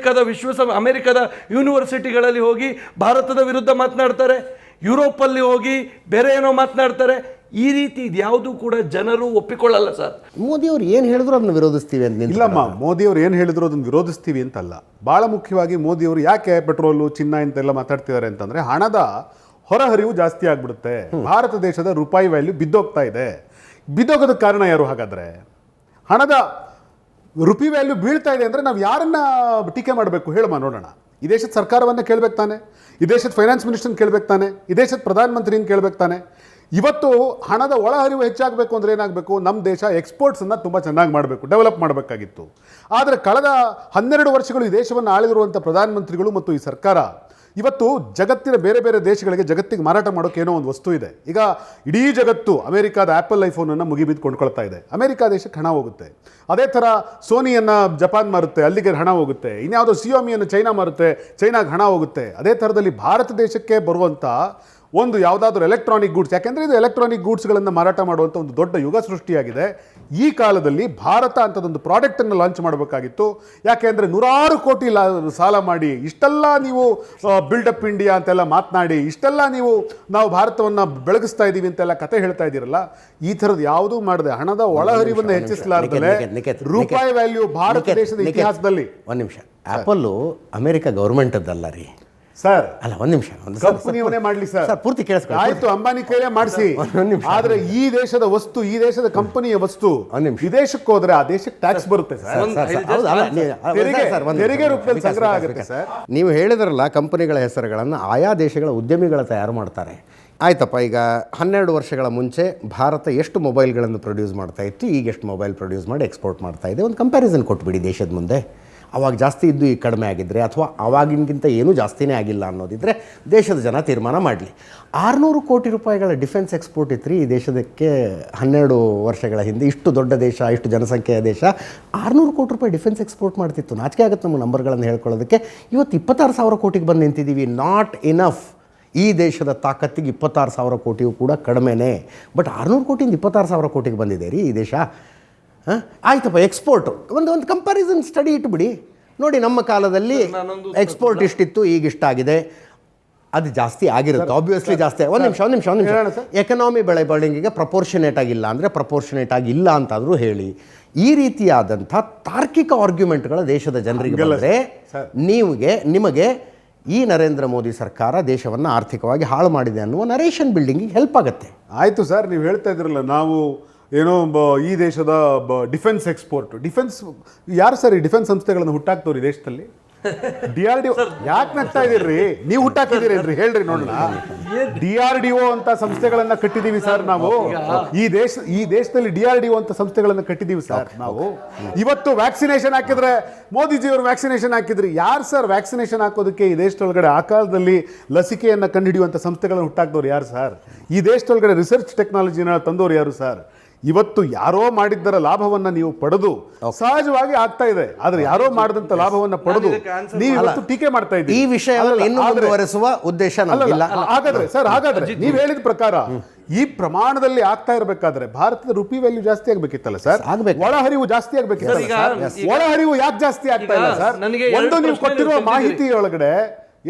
ಅಮೆರಿಕದ ಯೂನಿವರ್ಸಿಟಿಗಳಲ್ಲಿ ಹೋಗಿ ಭಾರತದ ವಿರುದ್ಧ ಮಾತನಾಡ್ತಾರೆ. ಯುರೋಪಲ್ಲಿ ಹೋಗಿ ಬೇರೆ ಏನೋ ಮಾತನಾಡ್ತಾರೆ. ಈ ರೀತಿ ಇದ್ಯಾವುದೂ ಕೂಡ ಜನರು ಒಪ್ಪಿಕೊಳ್ಳಲ್ಲ ಸರ್. ಮೋದಿಯವರು ಏನು ಹೇಳಿದ್ರು ಅದನ್ನು ವಿರೋಧಿಸ್ತೀವಿ ಅಂತ ಇಲ್ಲಮ್ಮ, ಮೋದಿಯವರು ಏನು ಹೇಳಿದ್ರು ಅದನ್ನು ವಿರೋಧಿಸ್ತೀವಿ ಅಂತಲ್ಲ. ಭಾಳ ಮುಖ್ಯವಾಗಿ ಮೋದಿಯವರು ಯಾಕೆ ಪೆಟ್ರೋಲು, ಚಿನ್ನ ಇಂತೆಲ್ಲ ಮಾತಾಡ್ತಿದ್ದಾರೆ ಅಂತಂದರೆ, ಹಣದ ಹೊರಹರಿವು ಜಾಸ್ತಿ ಆಗಿಬಿಡುತ್ತೆ. ಭಾರತ ದೇಶದ ರೂಪಾಯಿ ವ್ಯಾಲ್ಯೂ ಬಿದ್ದೋಗ್ತಾ ಇದೆ. ಬಿದ್ದೋಗೋದಕ್ಕೆ ಕಾರಣ ಯಾರು? ಹಾಗಾದರೆ ಹಣದ ರುಪಿ ವ್ಯಾಲ್ಯೂ ಬೀಳ್ತಾ ಇದೆ ಅಂದರೆ ನಾವು ಯಾರನ್ನ ಟೀಕೆ ಮಾಡಬೇಕು ಹೇಳಮ್ಮ ನೋಡೋಣ. ಈ ದೇಶದ ಸರ್ಕಾರವನ್ನೇ ಕೇಳಬೇಕು ತಾನೆ, ಈ ದೇಶದ ಫೈನಾನ್ಸ್ ಮಿನಿಸ್ಟರ್ನ ಕೇಳಬೇಕು ತಾನೆ, ಈ ದೇಶದ ಪ್ರಧಾನಮಂತ್ರಿನ ಕೇಳಬೇಕು ತಾನೆ. ಇವತ್ತು ಹಣದ ಒಳಹರಿವು ಹೆಚ್ಚಾಗಬೇಕು ಅಂದರೆ ಏನಾಗಬೇಕು? ನಮ್ಮ ದೇಶ ಎಕ್ಸ್ಪೋರ್ಟ್ಸನ್ನು ತುಂಬ ಚೆನ್ನಾಗಿ ಮಾಡಬೇಕು, ಡೆವಲಪ್ ಮಾಡಬೇಕಾಗಿತ್ತು. ಆದರೆ ಕಳೆದ 12 ವರ್ಷಗಳು ಈ ದೇಶವನ್ನು ಆಳಿರುವಂಥ ಪ್ರಧಾನಮಂತ್ರಿಗಳು ಮತ್ತು ಈ ಸರ್ಕಾರ ಇವತ್ತು ಜಗತ್ತಿನ ಬೇರೆ ಬೇರೆ ದೇಶಗಳಿಗೆ, ಜಗತ್ತಿಗೆ ಮಾರಾಟ ಮಾಡೋಕೆ ಏನೋ ಒಂದು ವಸ್ತು ಇದೆ. ಈಗ ಇಡೀ ಜಗತ್ತು ಅಮೆರಿಕಾದ ಆ್ಯಪಲ್ ಐಫೋನನ್ನು ಮುಗಿಬಿದ್ದು ಕೊಂಡ್ಕೊಳ್ತಾ ಇದೆ. ಅಮೆರಿಕಾ ದೇಶಕ್ಕೆ ಹಣ ಹೋಗುತ್ತೆ. ಅದೇ ಥರ ಸೋನಿಯನ್ನು ಜಪಾನ್ ಮಾರುತ್ತೆ, ಅಲ್ಲಿಗೆ ಹಣ ಹೋಗುತ್ತೆ. ಇನ್ಯಾವುದೋ ಸಿಯೋಮಿಯನ್ನು ಚೈನಾ ಮಾರುತ್ತೆ, ಚೈನಾಗೆ ಹಣ ಹೋಗುತ್ತೆ. ಅದೇ ಥರದಲ್ಲಿ ಭಾರತ ದೇಶಕ್ಕೆ ಬರುವಂಥ ಒಂದು ಯಾವುದಾದ್ರೂ ಎಲೆಕ್ಟ್ರಾನಿಕ್ ಗೂಡ್ಸ್, ಯಾಕೆಂದರೆ ಇದು ಎಲೆಕ್ಟ್ರಾನಿಕ್ ಗೂಡ್ಸ್ಗಳನ್ನು ಮಾರಾಟ ಮಾಡುವಂಥ ಒಂದು ದೊಡ್ಡ ಯುಗ ಸೃಷ್ಟಿಯಾಗಿದೆ. ಈ ಕಾಲದಲ್ಲಿ ಭಾರತ ಅಂಥದ್ದೊಂದು ಪ್ರಾಡಕ್ಟನ್ನು ಲಾಂಚ್ ಮಾಡಬೇಕಾಗಿತ್ತು. ಯಾಕೆಂದರೆ 100 ಕೋಟಿ ಸಾಲ ಮಾಡಿ, ಇಷ್ಟೆಲ್ಲ ನೀವು ಬಿಲ್ಡಪ್ ಇಂಡಿಯಾ ಅಂತೆಲ್ಲ ಮಾತನಾಡಿ, ಇಷ್ಟೆಲ್ಲ ನಾವು ಭಾರತವನ್ನು ಬೆಳಗಿಸ್ತಾ ಇದ್ದೀವಿ ಅಂತೆಲ್ಲ ಕತೆ ಹೇಳ್ತಾ ಇದ್ದೀರಲ್ಲ, ಈ ಥರದ್ದು ಯಾವುದೂ ಮಾಡದೆ ಹಣದ ಒಳಹರಿವನ್ನು ಹೆಚ್ಚಿಸಲಾರ್ದಲೇ ರೂಪಾಯಿ ವ್ಯಾಲ್ಯೂ ಭಾರತ ದೇಶದ ಇತಿಹಾಸದಲ್ಲಿ. ಒಂದು ನಿಮಿಷ, ಆ್ಯಪಲ್ಲು ಅಮೆರಿಕ ಗೌರ್ಮೆಂಟದ್ದಲ್ಲ ರೀ ಸರ್. ಅಲ್ಲ, ಒಂದು ನಿಮಿಷ, ಕಂಪನಿಯವನೇ ಮಾಡಲಿ ಸರ್, ಪೂರ್ತಿ ಕೇಳಿಸ್ಕೊಳ್ಳಿ. ಆಯ್ತು, ಅಂಬಾನಿ ಕೈಲೇ ಮಾಡಿಸಿ. ಆದ್ರೆ ಈ ದೇಶದ ವಸ್ತು, ಈ ದೇಶದ ಕಂಪನಿಯ ವಸ್ತು ವಿದೇಶಕ್ಕೆ ಹೋದ್ರೆ ಆ ದೇಶಕ್ಕೆ ಟ್ಯಾಕ್ಸ್ ಬರುತ್ತೆ ಸರ್, ತೆರಿಗೆ ರೂಪದಲ್ಲಿ ಸಂಗ್ರಹ ಆಗುತ್ತೆ ಸರ್. ನೀವು ಹೇಳಿದ್ರಲ್ಲ, ಕಂಪನಿಗಳ ಹೆಸರುಗಳನ್ನು ಆಯಾ ದೇಶಗಳ ಉದ್ಯಮಿಗಳ ತಯಾರು ಮಾಡ್ತಾರೆ. ಆಯ್ತಪ್ಪ, ಈಗ 12 ವರ್ಷಗಳ ಮುಂಚೆ ಭಾರತ ಎಷ್ಟು ಮೊಬೈಲ್ಗಳನ್ನು ಪ್ರೊಡ್ಯೂಸ್ ಮಾಡ್ತಾ ಇತ್ತು, ಈಗ ಎಷ್ಟು ಮೊಬೈಲ್ ಪ್ರೊಡ್ಯೂಸ್ ಮಾಡಿ ಎಕ್ಸ್ಪೋರ್ಟ್ ಮಾಡ್ತಾ ಇದೆ, ಒಂದು ಕಂಪ್ಯಾರಿಸನ್ ಕೊಟ್ಬಿಡಿ ದೇಶದ ಮುಂದೆ. ಅವಾಗ ಜಾಸ್ತಿ ಇದ್ದು ಈಗ ಕಡಿಮೆ ಆಗಿದ್ದರೆ, ಅಥವಾ ಅವಾಗಿನಗಿಂತ ಏನೂ ಜಾಸ್ತಿನೇ ಆಗಿಲ್ಲ ಅನ್ನೋದಿದ್ದರೆ ದೇಶದ ಜನ ತೀರ್ಮಾನ ಮಾಡಲಿ. 600 ಕೋಟಿ ರೂಪಾಯಿಗಳ ಡಿಫೆನ್ಸ್ ಎಕ್ಸ್ಪೋರ್ಟ್ ಇತ್ತು ರೀ ಈ ದೇಶದಕ್ಕೆ 12 ವರ್ಷಗಳ ಹಿಂದೆ. ಇಷ್ಟು ದೊಡ್ಡ ದೇಶ, ಇಷ್ಟು ಜನಸಂಖ್ಯೆಯ ದೇಶ 600 ಕೋಟಿ ರೂಪಾಯಿ ಡಿಫೆನ್ಸ್ ಎಕ್ಸ್ಪೋರ್ಟ್ ಮಾಡ್ತಿತ್ತು. ನಾಚಿಕೆ ಆಗುತ್ತೆ ನಮ್ಮ ನಂಬರ್ಗಳನ್ನು ಹೇಳ್ಕೊಳ್ಳೋದಕ್ಕೆ. ಇವತ್ತು 26,000 ಕೋಟಿಗೆ ಬಂದು ನಿಂತಿದ್ದೀವಿ. Not enough. ಈ ದೇಶದ ತಾಕತ್ತಿಗೆ 26,000 ಕೋಟಿಯೂ ಕೂಡ ಕಡಿಮೆನೇ. ಬಟ್ 600 ಕೋಟಿಯಿಂದ 26,000 ಕೋಟಿಗೆ ಬಂದಿದೆ ರೀ ಈ ದೇಶ. ಆಯ್ತಪ್ಪ, ಎಕ್ಸ್ಪೋರ್ಟು ಒಂದು ಕಂಪ್ಯಾರಿಸನ್ ಸ್ಟಡಿ ಇಟ್ಬಿಡಿ ನೋಡಿ. ನಮ್ಮ ಕಾಲದಲ್ಲಿ ಎಕ್ಸ್ಪೋರ್ಟ್ ಇಷ್ಟಿತ್ತು, ಈಗ ಇಷ್ಟಾಗಿದೆ. ಅದು ಜಾಸ್ತಿ ಆಗಿರುತ್ತೆ, ಆಬ್ವಿಯಸ್ಲಿ ಜಾಸ್ತಿ. ಒಂದು ನಿಮಿಷ ಎಕನಾಮಿ ಬೆಳವಣಿಗೆಗೆ ಪ್ರಪೋರ್ಷನೇಟ್ ಆಗಿಲ್ಲ ಅಂದರೆ ಪ್ರಪೋರ್ಷನೇಟ್ ಆಗಿಲ್ಲ ಅಂತಾದರೂ ಹೇಳಿ. ಈ ರೀತಿಯಾದಂಥ ತಾರ್ಕಿಕ ಆರ್ಗ್ಯುಮೆಂಟ್ಗಳ ದೇಶದ ಜನರಿಗೆ ಬಂದರೆ ನಿಮಗೆ ಈ ನರೇಂದ್ರ ಮೋದಿ ಸರ್ಕಾರ ದೇಶವನ್ನು ಆರ್ಥಿಕವಾಗಿ ಹಾಳು ಮಾಡಿದೆ ಅನ್ನುವ ನರೇಷನ್ ಬಿಲ್ಡಿಂಗಿಗೆ ಹೆಲ್ಪ್ ಆಗುತ್ತೆ. ಆಯಿತು ಸರ್, ನೀವು ಹೇಳ್ತಾ ಇದ್ರಲ್ಲ ನಾವು ಏನೋ ಈ ದೇಶದ ಡಿಫೆನ್ಸ್ ಎಕ್ಸ್ಪೋರ್ಟ್, ಡಿಫೆನ್ಸ್ ಯಾರು ಸರ್ ಈ ಡಿಫೆನ್ಸ್ ಸಂಸ್ಥೆಗಳನ್ನು ಹುಟ್ಟಾಕ್ತವ್ರು ಈ ದೇಶದಲ್ಲಿ? DRDO ಯಾಕೆ ನಗ್ತಾ ಇದೀರಿ? ನೀವು ಹುಟ್ಟಾಕಿದ್ದೀರೇನ್ರಿ ಹೇಳ್ರಿ ನೋಡೋಣ. DRDO ಅಂತ ಸಂಸ್ಥೆಗಳನ್ನ ಕಟ್ಟಿದೀವಿ ಸರ್ ನಾವು. ಈ ದೇಶದಲ್ಲಿ DRDO ಅಂತ ಸಂಸ್ಥೆಗಳನ್ನ ಕಟ್ಟಿದೀವಿ ಸರ್ ನಾವು. ಇವತ್ತು ವ್ಯಾಕ್ಸಿನೇಷನ್ ಹಾಕಿದ್ರೆ ಮೋದಿಜಿಯವರು ವ್ಯಾಕ್ಸಿನೇಷನ್ ಹಾಕಿದ್ರಿ. ಯಾರು ಸರ್ ವ್ಯಾಕ್ಸಿನೇಷನ್ ಹಾಕೋದಕ್ಕೆ ಈ ದೇಶದೊಳಗಡೆ ಆ ಕಾಲದಲ್ಲಿ ಲಸಿಕೆಯನ್ನ ಕಂಡುಹಿಡಿಯುವಂಥ ಸಂಸ್ಥೆಗಳನ್ನು ಹುಟ್ಟಾಕ್ದವ್ರು ಯಾರು ಸರ್? ಈ ದೇಶದೊಳಗಡೆ ರಿಸರ್ಚ್ ಟೆಕ್ನಾಲಜಿನ ತಂದವರು ಯಾರು ಸರ್? ಇವತ್ತು ಯಾರೋ ಮಾಡಿದ್ದರ ಲಾಭವನ್ನ ನೀವು ಪಡೆದು ಸಹಜವಾಗಿ ಆಗ್ತಾ ಇದೆ, ಆದ್ರೆ ಯಾರೋ ಮಾಡಿದಂತ ಲಾಭವನ್ನ ಪಡೆದು ನೀವು ಇವತ್ತು ಟೀಕೆ ಮಾಡ್ತಾ ಇದ್ದೀರಿ. ಈ ವಿಷಯವನ್ನು ಇನ್ನೂ ಮುಂದುವರೆಸುವ ಉದ್ದೇಶ ನಮಗಿಲ್ಲ. ಹಾಗಾದ್ರೆ ನೀವು ಹೇಳಿದ ಪ್ರಕಾರ ಈ ಪ್ರಮಾಣದಲ್ಲಿ ಆಗ್ತಾ ಇರಬೇಕಾದ್ರೆ ಭಾರತದ ರುಪಿ ವ್ಯಾಲ್ಯೂ ಜಾಸ್ತಿ ಆಗ್ಬೇಕಿತ್ತಲ್ಲ ಸರ್? ಒಳಹರಿವು ಜಾಸ್ತಿ ಆಗ್ಬೇಕಿತ್ತಲ್ಲ ಸರ್? ಒಳಹರಿವು ಯಾಕೆ ಜಾಸ್ತಿ ಆಗ್ತಾ ಇಲ್ಲ ಸರ್? ಒಂದು ನೀವು ಕೊಟ್ಟಿರುವ ಮಾಹಿತಿಯೊಳಗಡೆ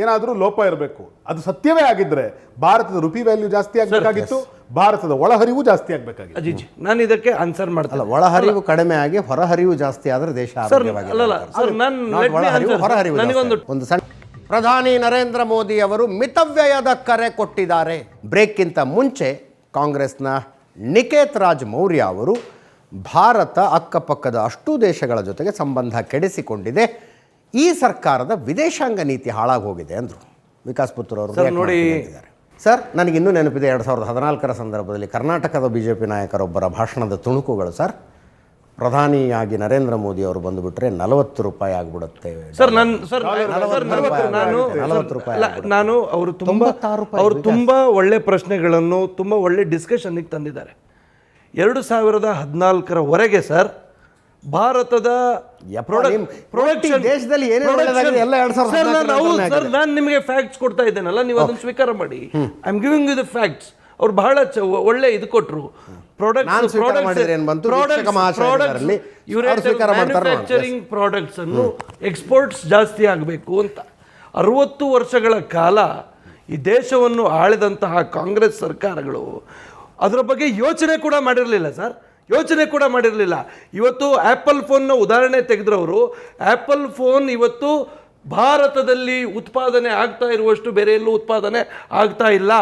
ಏನಾದರೂ ಲೋಪ ಇರಬೇಕು. ಅದು ಸತ್ಯವೇ ಆಗಿದ್ರೆ ಭಾರತದ ರುಪಿ ವ್ಯಾಲ್ಯೂ ಜಾಸ್ತಿ ಆಗಬೇಕಾಗಿತ್ತು, ಭಾರತದ ಒಳಹರಿವು ಜಾಸ್ತಿ ಆಗಬೇಕಾಗಿತ್ತು. ಅಜಿಜಿ, ನಾನು ಇದಕ್ಕೆ ಆನ್ಸರ್ ಮಾಡ್ತಲ್ಲ. ಒಳಹರಿವು ಕಡಿಮೆ ಆಗಿ ಹೊರಹರಿವು ಜಾಸ್ತಿ ಆದ್ರೆ ದೇಶ ಒಂದು ಸಣ್ಣ ಪ್ರಧಾನಿ ನರೇಂದ್ರ ಮೋದಿ ಅವರು ಮಿತವ್ಯಯದ ಕರೆ ಕೊಟ್ಟಿದ್ದಾರೆ. ಬ್ರೇಕ್ಗಿಂತ ಮುಂಚೆ ಕಾಂಗ್ರೆಸ್ನ ನಿಕೇತ್ ರಾಜ್ ಮೌರ್ಯ ಅವರು ಭಾರತ ಅಕ್ಕಪಕ್ಕದ ಅಷ್ಟೂ ದೇಶಗಳ ಜೊತೆಗೆ ಸಂಬಂಧ ಕೆಡಿಸಿಕೊಂಡಿದೆ, ಈ ಸರ್ಕಾರದ ವಿದೇಶಾಂಗ ನೀತಿ ಹಾಳಾಗಿ ಹೋಗಿದೆ ಅಂದರು. ವಿಕಾಸ್ ಪುತ್ರ ಅವರು ನೋಡಿ ಸರ್, ನನಗಿನ್ನೂ ನೆನಪಿದೆ 2014 ಸಂದರ್ಭದಲ್ಲಿ ಕರ್ನಾಟಕದ BJP ನಾಯಕರೊಬ್ಬರ ಭಾಷಣದ ತುಣುಕುಗಳು ಸರ್. ಪ್ರಧಾನಿಯಾಗಿ ನರೇಂದ್ರ ಮೋದಿ ಅವರು ಬಂದುಬಿಟ್ರೆ 40 ರೂಪಾಯಿ ಆಗ್ಬಿಡುತ್ತೆ ಸರ್. ನಾನು ಅವರು ತುಂಬಾ ಒಳ್ಳೆ ಪ್ರಶ್ನೆಗಳನ್ನು ತುಂಬಾ ಒಳ್ಳೆ ಡಿಸ್ಕಷನ್ಗೆ ತಂದಿದ್ದಾರೆ. 2014 ಸರ್ ಭಾರತದ ದೇಶದಲ್ಲಿ ನಾನು ನಿಮಗೆ ಫ್ಯಾಕ್ಟ್ಸ್ ಕೊಡ್ತಾ ಇದ್ದೇನಲ್ಲ, ನೀವು ಅದನ್ನು ಸ್ವೀಕಾರ ಮಾಡಿ. I am giving you the facts. ಅವ್ರು ಬಹಳ ಒಳ್ಳೆ ಇದು ಕೊಟ್ಟರು. ಮ್ಯಾನುಫ್ಯಾಕ್ಚರಿಂಗ್ ಪ್ರಾಡಕ್ಟ್ಸ್ ಅನ್ನು ಎಕ್ಸ್ಪೋರ್ಟ್ಸ್ ಜಾಸ್ತಿ ಆಗಬೇಕು ಅಂತ 60 ವರ್ಷಗಳ ಕಾಲ ಈ ದೇಶವನ್ನು ಆಳಿದಂತಹ ಕಾಂಗ್ರೆಸ್ ಸರ್ಕಾರಗಳು ಅದರ ಬಗ್ಗೆ ಯೋಚನೆ ಕೂಡ ಮಾಡಿರಲಿಲ್ಲ ಸರ್, ಯೋಚನೆ ಕೂಡ ಮಾಡಿರಲಿಲ್ಲ. ಇವತ್ತು ಆ್ಯಪಲ್ ಫೋನ್ನ ಉದಾಹರಣೆ ತೆಗೆದ್ರವರು, ಆ್ಯಪಲ್ ಫೋನ್ ಇವತ್ತು ಭಾರತದಲ್ಲಿ ಉತ್ಪಾದನೆ ಆಗ್ತಾ ಇರುವಷ್ಟು ಬೇರೆ ಎಲ್ಲೂ ಉತ್ಪಾದನೆ ಆಗ್ತಾ ಇಲ್ಲ.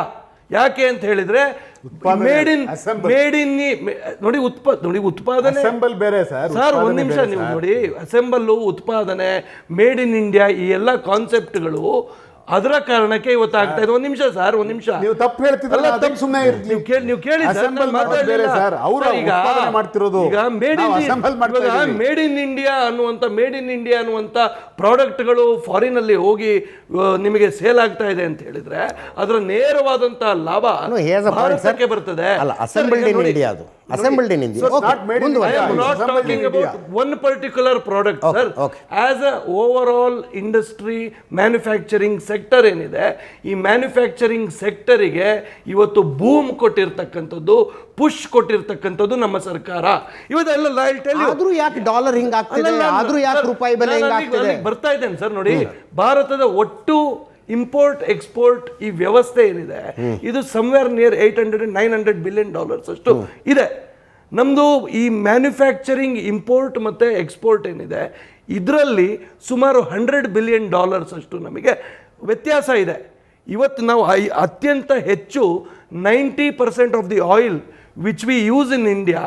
ಯಾಕೆ ಅಂತ ಹೇಳಿದ್ರೆ ನೋಡಿ ಉತ್ಪಾದನೆ ಬೇರೆ ಸರ್. ಒಂದು ನಿಮಿಷ ನೀವು ನೋಡಿ, ಅಸೆಂಬಲ್ಲು, ಉತ್ಪಾದನೆ, ಮೇಡ್ ಇನ್ ಇಂಡಿಯಾ, ಈ ಎಲ್ಲ ಕಾನ್ಸೆಪ್ಟ್ಗಳು ಅದರ ಕಾರಣಕ್ಕೆ ಇವತ್ತು ಆಗ್ತಾ ಇದೆ. ಒಂದ್ ನಿಮಿಷ ಸರ್, ಒಂದ್ ನಿಮಿಷ. ನೀವು ತಪ್ಪು ಹೇಳ್ತಿದ್ರಲ್ಲ, ನೀವು ಕೇಳಿ ಸರ್. ಮೇಡ್ ಇನ್ ಇಂಡಿಯಾ ಅನ್ನುವಂತ ಪ್ರಾಡಕ್ಟ್ಗಳು ಫಾರಿನ್ ಅಲ್ಲಿ ಹೋಗಿ ನಿಮಗೆ ಸೇಲ್ ಆಗ್ತಾ ಇದೆ ಅಂತ ಹೇಳಿದ್ರೆ ಅದರ ನೇರವಾದಂತ ಲಾಭ ಭಾರತಕ್ಕೆ ಬರ್ತದೆ. Assembled in India. I am not talking about one particular product, sir. As a overall industry manufacturing sector ಏನಿದೆ, ಈ ಮ್ಯಾನುಫ್ಯಾಕ್ಚರಿಂಗ್ ಸೆಕ್ಟರಿಗೆ ಇವತ್ತು ಬೂಮ್ ಕೊಟ್ಟಿರ್ತಕ್ಕಂಥದ್ದು, ಪುಷ್ ಕೊಟ್ಟಿರ್ತಕ್ಕಂಥದ್ದು ನಮ್ಮ ಸರ್ಕಾರ. ಇವತ್ತೆಲ್ಲ ಆದ್ರೂ ಯಾಕೆ ಡಾಲರ್ ಹಿಂಗಾಗ್ತಿದೆ, ಆದ್ರೂ ಯಾಕೆ ರೂಪಾಯಿ ಬೆಲೆ ಹಿಂಗಾಗ್ತಿದೆ ಬರ್ತಾ ಇದ್ದೇನೆ ಸರ್. ನೋಡಿ, ಭಾರತದ ಒಟ್ಟು ಇಂಪೋರ್ಟ್ ಎಕ್ಸ್ಪೋರ್ಟ್ ಈ ವ್ಯವಸ್ಥೆ ಏನಿದೆ ಇದು ಸಮ್ವೇರ್ ನಿಯರ್ $800-900 ಬಿಲಿಯನ್ ಅಷ್ಟು ಇದೆ. ನಮ್ಮದು ಈ ಮ್ಯಾನುಫ್ಯಾಕ್ಚರಿಂಗ್ ಇಂಪೋರ್ಟ್ ಮತ್ತು ಎಕ್ಸ್ಪೋರ್ಟ್ ಏನಿದೆ ಇದರಲ್ಲಿ ಸುಮಾರು $100 ಬಿಲಿಯನ್ ಅಷ್ಟು ನಮಗೆ ವ್ಯತ್ಯಾಸ ಇದೆ. ಇವತ್ತು ನಾವು ಅತ್ಯಂತ ಹೆಚ್ಚು 90% of the oil which we use in India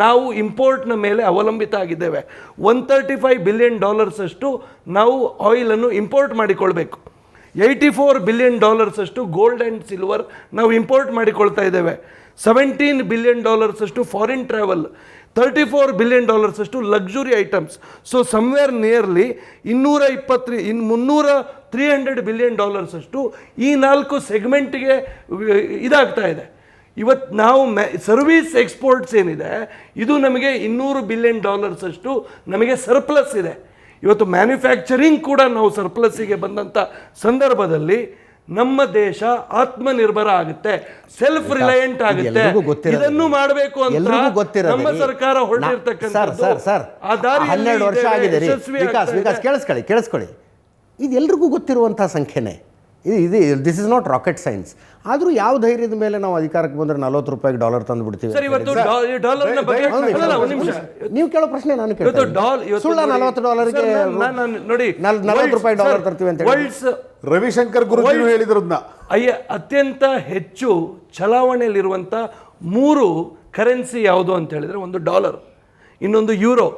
ನಾವು ಇಂಪೋರ್ಟ್ನ ಮೇಲೆ ಅವಲಂಬಿತ ಆಗಿದ್ದೇವೆ. $135 ಬಿಲಿಯನ್ ಅಷ್ಟು ನಾವು ಆಯಿಲನ್ನು ಇಂಪೋರ್ಟ್ ಮಾಡಿಕೊಳ್ಬೇಕು. $84 ಬಿಲಿಯನ್ ಅಷ್ಟು ಗೋಲ್ಡ್ ಆ್ಯಂಡ್ ಸಿಲ್ವರ್ ನಾವು ಇಂಪೋರ್ಟ್ ಮಾಡಿಕೊಳ್ತಾ ಇದ್ದೇವೆ. $17 ಬಿಲಿಯನ್ ಅಷ್ಟು ಫಾರಿನ್ ಟ್ರಾವೆಲ್, $34 ಬಿಲಿಯನ್ ಅಷ್ಟು luxury items. So somewhere nearly 300 billion ಅಷ್ಟು ಈ 4 ಸೆಗ್ಮೆಂಟ್ಗೆ ಇದಾಗ್ತಾ ಇದೆ. ಇವತ್ತು ನಾವು ಸರ್ವಿಸ್ ಎಕ್ಸ್ಪೋರ್ಟ್ಸ್ ಏನಿದೆ ಇದು ನಮಗೆ $200 ಬಿಲಿಯನ್ ಅಷ್ಟು ನಮಗೆ ಸರ್ಪ್ಲಸ್ ಇದೆ. ಇವತ್ತು ಮ್ಯಾನುಫ್ಯಾಕ್ಚರಿಂಗ್ ಕೂಡ ನಾವು ಸರ್ಪ್ಲಸ್ಸಿಗೆ ಬಂದಂಥ ಸಂದರ್ಭದಲ್ಲಿ ನಮ್ಮ ದೇಶ ಆತ್ಮನಿರ್ಭರ ಆಗುತ್ತೆ, ಸೆಲ್ಫ್ ರಿಲಯಂಟ್ ಆಗುತ್ತೆ. ಇದನ್ನು ಮಾಡಬೇಕು ಅಂತ ನಮ್ಮ ಸರ್ಕಾರ ಹೊರಟಿರ್ತಕ್ಕಂಥದ್ದು. 12 ವರ್ಷ ಆಗಿದೆ. ಕೇಳಿಸ್ಕೊಳ್ಳಿ, ಇದು ಎಲ್ರಿಗೂ ಗೊತ್ತಿರುವಂಥ ಸಂಖ್ಯೆನೇ. ಇದು this is not rocket science. ಆದರೂ ಯಾವ ಧೈರ್ಯದ ಮೇಲೆ ನಾವು ಅಧಿಕಾರಕ್ಕೆ ಬಂದರೆ $40 ತಂದು ಬಿಡ್ತೀವಿ? ಸರ್, ಇವತ್ತು ಡಾಲರ್ನ ಬಗ್ಗೆ ಒಂದು ನಿಮಿಷ, ನೀವು ಕೇಳೋ ಪ್ರಶ್ನೆ ನಾನು ಕೇಳ್ತೀನಿ. ಸುಳ್ಳ $40ಗೆ ನೋಡಿ $40 ತರ್ತೀವಿ ಅಂತ ವರ್ಲ್ಡ್ಸ್ ರವಿಶಂಕರ್ ಗುರುಜಿಯವರು ಹೇಳಿದ್ರನ್ನ ಅತ್ಯಂತ ಹೆಚ್ಚು ಚಲಾವಣೆಯಲ್ಲಿರುವಂಥ 3 ಕರೆನ್ಸಿ ಯಾವುದು ಅಂತ ಹೇಳಿದ್ರೆ, ಒಂದು ಡಾಲರ್, ಇನ್ನೊಂದು ಯೂರೋ,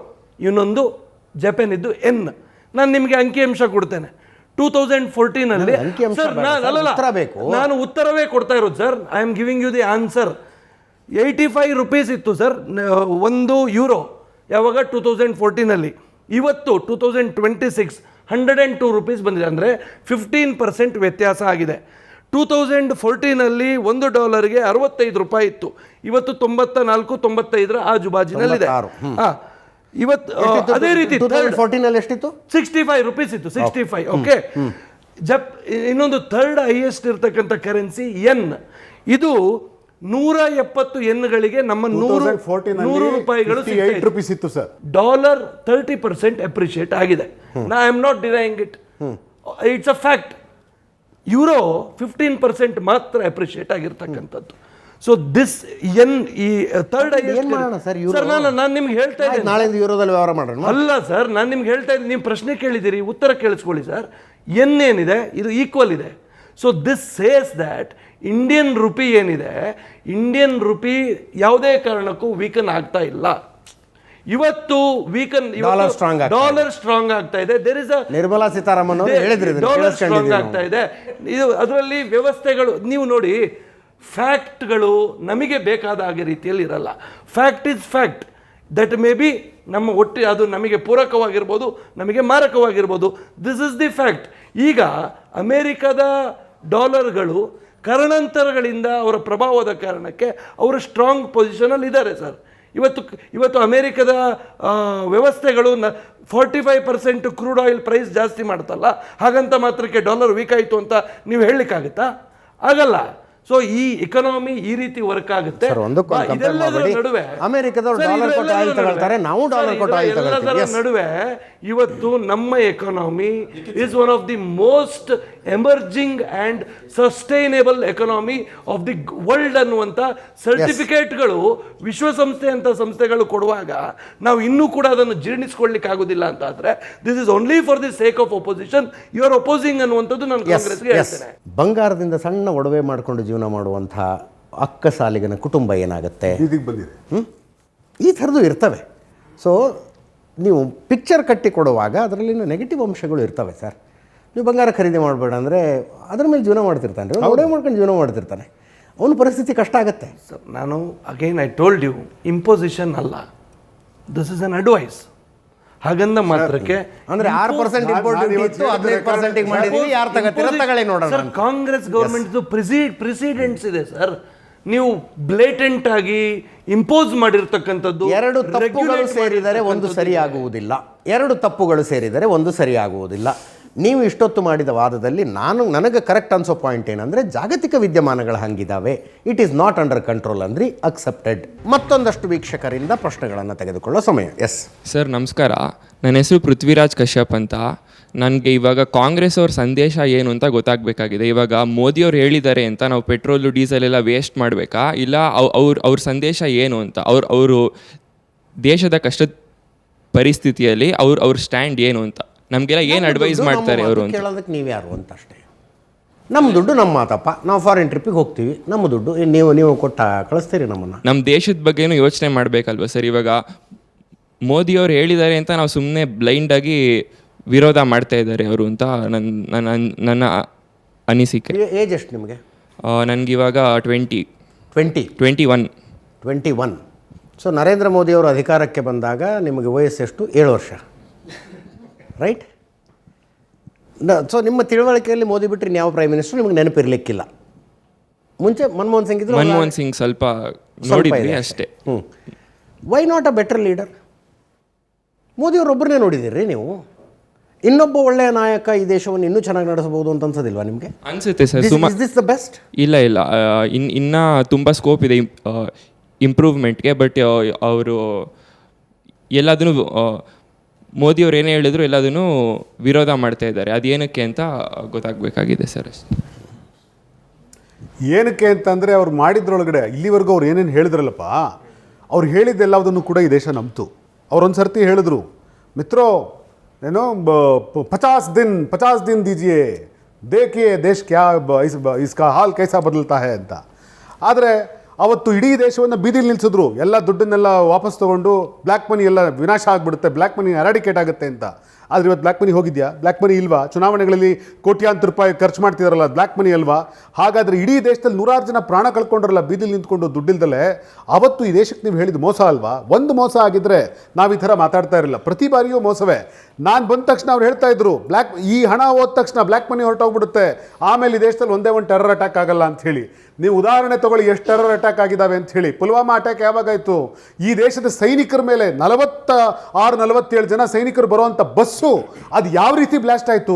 ಇನ್ನೊಂದು ಜಪಾನಿದ್ದು ಎನ್. ನಾನು ನಿಮಗೆ ಅಂಕಿಅಂಶ ಕೊಡ್ತೇನೆ. 2014 ಸರ್, ನಾನು ಉತ್ತರವೇ ಕೊಡ್ತಾ ಇರೋದು sir. I am giving you the answer. 85 rupees ಇತ್ತು ಸರ್ ಒಂದು ಯೂರೋ ಯಾವಾಗ 2014. ಇವತ್ತು 2026 102 ರೂಪೀಸ್ ಬಂದಿದೆ. ಅಂದರೆ 15% ವ್ಯತ್ಯಾಸ ಆಗಿದೆ. 2014 $1ಗೆ 65 ರೂಪಾಯಿ ಇತ್ತು. ಇವತ್ತು 94-95 ಆಜುಬಾಜಿನಲ್ಲಿದೆ. ಇವತ್ತು ಅದೇ ರೀತಿ 2014 ಎಷ್ಟಿತ್ತು? 65 ರೂಪೀಸ್ ಇತ್ತು. 65. ಓಕೆ. ಇನ್ನೊಂದು ಥರ್ಡ್ ಹೈಯೆಸ್ಟ್ ಇರ್ತಕ್ಕಂಥ ಕರೆನ್ಸಿ ಎನ್. ಇದು 170 ಎನ್ಗಳಿಗೆ ನಮ್ಮ 100 ರೂಪಾಯಿಗಳು ಇತ್ತು ಸರ್. ಡಾಲರ್ 30% ಅಪ್ರಿಷಿಯೇಟ್ ಆಗಿದೆ. I am not denying it, it's a fact. Euro 15% ಮಾತ್ರ ಅಪ್ರಿಷಿಯೇಟ್ ಆಗಿರ್ತಕ್ಕಂಥದ್ದು. So this N E third sir, ನಾನು ನಿಮ್ಗೆ ಹೇಳ್ತಾ ಇದ್ದೀನಿ, ನಾಳೆ ಯೂರೋದಲ್ಲಿ ವ್ಯವಹಾರ ಮಾಡೋಣ. ಅಲ್ಲ ಸರ್, ನಾನು ನಿಮ್ಗೆ ಹೇಳ್ತಾ ಇದ್ದೀನಿ, ನೀವು ಪ್ರಶ್ನೆ ಕೇಳಿದ್ದೀರಿ, ಉತ್ತರ ಕೇಳಿಸ್ಕೊಳ್ಳಿ ಸರ್. ಎನ್ ಏನಿದೆ ಇದು ಈಕ್ವಲ್ ಇದೆ. So this says that Indian rupee ಏನಿದೆ, ಇಂಡಿಯನ್ ರುಪಿ ಯಾವುದೇ ಕಾರಣಕ್ಕೂ ವೀಕನ್ ಆಗ್ತಾ ಇಲ್ಲ. ಇವತ್ತು ಡಾಲರ್ ಸ್ಟ್ರಾಂಗ್ ಆಗ್ತಾ ಇದೆ. There is Nirmala Sitharaman dollar strong ಆಗ್ತಾ ಇದೆ. ಇದು ಅದರಲ್ಲಿ ವ್ಯವಸ್ಥೆಗಳು ನೀವು ನೋಡಿ, ಫ್ಯಾಕ್ಟ್ಗಳು ನಮಗೆ ಬೇಕಾದ ಹಾಗೆ ರೀತಿಯಲ್ಲಿ ಇರಲ್ಲ. Fact is fact. That may be ನಮ್ಮ ಅದು ನಮಗೆ ಪೂರಕವಾಗಿರ್ಬೋದು, ನಮಗೆ ಮಾರಕವಾಗಿರ್ಬೋದು. This is the fact. ಈಗ ಅಮೇರಿಕದ ಡಾಲರ್ಗಳು ಕಾರಣಾಂತರಗಳಿಂದ ಅವರ ಪ್ರಭಾವದ ಕಾರಣಕ್ಕೆ ಅವರು ಸ್ಟ್ರಾಂಗ್ ಪೊಸಿಷನಲ್ಲಿ ಇದ್ದಾರೆ ಸರ್. ಇವತ್ತು ಅಮೇರಿಕದ ವ್ಯವಸ್ಥೆಗಳು 45% ಕ್ರೂಡ್ ಆಯಿಲ್ ಪ್ರೈಸ್ ಜಾಸ್ತಿ ಮಾಡ್ತಲ್ಲ, ಹಾಗಂತ ಮಾತ್ರಕ್ಕೆ ಡಾಲರ್ ವೀಕ್ ಆಯಿತು ಅಂತ ನೀವು ಹೇಳಲಿಕ್ಕಾಗುತ್ತಾ? ಆಗಲ್ಲ. ಸೊ ಈ ಎಕಾನಮಿ ಈ ರೀತಿ ವರ್ಕ್ ಆಗುತ್ತೆ. ನಡುವೆ ಅಮೆರಿಕದವರು ಡಾಲರ್ ಕೊಟ್ಟು ಆಯಿಲ್ ತಗೊಳ್ತಾರೆ, ನಾವು ಡಾಲರ್ ಕೊಟ್ಟು ಆಯಿಲ್ ತಗೊಳ್ತೀವಿ. ನಡುವೆ ಇವತ್ತು ನಮ್ಮ economy is one of the most emerging and sustainable economy of the world ಅನ್ನುವಂಥ ಸರ್ಟಿಫಿಕೇಟ್ಗಳು ವಿಶ್ವಸಂಸ್ಥೆ ಅಂತ ಸಂಸ್ಥೆಗಳು ಕೊಡುವಾಗ ನಾವು ಇನ್ನೂ ಕೂಡ ಅದನ್ನು ಜೀರ್ಣಿಸ್ಕೊಳ್ಳಿಕ್ಕೆ ಆಗೋದಿಲ್ಲ ಅಂತ ಆದರೆ, this is only for the sake of opposition. You are opposing ಅನ್ನುವಂಥದ್ದು ನಾನು ಕಾಂಗ್ರೆಸ್ಗೆ ಹೇಳ್ತೇನೆ. ಬಂಗಾರದಿಂದ ಸಣ್ಣ ಒಡವೆ ಮಾಡಿಕೊಂಡು ಜೀವನ ಮಾಡುವಂಥ ಅಕ್ಕಸಾಲಿಗನ ಕುಟುಂಬ ಏನಾಗುತ್ತೆ, ಈ ಥರದ್ದು ಇರ್ತವೆ. ಸೊ ನೀವು ಪಿಕ್ಚರ್ ಕಟ್ಟಿ ಕೊಡುವಾಗ ಅದರಲ್ಲಿ ನೆಗೆಟಿವ್ ಅಂಶಗಳು ಇರ್ತವೆ ಸರ್. ನೀವು ಬಂಗಾರ ಖರೀದಿ ಮಾಡಬೇಡ ಅಂದರೆ ಅದ್ರ ಮೇಲೆ ಜೀವನ ಮಾಡ್ತಿರ್ತಾನೆ, ಒಡವೆ ಮಾಡ್ಕೊಂಡು ಜೀವನ ಮಾಡ್ತಿರ್ತಾನೆ, ಅವನ ಪರಿಸ್ಥಿತಿ ಕಷ್ಟ ಆಗುತ್ತೆ ಸರ್. ನಾನು again I told you, imposition ಅಲ್ಲ, ದಿಸ್ ಇಸ್ ಅನ್ ಅಡ್ವೈಸ್. ಹಾಗಂದ ಮಾತ್ರಕ್ಕೆ ಅಂದ್ರೆ 6% ಇಂಪೋರ್ಟ್ ಇತ್ತು, 15% ಮಾಡಿದೀವಿ, ಯಾರು ತಗೋತೀರ ತಗೊಳ್ಳಿ ನೋಡೋಣ. ಸರ್, ಕಾಂಗ್ರೆಸ್ ಗವರ್ಮೆಂಟ್ ಪ್ರೆಸಿಡೆಂಟ್ಸ್ ಇದೆ ಸರ್. ನೀವು ಬ್ಲೇಟೆಂಟ್ ಆಗಿ ಇಂಪೋಸ್ ಮಾಡಿರ್ತಕ್ಕಂಥದ್ದು. ಎರಡು ತಪ್ಪುಗಳು ಸೇರಿದರೆ ಒಂದು ಸರಿಯಾಗುವುದಿಲ್ಲ. ನೀವು ಇಷ್ಟೊತ್ತು ಮಾಡಿದ ವಾದದಲ್ಲಿ ನನಗೆ ಕರೆಕ್ಟ್ ಅನ್ಸೋ ಪಾಯಿಂಟ್ ಏನಂದರೆ, ಜಾಗತಿಕ ವಿದ್ಯಮಾನಗಳು ಹಂಗಿದ್ದಾವೆ, it is not under control ಅಂದ್ರಿ, ಅಕ್ಸೆಪ್ಟೆಡ್. ಮತ್ತೊಂದಷ್ಟು ವೀಕ್ಷಕರಿಂದ ಪ್ರಶ್ನೆಗಳನ್ನು ತೆಗೆದುಕೊಳ್ಳೋ ಸಮಯ. ಎಸ್ ಸರ್, ನಮಸ್ಕಾರ. ನನ್ನ ಹೆಸರು ಪೃಥ್ವಿರಾಜ್ ಕಶ್ಯಪ್ ಅಂತ. ನನಗೆ ಇವಾಗ ಕಾಂಗ್ರೆಸ್ ಅವ್ರ ಸಂದೇಶ ಏನು ಅಂತ ಗೊತ್ತಾಗಬೇಕಾಗಿದೆ. ಇವಾಗ ಮೋದಿಯವ್ರು ಹೇಳಿದ್ದಾರೆ ಅಂತ ನಾವು ಪೆಟ್ರೋಲು ಡೀಸೆಲ್ ಎಲ್ಲ ವೇಸ್ಟ್ ಮಾಡಬೇಕಾ, ಇಲ್ಲ ಅವ್ರ ಸಂದೇಶ ಏನು ಅಂತ, ಅವರು ದೇಶದ ಕಷ್ಟದ ಪರಿಸ್ಥಿತಿಯಲ್ಲಿ ಅವ್ರ ಸ್ಟ್ಯಾಂಡ್ ಏನು ಅಂತ, ನಮಗೆಲ್ಲ ಏನು ಅಡ್ವೈಸ್ ಮಾಡ್ತಾರೆ ಅವರು ಅಂತ ಕೇಳೋದಕ್ಕೆ ನೀವು ಯಾರು ಅಂತ ಅಷ್ಟೇ. ನಮ್ಮ ದುಡ್ಡು ನಮ್ಮ ಮಾತಪ್ಪ, ನಾವು ಫಾರಿನ್ ಟ್ರಿಪ್ಪಿಗೆ ಹೋಗ್ತೀವಿ, ನಮ್ಮ ದುಡ್ಡು ನೀವು ಕೊಟ್ಟ ಕಳಿಸ್ತೀರಿ ನಮ್ಮನ್ನು. ನಮ್ಮ ದೇಶದ ಬಗ್ಗೆನೂ ಯೋಚನೆ ಮಾಡಬೇಕಲ್ವ ಸರ್. ಇವಾಗ ಮೋದಿಯವ್ರು ಹೇಳಿದ್ದಾರೆ ಅಂತ ನಾವು ಸುಮ್ಮನೆ ಬ್ಲೈಂಡಾಗಿ ವಿರೋಧ ಮಾಡ್ತಾ ಇದ್ದಾರೆ ಅವರು ಅಂತ ನನ್ನ ಅನಿಸಿಕೆ. ಏಜ್ ಎಷ್ಟು ನಿಮಗೆ? ನನಗಿವಾಗ 21. ಸೊ ನರೇಂದ್ರ ಮೋದಿಯವರು ಅಧಿಕಾರಕ್ಕೆ ಬಂದಾಗ ನಿಮಗೆ ವಯಸ್ಸೆಷ್ಟು? 7 ವರ್ಷ, ರೈಟ್? ಸೊ ನಿಮ್ಮ ತಿಳುವಳಿಕೆಯಲ್ಲಿ ಮೋದಿ ಬಿಟ್ಟರೆ ಯಾವ ಪ್ರೈಮ್ ಮಿನಿಸ್ಟರ್ ನಿಮಗೆ ನೆನಪಿರಲಿಕ್ಕಿಲ್ಲ. ಮುಂಚೆ ಮನಮೋಹನ್ ಸಿಂಗ್ ಸ್ವಲ್ಪ ನೋಡಿದ್ವಿ ಅಷ್ಟೇ. Why not a better leader? ಮೋದಿಯವರೊಬ್ಬರನ್ನೇ ನೋಡಿದ್ದೀರಿ ನೀವು. ಇನ್ನೊಬ್ಬ ಒಳ್ಳೆಯ ನಾಯಕ ಈ ದೇಶವನ್ನು ಇನ್ನೂ ಚೆನ್ನಾಗಿ ನಡೆಸಬಹುದು ಅಂತ ಅನ್ಸೋದಿಲ್ವಾ ನಿಮಗೆ? ಅನ್ಸುತ್ತೆ ಸರ್. This the best? ಇಲ್ಲ, ಇನ್ನ ತುಂಬ ಸ್ಕೋಪ್ ಇದೆ ಇಂಪ್ರೂವ್ಮೆಂಟ್ಗೆ. ಬಟ್ ಅವರು ಎಲ್ಲದನ್ನು ಮೋದಿಯವ್ರು ಏನೇ ಹೇಳಿದ್ರು ಎಲ್ಲದನ್ನು ವಿರೋಧ ಮಾಡ್ತಾ ಇದ್ದಾರೆ. ಅದೇನಕ್ಕೆ ಅಂತ ಗೊತ್ತಾಗಬೇಕಾಗಿದೆ ಸರ್ ಅಷ್ಟೇ. ಏನಕ್ಕೆ ಅಂತಂದರೆ ಅವ್ರು ಮಾಡಿದ್ರೊಳಗಡೆ ಇಲ್ಲಿವರೆಗೂ ಅವ್ರು ಏನೇನು ಹೇಳಿದ್ರಲ್ಲಪ್ಪ, ಅವ್ರು ಹೇಳಿದ್ದೆಲ್ಲದನ್ನು ಕೂಡ ಈ ದೇಶ ನಂಬ್ತು. ಅವ್ರೊಂದು ಸರ್ತಿ ಹೇಳಿದ್ರು, ಮಿತ್ರೋ ಏನೋ 50 दिन दीजिए देखिए देश क्या इसका ಹಾಲ್ ಕೈಸಾ ಬದಲ್ತಾ ಹೈ ಅಂತ. ಆದರೆ ಅವತ್ತು ಇಡೀ ದೇಶವನ್ನು ಬೀದಿಲಿ ನಿಲ್ಲಿಸಿದ್ರು, ಎಲ್ಲ ದುಡ್ಡನ್ನೆಲ್ಲ ವಾಪಸ್ ತೊಗೊಂಡು ಬ್ಲ್ಯಾಕ್ ಮನಿ ಎಲ್ಲ ವಿನಾಶ ಆಗಿಬಿಡುತ್ತೆ, ಬ್ಲ್ಯಾಕ್ ಮನಿ ಎರಾಡಿಕೇಟ್ ಆಗುತ್ತೆ ಅಂತ. ಆದರೆ ಇವತ್ತು ಬ್ಲ್ಯಾಕ್ ಮನಿ ಹೋಗಿದೆಯಾ? ಬ್ಲ್ಯಾಕ್ ಮನಿ ಇಲ್ವಾ? ಚುನಾವಣೆಗಳಲ್ಲಿ ಕೋಟ್ಯಾಂತರ ರೂಪಾಯಿ ಖರ್ಚು ಮಾಡ್ತಿದಾರಲ್ಲ, ಬ್ಲ್ಯಾಕ್ ಮನಿ ಅಲ್ವಾ? ಹಾಗಾದರೆ ಇಡೀ ದೇಶದಲ್ಲಿ 100 ಜನ ಪ್ರಾಣ ಕಳ್ಕೊಂಡ್ರಲ್ಲ ಬೀದಿಲಿ ನಿಂತ್ಕೊಂಡು ದುಡ್ಡಿಲ್ದಲೆ, ಅವತ್ತು ಈ ದೇಶಕ್ಕೆ ನೀವು ಹೇಳಿದ ಮೋಸ ಅಲ್ವಾ? ಒಂದು ಮೋಸ ಆಗಿದ್ದರೆ ನಾವು ಈ ಥರ ಮಾತಾಡ್ತಾ ಇರಲಿಲ್ಲ. ಪ್ರತಿ ಬಾರಿಯೂ ಮೋಸವೇ. ನಾನು ಬಂದ ತಕ್ಷಣ ಅವ್ರು ಹೇಳ್ತಾ ಇದ್ರು, ಈ ಹಣ ಹೋದ ತಕ್ಷಣ ಬ್ಲ್ಯಾಕ್ ಮನಿ ಹೊರಟೋಗ್ಬಿಡುತ್ತೆ, ಆಮೇಲೆ ಈ ದೇಶದಲ್ಲಿ ಒಂದೇ ಒಂದು ಟೆರರ್ ಅಟ್ಯಾಕ್ ಆಗಲ್ಲ ಅಂತ ಹೇಳಿ. ನೀವು ಉದಾಹರಣೆ ತಗೊಳ್ಳಿ, ಎಷ್ಟು ಟೆರರ್ ಅಟ್ಯಾಕ್ ಆಗಿದ್ದಾವೆ ಅಂತ ಹೇಳಿ. ಪುಲ್ವಾಮಾ ಅಟ್ಯಾಕ್ ಯಾವಾಗಾಯಿತು? ಈ ದೇಶದ ಸೈನಿಕರ ಮೇಲೆ 46-47 ಜನ ಸೈನಿಕರು ಬರುವಂಥ ಬಸ್ಸು ಅದು ಯಾವ ರೀತಿ ಬ್ಲಾಸ್ಟ್ ಆಯಿತು?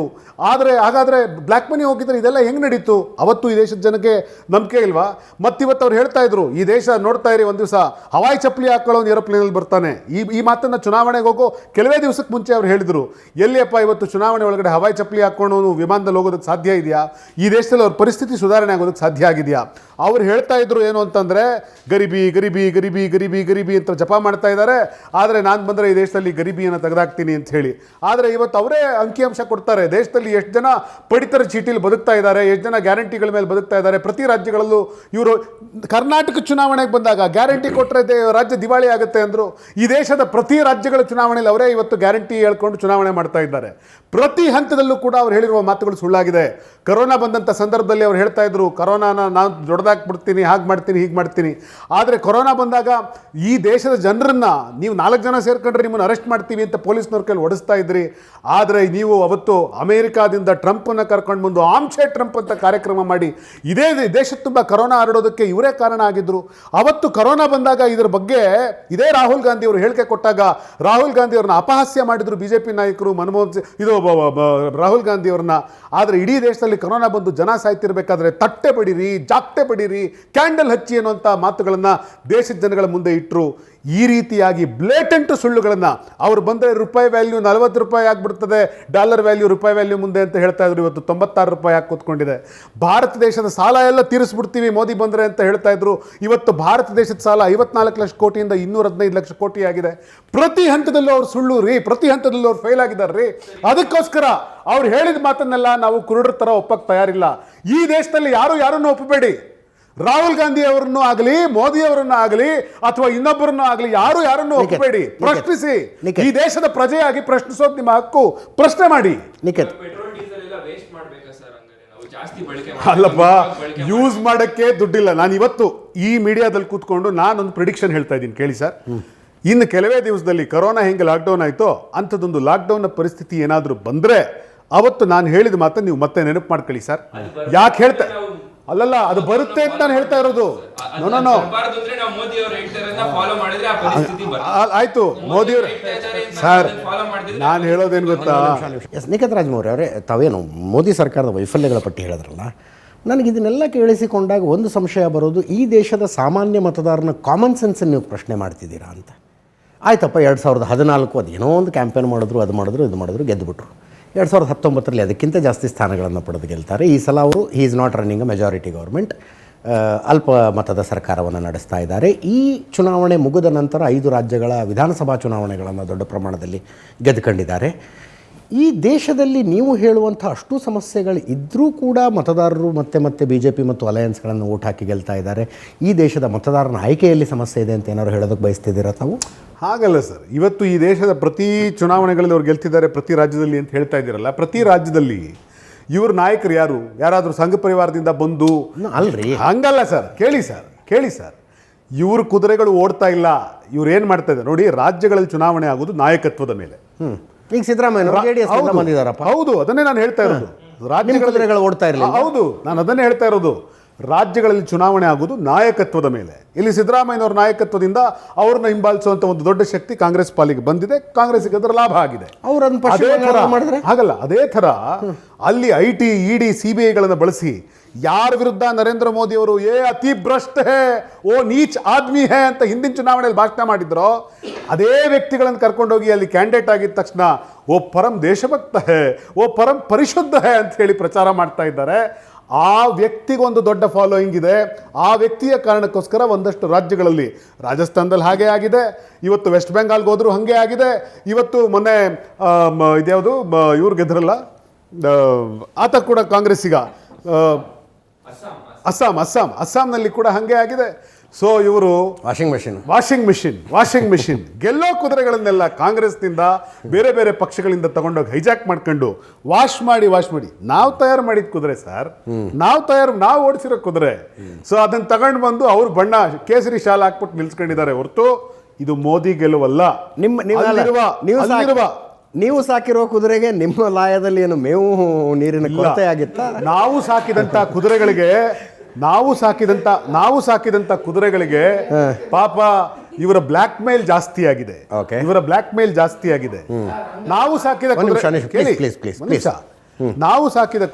ಹಾಗಾದರೆ ಬ್ಲ್ಯಾಕ್ ಮನಿ ಹೋಗಿದ್ರೆ ಇದೆಲ್ಲ ಹೆಂಗೆ ನಡೀತು? ಅವತ್ತು ಈ ದೇಶದ ಜನಕ್ಕೆ ನಂಬಿಕೆ ಇಲ್ವಾ? ಮತ್ತಿವತ್ತು ಅವ್ರು ಹೇಳ್ತಾ ಇದ್ರು, ಈ ದೇಶ ನೋಡ್ತಾ ಇರಿ, ಒಂದು ದಿವಸ ಹವಾಯಿ ಚಪ್ಪಲಿ ಹಾಕೊಳ್ಳೋನು ಏರೋಪ್ಲೇನಲ್ಲಿ ಬರ್ತಾನೆ. ಈ ಮಾತನ್ನು ಚುನಾವಣೆಗೆ ಹೋಗೋ ಕೆಲವೇ ದಿವಸಕ್ಕೆ ಮುಂಚೆ ಅವ್ರು ಹೇಳಿದರು. ಎಲ್ಲಿಯಪ್ಪ ಇವತ್ತು ಚುನಾವಣೆ ಒಳಗಡೆ ಹವಾಯಿ ಚಪ್ಪಲಿ ಹಾಕ್ಕೊಂಡು ವಿಮಾನದಲ್ಲಿ ಹೋಗೋದಕ್ಕೆ ಸಾಧ್ಯ ಇದೆಯಾ? ಈ ದೇಶದಲ್ಲಿ ಅವ್ರ ಪರಿಸ್ಥಿತಿ ಸುಧಾರಣೆ ಆಗೋದಕ್ಕೆ ಸಾಧ್ಯ ಆಗಿದೆಯಾ? ಅವ್ರು ಹೇಳ್ತಾ ಇದ್ರು ಏನು ಅಂತಂದರೆ, ಗರೀಬಿ ಗರೀಬಿ ಗರೀಬಿ ಗರೀಬಿ ಗರೀಬಿ ಅಂತ ಜಪ ಮಾಡ್ತಾ ಇದ್ದಾರೆ. ಆದರೆ ನಾನು ಬಂದರೆ ಈ ದೇಶದಲ್ಲಿ ಗರೀಬಿಯನ್ನು ತೆಗೆದಾಕ್ತೀನಿ ಅಂತ ಹೇಳಿ. ಆದರೆ ಇವತ್ತು ಅವರೇ ಅಂಕಿಅಂಶ ಕೊಡ್ತಾರೆ. ದೇಶದಲ್ಲಿ ಎಷ್ಟು ಜನ ಪಡಿತರ ಚೀಟಿಲಿ ಬದುಕ್ತಾ ಇದ್ದಾರೆ, ಎಷ್ಟು ಜನ ಗ್ಯಾರಂಟಿಗಳ ಮೇಲೆ ಬದುಕ್ತಾ ಇದ್ದಾರೆ. ಪ್ರತಿ ರಾಜ್ಯಗಳಲ್ಲೂ ಇವರು ಕರ್ನಾಟಕ ಚುನಾವಣೆಗೆ ಬಂದಾಗ ಗ್ಯಾರಂಟಿ ಕೊಟ್ಟರೆ ರಾಜ್ಯ ದಿವಾಳಿ ಆಗುತ್ತೆ ಅಂದರು. ಈ ದೇಶದ ಪ್ರತಿ ರಾಜ್ಯಗಳ ಚುನಾವಣೆಯಲ್ಲಿ ಅವರೇ ಇವತ್ತು ಗ್ಯಾರಂಟಿ ಹೇಳ್ಕೊಂಡು ಚುನಾವಣೆ ಮಾಡ್ತಾ ಇದ್ದಾರೆ. ಪ್ರತಿ ಹಂತದಲ್ಲೂ ಕೂಡ ಅವ್ರು ಹೇಳಿರುವ ಮಾತುಗಳು ಸುಳ್ಳಾಗಿದೆ. ಕರೋನಾ ಬಂದಂಥ ಸಂದರ್ಭದಲ್ಲಿ ಅವ್ರು ಹೇಳ್ತಾ ಇದ್ರು, ಕರೋನಾನ ನಾನು ದೊಡ್ಡದಾಕ್ಬಿಡ್ತೀನಿ, ಹಾಗೆ ಮಾಡ್ತೀನಿ, ಹೀಗೆ ಮಾಡ್ತೀನಿ. ಆದರೆ ಕೊರೋನಾ ಬಂದಾಗ ಈ ದೇಶದ ಜನರನ್ನು ನೀವು 4 ಜನ ಸೇರ್ಕೊಂಡ್ರೆ ನಿಮ್ಮನ್ನು ಅರೆಸ್ಟ್ ಮಾಡ್ತೀವಿ ಅಂತ ಪೊಲೀಸ್ನವ್ರ ಕೈಲಿ ಹೊಡಿಸ್ತಾ ಇದ್ರಿ. ಆದರೆ ನೀವು ಅವತ್ತು ಅಮೇರಿಕಾದಿಂದ ಟ್ರಂಪನ್ನು ಕರ್ಕೊಂಡು ಬಂದು ಆಮ್ಶೆ ಟ್ರಂಪ್ ಅಂತ ಕಾರ್ಯಕ್ರಮ ಮಾಡಿ ಇದೇ ದೇಶದ ತುಂಬ ಕರೋನಾ ಹರಡೋದಕ್ಕೆ ಇವರೇ ಕಾರಣ ಆಗಿದ್ದರು. ಅವತ್ತು ಕರೋನಾ ಬಂದಾಗ ಇದರ ಬಗ್ಗೆ ಇದೇ ರಾಹುಲ್ ಗಾಂಧಿ ಅವರು ಹೇಳಿಕೆ ಕೊಟ್ಟಾಗ ರಾಹುಲ್ ಗಾಂಧಿ ಅವ್ರನ್ನ ಅಪಹಾಸ್ಯ ಮಾಡಿದರು BJP ನಾಯಕರು, ರಾಹುಲ್ ಗಾಂಧಿ ಅವ್ರನ್ನ. ಆದರೆ ಇಡೀ ದೇಶದಲ್ಲಿ ಕರೋನಾ ಬಂದು ಜನ ಸಾಯ್ತಿರ್ಬೇಕಾದ್ರೆ ತಟ್ಟೆ ಬಡಿರಿ, ಜಾಗ್ಟೆ ಬಡಿರಿ, ಕ್ಯಾಂಡಲ್ ಹಚ್ಚಿ ಅನ್ನುವಂಥ ಮಾತುಗಳನ್ನು ದೇಶದ ಜನಗಳ ಮುಂದೆ ಇಟ್ಟರು. ಈ ರೀತಿಯಾಗಿ ಬ್ಲೇಟೆಂಟ್ ಸುಳ್ಳುಗಳನ್ನು ಅವ್ರು ಬಂದರೆ ರೂಪಾಯಿ ವ್ಯಾಲ್ಯೂ 40 ರೂಪಾಯಿ ಆಗಿಬಿಡ್ತದೆ, ಡಾಲರ್ ವ್ಯಾಲ್ಯೂ ರೂಪಾಯಿ ವ್ಯಾಲ್ಯೂ ಮುಂದೆ ಅಂತ ಹೇಳ್ತಾ ಇದ್ರು. ಇವತ್ತು 96 ರೂಪಾಯಿ ಆಗಿ ಕೂತ್ಕೊಂಡಿದೆ. ಭಾರತ ದೇಶದ ಸಾಲ ಎಲ್ಲ ತೀರಿಸ್ಬಿಡ್ತೀವಿ ಮೋದಿ ಬಂದರೆ ಅಂತ ಹೇಳ್ತಾ ಇದ್ರು. ಇವತ್ತು ಭಾರತ ದೇಶದ ಸಾಲ 54 ಲಕ್ಷ ಕೋಟಿಯಿಂದ 215 ಲಕ್ಷ ಕೋಟಿ ಆಗಿದೆ. ಪ್ರತಿ ಹಂತದಲ್ಲೂ ಅವ್ರು ಸುಳ್ಳು ರೀ, ಪ್ರತಿ ಹಂತದಲ್ಲೂ ಅವ್ರು ಫೇಲ್ ಆಗಿದ್ದಾರೆ ರೀ. ಅದಕ್ಕೋಸ್ಕರ ಅವ್ರು ಹೇಳಿದ ಮಾತನ್ನೆಲ್ಲ ನಾವು ಕುರುಡ್ರ ಥರ ಒಪ್ಪಕ್ಕೆ ತಯಾರಿಲ್ಲ. ಈ ದೇಶದಲ್ಲಿ ಯಾರನ್ನು ಒಪ್ಪಬೇಡಿ. ರಾಹುಲ್ ಗಾಂಧಿ ಅವರನ್ನು ಆಗಲಿ, ಮೋದಿ ಅವರನ್ನು ಆಗಲಿ, ಅಥವಾ ಇನ್ನೊಬ್ಬರನ್ನು ಆಗಲಿ, ಯಾರನ್ನು ಒಪ್ಪಬೇಡಿ. ಪ್ರಶ್ನಿಸಿ. ಈ ದೇಶದ ಪ್ರಜೆಯಾಗಿ ಪ್ರಶ್ನಿಸೋದು ನಿಮ್ಮ ಹಕ್ಕು. ಪ್ರಶ್ನೆ ಮಾಡಿ. ನಿಖಿತ್, ಅಲ್ಲಪ್ಪ, ಯೂಸ್ ಮಾಡಕ್ಕೆ ದುಡ್ಡಿಲ್ಲ. ನಾನು ಇವತ್ತು ಈ ಮೀಡಿಯಾದಲ್ಲಿ ಕೂತ್ಕೊಂಡು ನಾನೊಂದು ಪ್ರಿಡಿಕ್ಷನ್ ಹೇಳ್ತಾ ಇದ್ದೀನಿ, ಕೇಳಿ ಸರ್. ಇನ್ನು ಕೆಲವೇ ದಿವಸದಲ್ಲಿ ಕರೋನಾ ಹೆಂಗೆ ಲಾಕ್ಡೌನ್ ಆಯಿತೋ ಅಂಥದ್ದೊಂದು ಲಾಕ್ಡೌನ್ನ ಪರಿಸ್ಥಿತಿ ಏನಾದರೂ ಬಂದರೆ ಅವತ್ತು ನಾನು ಹೇಳಿದ ಮಾತನ್ನು ನೀವು ಮತ್ತೆ ನೆನಪು ಮಾಡ್ಕೊಳ್ಳಿ ಸರ್. ಯಾಕೆ ಹೇಳ್ತಾ ಅಲ್ಲಲ್ಲ, ಅದು ಬರುತ್ತೆ ಅಂತ ನಾನು ಹೇಳ್ತಾ ಇರೋದು. ನೋ ಆಯ್ತು, ಮೋದಿಯವರು ಸರ್, ನಾನು ಹೇಳೋದೇನು ಗೊತ್ತಾ? ನಿಖಿತ್ ರಾಜಮೌಳಿ ಅವರೇ, ತಾವೇನು ಮೋದಿ ಸರ್ಕಾರದ ವೈಫಲ್ಯಗಳ ಪಟ್ಟಿ ಹೇಳಿದ್ರಲ್ಲ, ನನಗೆ ಇದನ್ನೆಲ್ಲ ಕೇಳಿಸಿಕೊಂಡಾಗ ಒಂದು ಸಂಶಯ ಬರೋದು, ಈ ದೇಶದ ಸಾಮಾನ್ಯ ಮತದಾರನ ಕಾಮನ್ ಸೆನ್ಸನ್ನು ನೀವು ಪ್ರಶ್ನೆ ಮಾಡ್ತಿದ್ದೀರಾ ಅಂತ. ಆಯ್ತಪ್ಪ, 2014 ಅದೇನೋ ಒಂದು ಕ್ಯಾಂಪೇನ್ ಮಾಡಿದ್ರು, ಇದು ಮಾಡಿದ್ರು, ಗೆದ್ದುಬಿಟ್ರು. 2019ರಲ್ಲಿ ಅದಕ್ಕಿಂತ ಜಾಸ್ತಿ ಸ್ಥಾನಗಳನ್ನು ಪಡೆದು ಗೆಲ್ತಾರೆ. ಈ ಸಲ ಅವರು he is not running a majority government, ಅಲ್ಪ ಮತದ ಸರ್ಕಾರವನ್ನು ನಡೆಸ್ತಾ ಇದ್ದಾರೆ. ಈ ಚುನಾವಣೆ ಮುಗಿದ ನಂತರ 5 ರಾಜ್ಯಗಳ ವಿಧಾನಸಭಾ ಚುನಾವಣೆಗಳನ್ನು ದೊಡ್ಡ ಪ್ರಮಾಣದಲ್ಲಿ ಗೆದ್ದುಕೊಂಡಿದ್ದಾರೆ. ಈ ದೇಶದಲ್ಲಿ ನೀವು ಹೇಳುವಂಥ ಅಷ್ಟು ಸಮಸ್ಯೆಗಳು ಇದ್ದರೂ ಕೂಡ ಮತದಾರರು ಮತ್ತೆ BJP ಮತ್ತು ಅಲಯನ್ಸ್ಗಳನ್ನು ಓಟ್ ಹಾಕಿ ಗೆಲ್ತಾ ಇದ್ದಾರೆ. ಈ ದೇಶದ ಮತದಾರನ ಆಯ್ಕೆಯಲ್ಲಿ ಸಮಸ್ಯೆ ಇದೆ ಅಂತ ಏನಾದ್ರು ಹೇಳೋದಕ್ಕೆ ಬಯಸ್ತಿದ್ದೀರಾ ತಾವು? ಹಾಗಲ್ಲ ಸರ್. ಇವತ್ತು ಈ ದೇಶದ ಪ್ರತಿ ಚುನಾವಣೆಗಳಲ್ಲಿ ಅವ್ರು ಗೆಲ್ತಿದ್ದಾರೆ, ಪ್ರತಿ ರಾಜ್ಯದಲ್ಲಿ ಅಂತ ಹೇಳ್ತಾ ಇದ್ದೀರಲ್ಲ. ಪ್ರತಿ ರಾಜ್ಯದಲ್ಲಿ ಇವ್ರ ನಾಯಕರು ಯಾರಾದರೂ ಸಂಘ ಪರಿವಾರದಿಂದ ಬಂದು ಅಲ್ರಿ, ಹಂಗಲ್ಲ ಸರ್. ಕೇಳಿ ಸರ್, ಇವ್ರ ಕುದುರೆಗಳು ಓಡ್ತಾ ಇಲ್ಲ. ಇವ್ರು ಏನು ಮಾಡ್ತಾ ಇದ್ದಾರೆ ನೋಡಿ, ರಾಜ್ಯಗಳಲ್ಲಿ ಚುನಾವಣೆ ಆಗೋದು ನಾಯಕತ್ವದ ಮೇಲೆ. ಈಗ ಸಿದ್ದರಾಮಯ್ಯ ಬಂದಿದ್ದಾರಪ್ಪ. ಹೌದು, ಅದನ್ನೇ ನಾನು ಹೇಳ್ತಾ ಇರೋದು. ರಾಜ್ಯಗಳು ಓಡ್ತಾ ಇರಲಿಲ್ಲ. ಹೌದು, ನಾನು ಅದನ್ನೇ ಹೇಳ್ತಾ ಇರೋದು. ರಾಜ್ಯಗಳಲ್ಲಿ ಚುನಾವಣೆ ಆಗೋದು ನಾಯಕತ್ವದ ಮೇಲೆ. ಇಲ್ಲಿ ಸಿದ್ದರಾಮಯ್ಯನವರ ನಾಯಕತ್ವದಿಂದ ಅವ್ರನ್ನ ಹಿಂಬಾಲಿಸುವಂತ ಒಂದು ದೊಡ್ಡ ಶಕ್ತಿ ಕಾಂಗ್ರೆಸ್ ಪಾಲಿಗೆ ಬಂದಿದೆ. ಕಾಂಗ್ರೆಸ್ಗೆ ಅದರ ಲಾಭ ಆಗಿದೆ. ಹಾಗಲ್ಲ, ಅದೇ ಥರ ಅಲ್ಲಿ IT, ED, CBIಗಳನ್ನು ಬಳಸಿ ಯಾರ ವಿರುದ್ಧ ನರೇಂದ್ರ ಮೋದಿ ಅವರು ಅತಿ ಭ್ರಷ್ಟ ಹೇ, ಓ ನೀಚ್ ಆದ್ಮಿ ಹೇ ಅಂತ ಹಿಂದಿನ ಚುನಾವಣೆಯಲ್ಲಿ ಭಾಷಣ ಮಾಡಿದ್ರೋ, ಅದೇ ವ್ಯಕ್ತಿಗಳನ್ನು ಕರ್ಕೊಂಡೋಗಿ ಅಲ್ಲಿ ಕ್ಯಾಂಡಿಡೇಟ್ ಆಗಿದ ತಕ್ಷಣ ಓ ಪರಂ ದೇಶಭಕ್ತ ಹೇ, ಓ ಪರಂ ಪರಿಶುದ್ಧ ಹೇ ಅಂತ ಹೇಳಿ ಪ್ರಚಾರ ಮಾಡ್ತಾ ಇದ್ದಾರೆ. ಆ ವ್ಯಕ್ತಿಗೊಂದು ದೊಡ್ಡ ಫಾಲೋಯಿಂಗ್ ಇದೆ. ಆ ವ್ಯಕ್ತಿಯ ಕಾರಣಕ್ಕೋಸ್ಕರ ಒಂದಷ್ಟು ರಾಜ್ಯಗಳಲ್ಲಿ, ರಾಜಸ್ಥಾನದಲ್ಲಿ ಹಾಗೆ ಆಗಿದೆ, ಇವತ್ತು ವೆಸ್ಟ್ ಬೆಂಗಾಲ್ಗೆ ಹೋದ್ರು ಹಾಗೆ ಆಗಿದೆ, ಇವತ್ತು ಮೊನ್ನೆ ಇದ್ಯಾವುದು ಇವ್ರು ಗೆದ್ರಲ್ಲ ಆತ ಕೂಡ ಕಾಂಗ್ರೆಸ್ಸಿಗ, ಅಸ್ಸಾಂನಲ್ಲಿ ಕೂಡ ಹಾಗೆ ಆಗಿದೆ. ಸೊ ಇವರು ವಾಷಿಂಗ್ ಮಿಷಿನ್ ಗೆಲ್ಲೋ ಕುದುರೆಗಳನ್ನೆಲ್ಲ ಕಾಂಗ್ರೆಸ್ನಿಂದ ಬೇರೆ ಬೇರೆ ಪಕ್ಷಗಳಿಂದ ತಗೊಂಡೋಗಿ ಹೈಜಾಕ್ ಮಾಡ್ಕೊಂಡು ವಾಶ್ ಮಾಡಿ ನಾವು ತಯಾರು ಮಾಡಿದ ಕುದುರೆ ಸರ್, ನಾವು ಓಡಿಸಿರೋ ಕುದುರೆ. ಸೊ ಅದನ್ನ ತಗೊಂಡು ಬಂದು ಅವ್ರು ಬಣ್ಣ ಕೇಸರಿ ಶಾಲ ಹಾಕ್ಬಿಟ್ಟು ನಿಲ್ಸ್ಕೊಂಡಿದ್ದಾರೆ ಹೊರತು ಇದು ಮೋದಿ ಗೆಲುವಲ್ಲ. ನೀವು ಸಾಕಿರುವ ಕುದುರೆಗೆ ನಿಮ್ಮ ಲಾಯದಲ್ಲಿ ಏನು ಮೇವು ನೀರಿನ ಕೊರತೆ ಆಗಿತ್ತ? ನಾವು ಸಾಕಿದಂತ ಕುದುರೆಗಳಿಗೆ ಪಾಪ ಇವರ ಬ್ಲ್ಯಾಕ್ ಮೇಲ್ ಜಾಸ್ತಿ ಆಗಿದೆ. ನಾವು ಸಾಕಿದ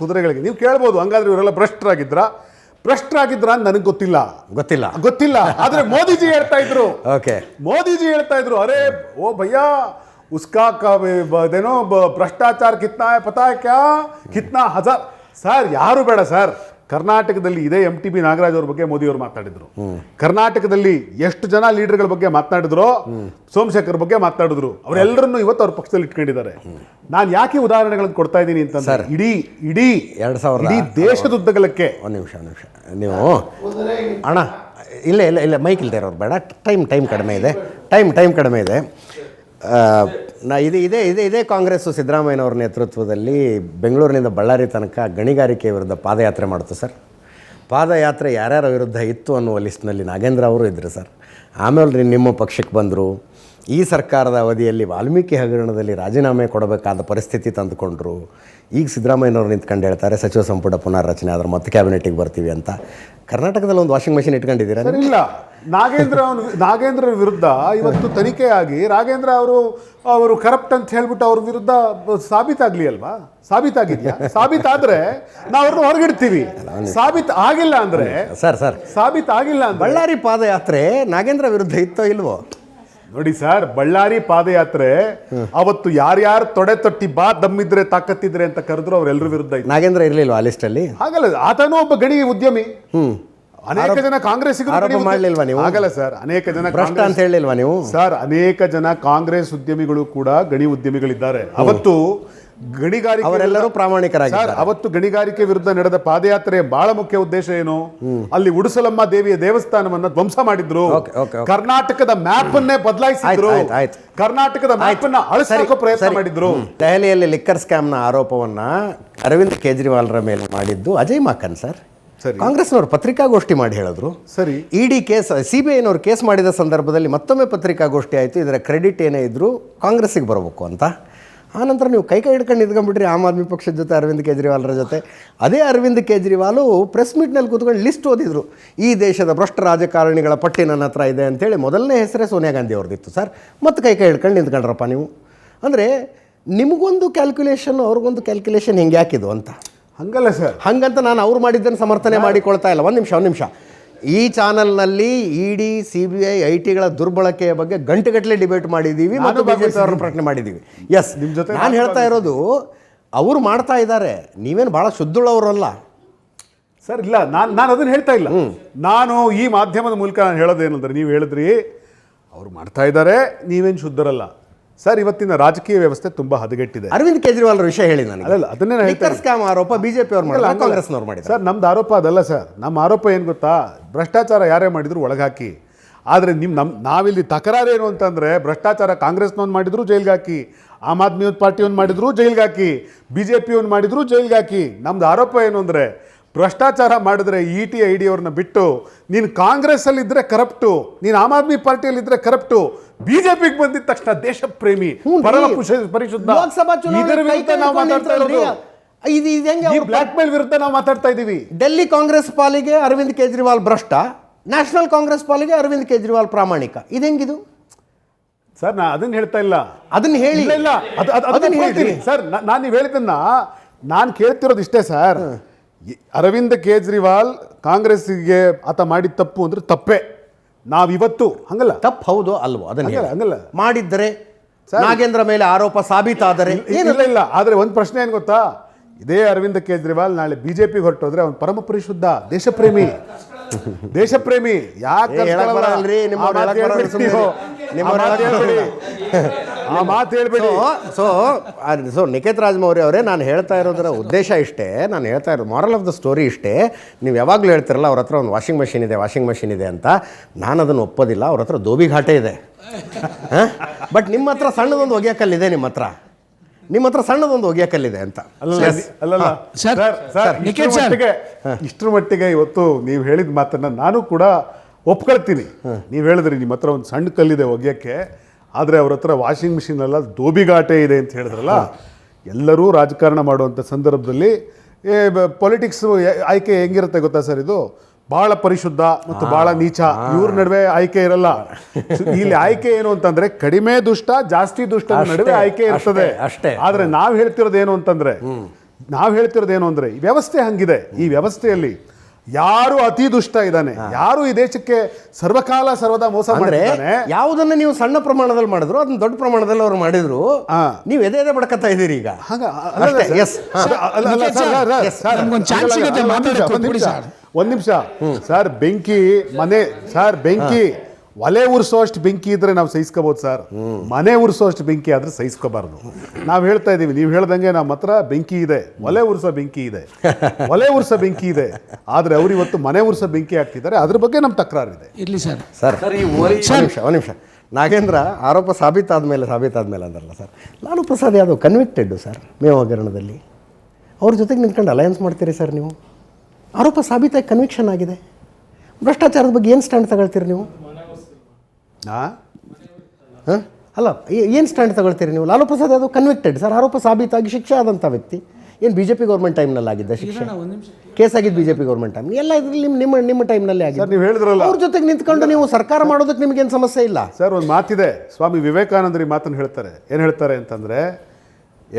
ಕುದುರೆಗಳಿಗೆ ನೀವು ಕೇಳ್ಬೋದು, ಹಂಗಾದ್ರೆ ಇವರೆಲ್ಲ ಭ್ರಷ್ಟರಾಗಿದ್ರ ಅಂತ ನನಗೆ ಗೊತ್ತಿಲ್ಲ. ಆದ್ರೆ ಮೋದಿಜಿ ಹೇಳ್ತಾ ಇದ್ರು ಅರೆ ಓ ಭಯ್ಯಾ उसका देनो भ्रष्टाचार कितना है पता है क्या, कितना हजार. ಸರ್ ಯಾರು ಬೇಡ ಸರ್, ಕರ್ನಾಟಕದಲ್ಲಿ ಇದೇ MTB ನಾಗರಾಜ್ ಅವ್ರ ಬಗ್ಗೆ ಮೋದಿ ಅವರು ಮಾತಾಡಿದ್ರು. ಕರ್ನಾಟಕದಲ್ಲಿ ಎಷ್ಟು ಜನ ಲೀಡರ್ಗಳ ಬಗ್ಗೆ ಮಾತನಾಡಿದ್ರು, ಸೋಮಶೇಖರ್ ಬಗ್ಗೆ ಮಾತನಾಡಿದ್ರು, ಅವರೆಲ್ಲರನ್ನು ಇವತ್ತು ಅವ್ರ ಪಕ್ಷದಲ್ಲಿ ಇಟ್ಕೊಂಡಿದ್ದಾರೆ. ನಾನು ಯಾಕೆ ಉದಾಹರಣೆಗಳನ್ನು ಕೊಡ್ತಾ ಇದ್ದೀನಿ ಅಂತಂದ್ರೆ ಇಡೀ ದೇಶದುದ್ದಗಲಕ್ಕೆ ಒಂದು ನಿಮಿಷ ನೀವು ಅಣ್ಣ ಇಲ್ಲ ಮೈಕ್ ಇಲ್ದೇ ಇರೋರು ಬೇಡ, ಟೈಮ್ ಕಡಿಮೆ ಇದೆ. ಇದೇ ಕಾಂಗ್ರೆಸ್ಸು ಸಿದ್ದರಾಮಯ್ಯನವ್ರ ನೇತೃತ್ವದಲ್ಲಿ ಬೆಂಗಳೂರಿನಿಂದ ಬಳ್ಳಾರಿ ತನಕ ಗಣಿಗಾರಿಕೆ ವಿರುದ್ಧ ಪಾದಯಾತ್ರೆ ಮಾಡ್ತು ಸರ್. ಪಾದಯಾತ್ರೆ ಯಾರ್ಯಾರ ವಿರುದ್ಧ ಇತ್ತು ಅನ್ನುವ ಲಿಸ್ಟ್ನಲ್ಲಿ ನಾಗೇಂದ್ರ ಅವರು ಇದ್ದರು ಸರ್. ಆಮೇಲೆ ನಿಮ್ಮ ಪಕ್ಷಕ್ಕೆ ಬಂದರು. ಈ ಸರ್ಕಾರದ ಅವಧಿಯಲ್ಲಿ ವಾಲ್ಮೀಕಿ ಹಗರಣದಲ್ಲಿ ರಾಜೀನಾಮೆ ಕೊಡಬೇಕಾದ ಪರಿಸ್ಥಿತಿ ತಂದುಕೊಂಡ್ರು. ಈಗ ಸಿದ್ದರಾಮಯ್ಯನವ್ರು ನಿಂತ್ಕೊಂಡು ಹೇಳ್ತಾರೆ ಸಚಿವ ಸಂಪುಟ ಪುನರ್ರಚನೆ ಆದ್ರೆ ಮತ್ತೆ ಕ್ಯಾಬಿನೆಟಿಗೆ ಬರ್ತೀವಿ ಅಂತ. ಕರ್ನಾಟಕದಲ್ಲಿ ಒಂದು ವಾಷಿಂಗ್ ಮೆಷಿನ್ ಇಟ್ಕೊಂಡಿದ್ದೀರಾ? ಇಲ್ಲ, ನಾಗೇಂದ್ರ ವಿರುದ್ಧ ಇವತ್ತು ತನಿಖೆ ಆಗಿ ನಾಗೇಂದ್ರ ಅವರು ಕರಪ್ಟ್ ಅಂತ ಹೇಳ್ಬಿಟ್ಟು ಅವ್ರ ವಿರುದ್ಧ ಸಾಬೀತಾಗಿದ್ಯಾ? ಸಾಬೀತಾದ್ರೆ ನಾವು ಅವ್ರನ್ನ ಹೊರಗಿಡ್ತೀವಿ. ಆಗಿಲ್ಲ ಅಂದ್ರೆ ಬಳ್ಳಾರಿ ಪಾದಯಾತ್ರೆ ನಾಗೇಂದ್ರ ವಿರುದ್ಧ ಇತ್ತೋ ಇಲ್ವೋ ನೋಡಿ ಸರ್. ಬಳ್ಳಾರಿ ಪಾದಯಾತ್ರೆ ಅವತ್ತು ಯಾರ್ಯಾರು ತೊಡೆ ತೊಟ್ಟಿ ಬಾ ದಮ್ಮಿದ್ರೆ ತಾಕತ್ತಿದ್ರೆ ಅಂತ ಕರೆದ್ರು ಅವರೆಲ್ಲರ ವಿರುದ್ಧ ಇತ್ತು. ನಾಗೇಂದ್ರ ಇರ್ಲಿಲ್ವಾ ಆ ಲಿಸ್ಟ್ ಅಲ್ಲಿ? ಹಾಗಲ್ಲ, ಆತನೂ ಒಬ್ಬ ಗಣಿ ಉದ್ಯಮಿ. ಅನೇಕ ಜನ ಕಾಂಗ್ರೆಸ್ ಮಾಡಲಿಲ್ವಾ ನೀವು? ಆಗಲ್ಲ ಸರ್, ಅನೇಕ ಜನ ಭ್ರಷ್ಟ ಅಂತ ಹೇಳಿಲ್ವಾ ನೀವು? ಸರ್, ಅನೇಕ ಜನ ಕಾಂಗ್ರೆಸ್ ಉದ್ಯಮಿಗಳು ಕೂಡ ಗಣಿ ಉದ್ಯಮಿಗಳಿದ್ದಾರೆ. ಅವತ್ತು ಗಣಿಗಾರಿಕೆ ಅವರೆಲ್ಲರೂ ಪ್ರಾಮಾಣಿಕರಾಗಿದ್ದಾರೆ. ಅವತ್ತು ಗಣಿಗಾರಿಕೆ ವಿರುದ್ಧ ನಡೆದ ಪಾದಯಾತ್ರೆ ಬಹಳ ಮುಖ್ಯ ಉದ್ದೇಶ ಏನು? ಅಲ್ಲಿ ಉಡುಸಲಮ್ಮ ದೇವಿಯ ದೇವಸ್ಥಾನವನ್ನ ಧ್ವಂಸ ಮಾಡಿದ್ರು. ಕರ್ನಾಟಕದ ಮ್ಯಾಪ್ ಅನ್ನೇ ಬದಲಾಯಿಸಿದ್ರು. ಕರ್ನಾಟಕದ ಮ್ಯಾಪ್ ಅನ್ನ ಅಳಿಸಲಿಕ್ಕೆ ಪ್ರಯತ್ನ ಮಾಡಿದ್ರು. ದೆಹಲಿಯಲ್ಲಿ ಲಿಕ್ಕರ್ ಸ್ಕ್ಯಾಮ್ನ ಆರೋಪವನ್ನ ಅರವಿಂದ್ ಕೇಜ್ರಿವಾಲ್ರ ಮೇಲೆ ಮಾಡಿದ್ದು ಅಜಯ್ ಮಾಕನ್ ಸರ್. ಕಾಂಗ್ರೆಸ್ನವರು ಪತ್ರಿಕಾಗೋಷ್ಠಿ ಮಾಡಿ ಹೇಳಿದ್ರು. ಸರಿ, ಇಡಿ ಕೇಸ್ CBIನವರು ಕೇಸ್ ಮಾಡಿದ ಸಂದರ್ಭದಲ್ಲಿ ಮತ್ತೊಮ್ಮೆ ಪತ್ರಿಕಾಗೋಷ್ಠಿ ಆಯಿತು. ಇದರ ಕ್ರೆಡಿಟ್ ಏನೇ ಇದ್ರು ಕಾಂಗ್ರೆಸ್ಸಿಗೆ ಬರಬೇಕು ಅಂತ. ಆನಂತರ ನೀವು ಕೈ ಹಿಡ್ಕೊಂಡು ನಿಂತ್ಕೊಂಡ್ಬಿಟ್ರಿ ಆಮ್ ಆದ್ಮಿ ಪಕ್ಷದ ಜೊತೆ, ಅರವಿಂದ್ ಕೇಜ್ರಿವಾಲ್ರ ಜೊತೆ. ಅದೇ ಅರವಿಂದ್ ಕೇಜ್ರಿವಾಲು ಪ್ರೆಸ್ ಮೀಟ್ನಲ್ಲಿ ಕೂತ್ಕೊಂಡು ಲಿಸ್ಟ್ ಓದಿದ್ರು. ಈ ದೇಶದ ಭ್ರಷ್ಟ ರಾಜಕಾರಣಿಗಳ ಪಟ್ಟಿ ನನ್ನ ಹತ್ರ ಇದೆ ಅಂತೇಳಿ ಮೊದಲನೇ ಹೆಸರೇ ಸೋನಿಯಾ ಗಾಂಧಿ ಅವ್ರದ್ದಿತ್ತು ಸರ್. ಮತ್ತು ಕೈ ಹಿಡ್ಕೊಂಡು ನಿಂತ್ಕೊಂಡ್ರಪ್ಪ ನೀವು. ಅಂದರೆ ನಿಮಗೊಂದು ಕ್ಯಾಲ್ಕುಲೇಷನ್, ಅವ್ರಿಗೊಂದು ಕ್ಯಾಲ್ಕುಲೇಷನ್ ಹಿಂಗೆ ಯಾಕಿದು ಅಂತ. ಹಂಗಲ್ಲ ಸರ್, ಹಂಗಂತ ನಾನು ಅವ್ರು ಮಾಡಿದ್ದನ್ನು ಸಮರ್ಥನೆ ಮಾಡಿಕೊಳ್ತಾ ಇಲ್ಲ. ಒಂದು ನಿಮಿಷ ಈ ಚಾನಲ್ನಲ್ಲಿ ED, CBI, IT ಗಳ ದುರ್ಬಳಕೆಯ ಬಗ್ಗೆ ಗಂಟೆಗಟ್ಟಲೆ ಡಿಬೇಟ್ ಮಾಡಿದ್ದೀವಿ ಮತ್ತು BJP ಅವ್ರನ್ನ ಪ್ರಶ್ನೆ ಮಾಡಿದ್ದೀವಿ. ಎಸ್, ನಿಮ್ಮ ಜೊತೆ ನಾನು ಹೇಳ್ತಾ ಇರೋದು ಅವರು ಮಾಡ್ತಾ ಇದ್ದಾರೆ, ನೀವೇನು ಭಾಳ ಶುದ್ಧುಳ್ಳವರಲ್ಲ ಸರ್. ಇಲ್ಲ, ನಾನು ಅದನ್ನು ಹೇಳ್ತಾ ಇಲ್ಲ. ನಾನು ಈ ಮಾಧ್ಯಮದ ಮೂಲಕ ನಾನು ಹೇಳೋದೇನಂದ್ರೆ, ನೀವು ಹೇಳಿದ್ರಿ ಅವ್ರು ಮಾಡ್ತಾ ಇದ್ದಾರೆ, ನೀವೇನು ಶುದ್ಧರಲ್ಲ ಸರ್. ಇವತ್ತಿನ ರಾಜಕೀಯ ವ್ಯವಸ್ಥೆ ತುಂಬಾ ಹದಗೆಟ್ಟಿದೆ. ಅರವಿಂದ್ ಕೇಜ್ರಿವಾಲ್ ವಿಷಯ ಹೇಳಿ ನಾನು. ಅಲ್ಲ, ಅದನ್ನೇ ಲಿಕ್ಕರ್ ಸ್ಕ್ಯಾಮ್ ಆರೋಪ BJP ಅವ್ರು ಮಾಡಿಲ್ಲ, ಕಾಂಗ್ರೆಸ್ನವ್ರು ಮಾಡಿದ್ರು ಸರ್. ನಮ್ದು ಆರೋಪ ಅದಲ್ಲ ಸರ್. ನಮ್ಮ ಆರೋಪ ಏನು ಗೊತ್ತಾ? ಭ್ರಷ್ಟಾಚಾರ ಯಾರೇ ಮಾಡಿದ್ರು ಒಳಗಾಕಿ. ಆದರೆ ನಾವಿಲ್ಲಿ ತಕರಾರೇನು ಅಂತಂದರೆ, ಭ್ರಷ್ಟಾಚಾರ ಕಾಂಗ್ರೆಸ್ನವ್ನು ಮಾಡಿದ್ರು ಜೈಲ್ಗೆ ಹಾಕಿ, ಆಮ್ ಆದ್ಮಿ ಪಾರ್ಟಿಯವ್ನು ಮಾಡಿದ್ರು ಜೈಲ್ಗೆ ಹಾಕಿ, BJPಯವ್ನು ಮಾಡಿದ್ರು ಜೈಲ್ಗೆ ಹಾಕಿ. ನಮ್ದು ಆರೋಪ ಏನು ಅಂದರೆ, ಭ್ರಷ್ಟಾಚಾರ ಮಾಡಿದ್ರೆ ET, ID ಅವ್ರನ್ನ ಬಿಟ್ಟು ನೀನು ಕಾಂಗ್ರೆಸ್ಸಲ್ಲಿದ್ದರೆ ಕರಪ್ಟು, ನೀನು ಆಮ್ ಆದ್ಮಿ ಪಾರ್ಟಿಯಲ್ಲಿದ್ದರೆ ಕರಪ್ಟು, BJPಗೆ ಬಂದಿದ ತಕ್ಷಣ ದೇಶ ಪ್ರೇಮಿ, ಪರಮ ಪರಿಶುದ್ಧ. ಲೋಕಸಭಾ ಚುನಾವಣೆ ಇದರ ವಿರುದ್ಧ ನಾವು ಮಾತಾಡ್ತಾ ಇರೋದು. ಇದು ಹೆಂಗೆ ಈ ಬ್ಲ್ಯಾಕ್ ಮೇಲ್ ವಿರುದ್ಧ ನಾವು ಮಾತಾಡ್ತಾ ಇದ್ದೀವಿ. ಡೆಲ್ಲಿ ಕಾಂಗ್ರೆಸ್ ಪಾಲಿಗೆ ಅರವಿಂದ್ ಕೇಜ್ರಿವಾಲ್ ಭ್ರಷ್ಟ, ನ್ಯಾಷನಲ್ ಕಾಂಗ್ರೆಸ್ ಪಾಲಿಗೆ ಅರವಿಂದ್ ಕೇಜ್ರಿವಾಲ್ ಪ್ರಾಮಾಣಿಕ. ಇದು ಹೆಂಗಿದು ಸರ್? ನಾ ಅದನ್ನ ಹೇಳ್ತಾ ಇಲ್ಲ, ಅದನ್ನ ಹೇಳಿ. ಇಲ್ಲ ಅದನ್ನ ಹೇಳ್ತೀನಿ ಸರ್. ನಾನು ನೀವು ಹೇಳಿದ್ದನ್ನ ನಾನು ಕೇಳ್ತಿರೋದು ಇಷ್ಟೇ ಸರ್. ಅರವಿಂದ್ ಕೇಜ್ರಿವಾಲ್ ಕಾಂಗ್ರೆಸ್ಸಿಗೆ ಆತ ಮಾಡಿದ ತಪ್ಪು ಅಂದ್ರೆ ತಪ್ಪೇ. ನಾವಿವತ್ತು ಹಂಗಲ್ಲ, ತಪ್ಪು ಹೌದು ಅಲ್ವೋ ಅದನ್ನ ಹಂಗಲ್ಲ ಮಾಡಿದ್ದರೆ ನಾಗೇಂದ್ರ ಮೇಲೆ ಆರೋಪ ಸಾಬೀತಾದರೆ ಇಲ್ಲ. ಆದ್ರೆ ಒಂದು ಪ್ರಶ್ನೆ ಏನು ಗೊತ್ತಾ, ಇದೇ ಅರವಿಂದ್ ಕೇಜ್ರಿವಾಲ್ ನಾಳೆ ಬಿಜೆಪಿಗೆ ಹೊರಟೋದ್ರೆ ಅವನು ಪರಮ ಪರಿಶುದ್ಧ ದೇಶಪ್ರೇಮಿ. ಯಾಕೆ ಮಾತು ಹೇಳ್ಬೇಡಿ. ಸೊ ನಿಖೇತ್ ರಾಜಮೌರಿ ಅವರೇ, ನಾನು ಹೇಳ್ತಾ ಇರೋದರ ಉದ್ದೇಶ ಇಷ್ಟೇ, ನಾನು ಹೇಳ್ತಾ ಇರೋದು ಮಾರಲ್ ಆಫ್ ದ ಸ್ಟೋರಿ ಇಷ್ಟೇ. ನೀವು ಯಾವಾಗಲೂ ಹೇಳ್ತಿರಲ್ಲ ಅವ್ರ ಹತ್ರ ಒಂದು ವಾಷಿಂಗ್ ಮಷಿನ್ ಇದೆ ಅಂತ. ನಾನು ಅದನ್ನು ಒಪ್ಪೋದಿಲ್ಲ. ಅವ್ರ ಹತ್ರ ದೋಬಿ ಘಾಟೆ ಇದೆ. ಬಟ್ ನಿಮ್ಮ ಹತ್ರ ಸಣ್ಣದೊಂದು ಒಗೆಯಕಲ್ಲಿದೆ, ನಿಮ್ಮ ಹತ್ರ ಸಣ್ಣದೊಂದು ಒಗೆಯಕಲ್ಲಿದೆ ಅಂತ. ಅಲ್ಲಲ್ಲ ಸರ್, ಇಷ್ಟರ ಮಟ್ಟಿಗೆ ಇವತ್ತು ನೀವು ಹೇಳಿದ ಮಾತನ್ನ ನಾನು ಕೂಡ ಒಪ್ಕೊಳ್ತೀನಿ. ನೀವು ಹೇಳಿದ್ರಿ ನಿಮ್ಮ ಹತ್ರ ಒಂದು ಸಣ್ಣ ಕಲ್ಲಿದೆ ಒಗೆಯಕ್ಕೆ, ಆದರೆ ಅವ್ರ ಹತ್ರ ವಾಷಿಂಗ್ ಮಿಷಿನ್ ಅಲ್ಲ ದೋಬಿಗಾಟೆ ಇದೆ ಅಂತ ಹೇಳಿದ್ರಲ್ಲ. ಎಲ್ಲರೂ ರಾಜಕಾರಣ ಮಾಡುವಂಥ ಸಂದರ್ಭದಲ್ಲಿ ಪೊಲಿಟಿಕ್ಸ್ ಆಯ್ಕೆ ಹೆಂಗಿರುತ್ತೆ ಗೊತ್ತಾ ಸರ್? ಇದು ಬಹಳ ಪರಿಶುದ್ಧ ಮತ್ತು ಬಹಳ ನೀಚ, ಇವ್ರ ನಡುವೆ ಆಯ್ಕೆ ಇರಲ್ಲ. ಇಲ್ಲಿ ಆಯ್ಕೆ ಏನು ಅಂತಂದ್ರೆ ಕಡಿಮೆ ದುಷ್ಟ ಜಾಸ್ತಿ ದುಷ್ಟ ನಡುವೆ ಆಯ್ಕೆ ಇರ್ತದೆ ಅಷ್ಟೇ. ಆದ್ರೆ ನಾವು ಹೇಳ್ತಿರೋದು ಏನು ಅಂದ್ರೆ ಈ ವ್ಯವಸ್ಥೆ ಹಂಗಿದೆ. ಈ ವ್ಯವಸ್ಥೆಯಲ್ಲಿ ಯಾರು ಅತಿ ದುಷ್ಟ ಇದ್ದಾನೆ, ಯಾರು ಈ ದೇಶಕ್ಕೆ ಸರ್ವಕಾಲ ಸರ್ವದಾ ಮೋಸ ಮಾಡಿದ್ದಾನೆ, ಯಾವುದನ್ನ ನೀವು ಸಣ್ಣ ಪ್ರಮಾಣದಲ್ಲಿ ಮಾಡಿದ್ರು ಅದನ್ನ ದೊಡ್ಡ ಪ್ರಮಾಣದಲ್ಲಿ ಅವ್ರು ಮಾಡಿದ್ರು, ನೀವು ಎದೆ ಬಡ್ಕತ್ತಾ ಇದ್ದೀರಿ ಈಗ. ಒಂದ್ ನಿಮಿಷ ಸರ್. ಬೆಂಕಿ ಒಲೆ ಉರ್ಸೋಷ್ಟು ಬೆಂಕಿ ಇದ್ರೆ ನಾವು ಸಹಿಸ್ಕೋಬಹುದು ಸರ್. ಮನೆ ಉರ್ಸೋಷ್ಟು ಬೆಂಕಿ ಆದ್ರೆ ಸಹಿಸ್ಕೋಬಾರ್ದು. ನಾವು ಹೇಳ್ತಾ ಇದೀವಿ, ನೀವು ಹೇಳ್ದಂಗೆ ನಮ್ಮ ಹತ್ರ ಬೆಂಕಿ ಇದೆ, ಒಲೆ ಉರ್ಸೋ ಬೆಂಕಿ ಇದೆ. ಆದ್ರೆ ಅವ್ರು ಇವತ್ತು ಮನೆ ಉರ್ಸೋ ಬೆಂಕಿ ಆಗ್ತಿದ್ದಾರೆ. ಅದ್ರ ಬಗ್ಗೆ ನಮ್ಮ ತಕರಾರಿದೆ. ಇರ್ಲಿ ಸರ್. ಒಂದ್ ನಿಮಿಷ. ನಾಗೇಂದ್ರ ಆರೋಪ ಸಾಬೀತಾದ್ಮೇಲೆ ಅಂದ್ರಲ್ಲ sir, Lalu Prasad Yadav convicted sir ಮೇವು ಹಗರಣದಲ್ಲಿ. ಅವ್ರ ಜೊತೆಗೆ ನಿಂತ್ಕೊಂಡು ಅಲಯನ್ಸ್ ಮಾಡ್ತೀರಿ ಸರ್ ನೀವು? ಆರೋಪ ಸಾಬೀತಾಗಿ ಕನ್ವಿಕ್ಷನ್ ಆಗಿದೆ. ಭ್ರಷ್ಟಾಚಾರದ ಬಗ್ಗೆ ಏನು ಸ್ಟ್ಯಾಂಡ್ ತಗೊಳ್ತೀರಿ ನೀವು? ಅಲ್ಲ, ಏನು ಸ್ಟ್ಯಾಂಡ್ ತಗೊಳ್ತೀರಿ ನೀವು? ಲಾಲು ಪ್ರಸಾದ್ ಯಾದವ್ ಕನ್ವಿಕ್ಟೆಡ್ ಸರ್, ಆರೋಪ ಸಾಬೀತಾಗಿ ಶಿಕ್ಷೆ ಆದಂಥ ವ್ಯಕ್ತಿ. ಏನು ಬಿ ಜೆ ಪಿ ಗೌರ್ಮೆಂಟ್ ಟೈಮ್ನಲ್ಲಿ ಆಗಿದ್ದ ಶಿಕ್ಷೆ? ಕೇಸ್ ಆಗಿದ್ದು B J P government time ಎಲ್ಲ ಇದರಲ್ಲಿ ನಿಮ್ಮ ಟೈಮ್ನಲ್ಲಿ ಆಗಿದೆ. ನೀವು ಹೇಳಿದ್ರಲ್ಲ, ಅವ್ರ ಜೊತೆಗೆ ನಿಂತ್ಕೊಂಡು ನೀವು ಸರ್ಕಾರ ಮಾಡೋದಕ್ಕೆ ನಿಮಗೇನು ಸಮಸ್ಯೆ ಇಲ್ಲ ಸರ್. ಒಂದು ಮಾತಿದೆ, ಸ್ವಾಮಿ ವಿವೇಕಾನಂದರಿ ಮಾತನ್ನು ಹೇಳ್ತಾರೆ. ಏನು ಹೇಳ್ತಾರೆ ಅಂತಂದರೆ,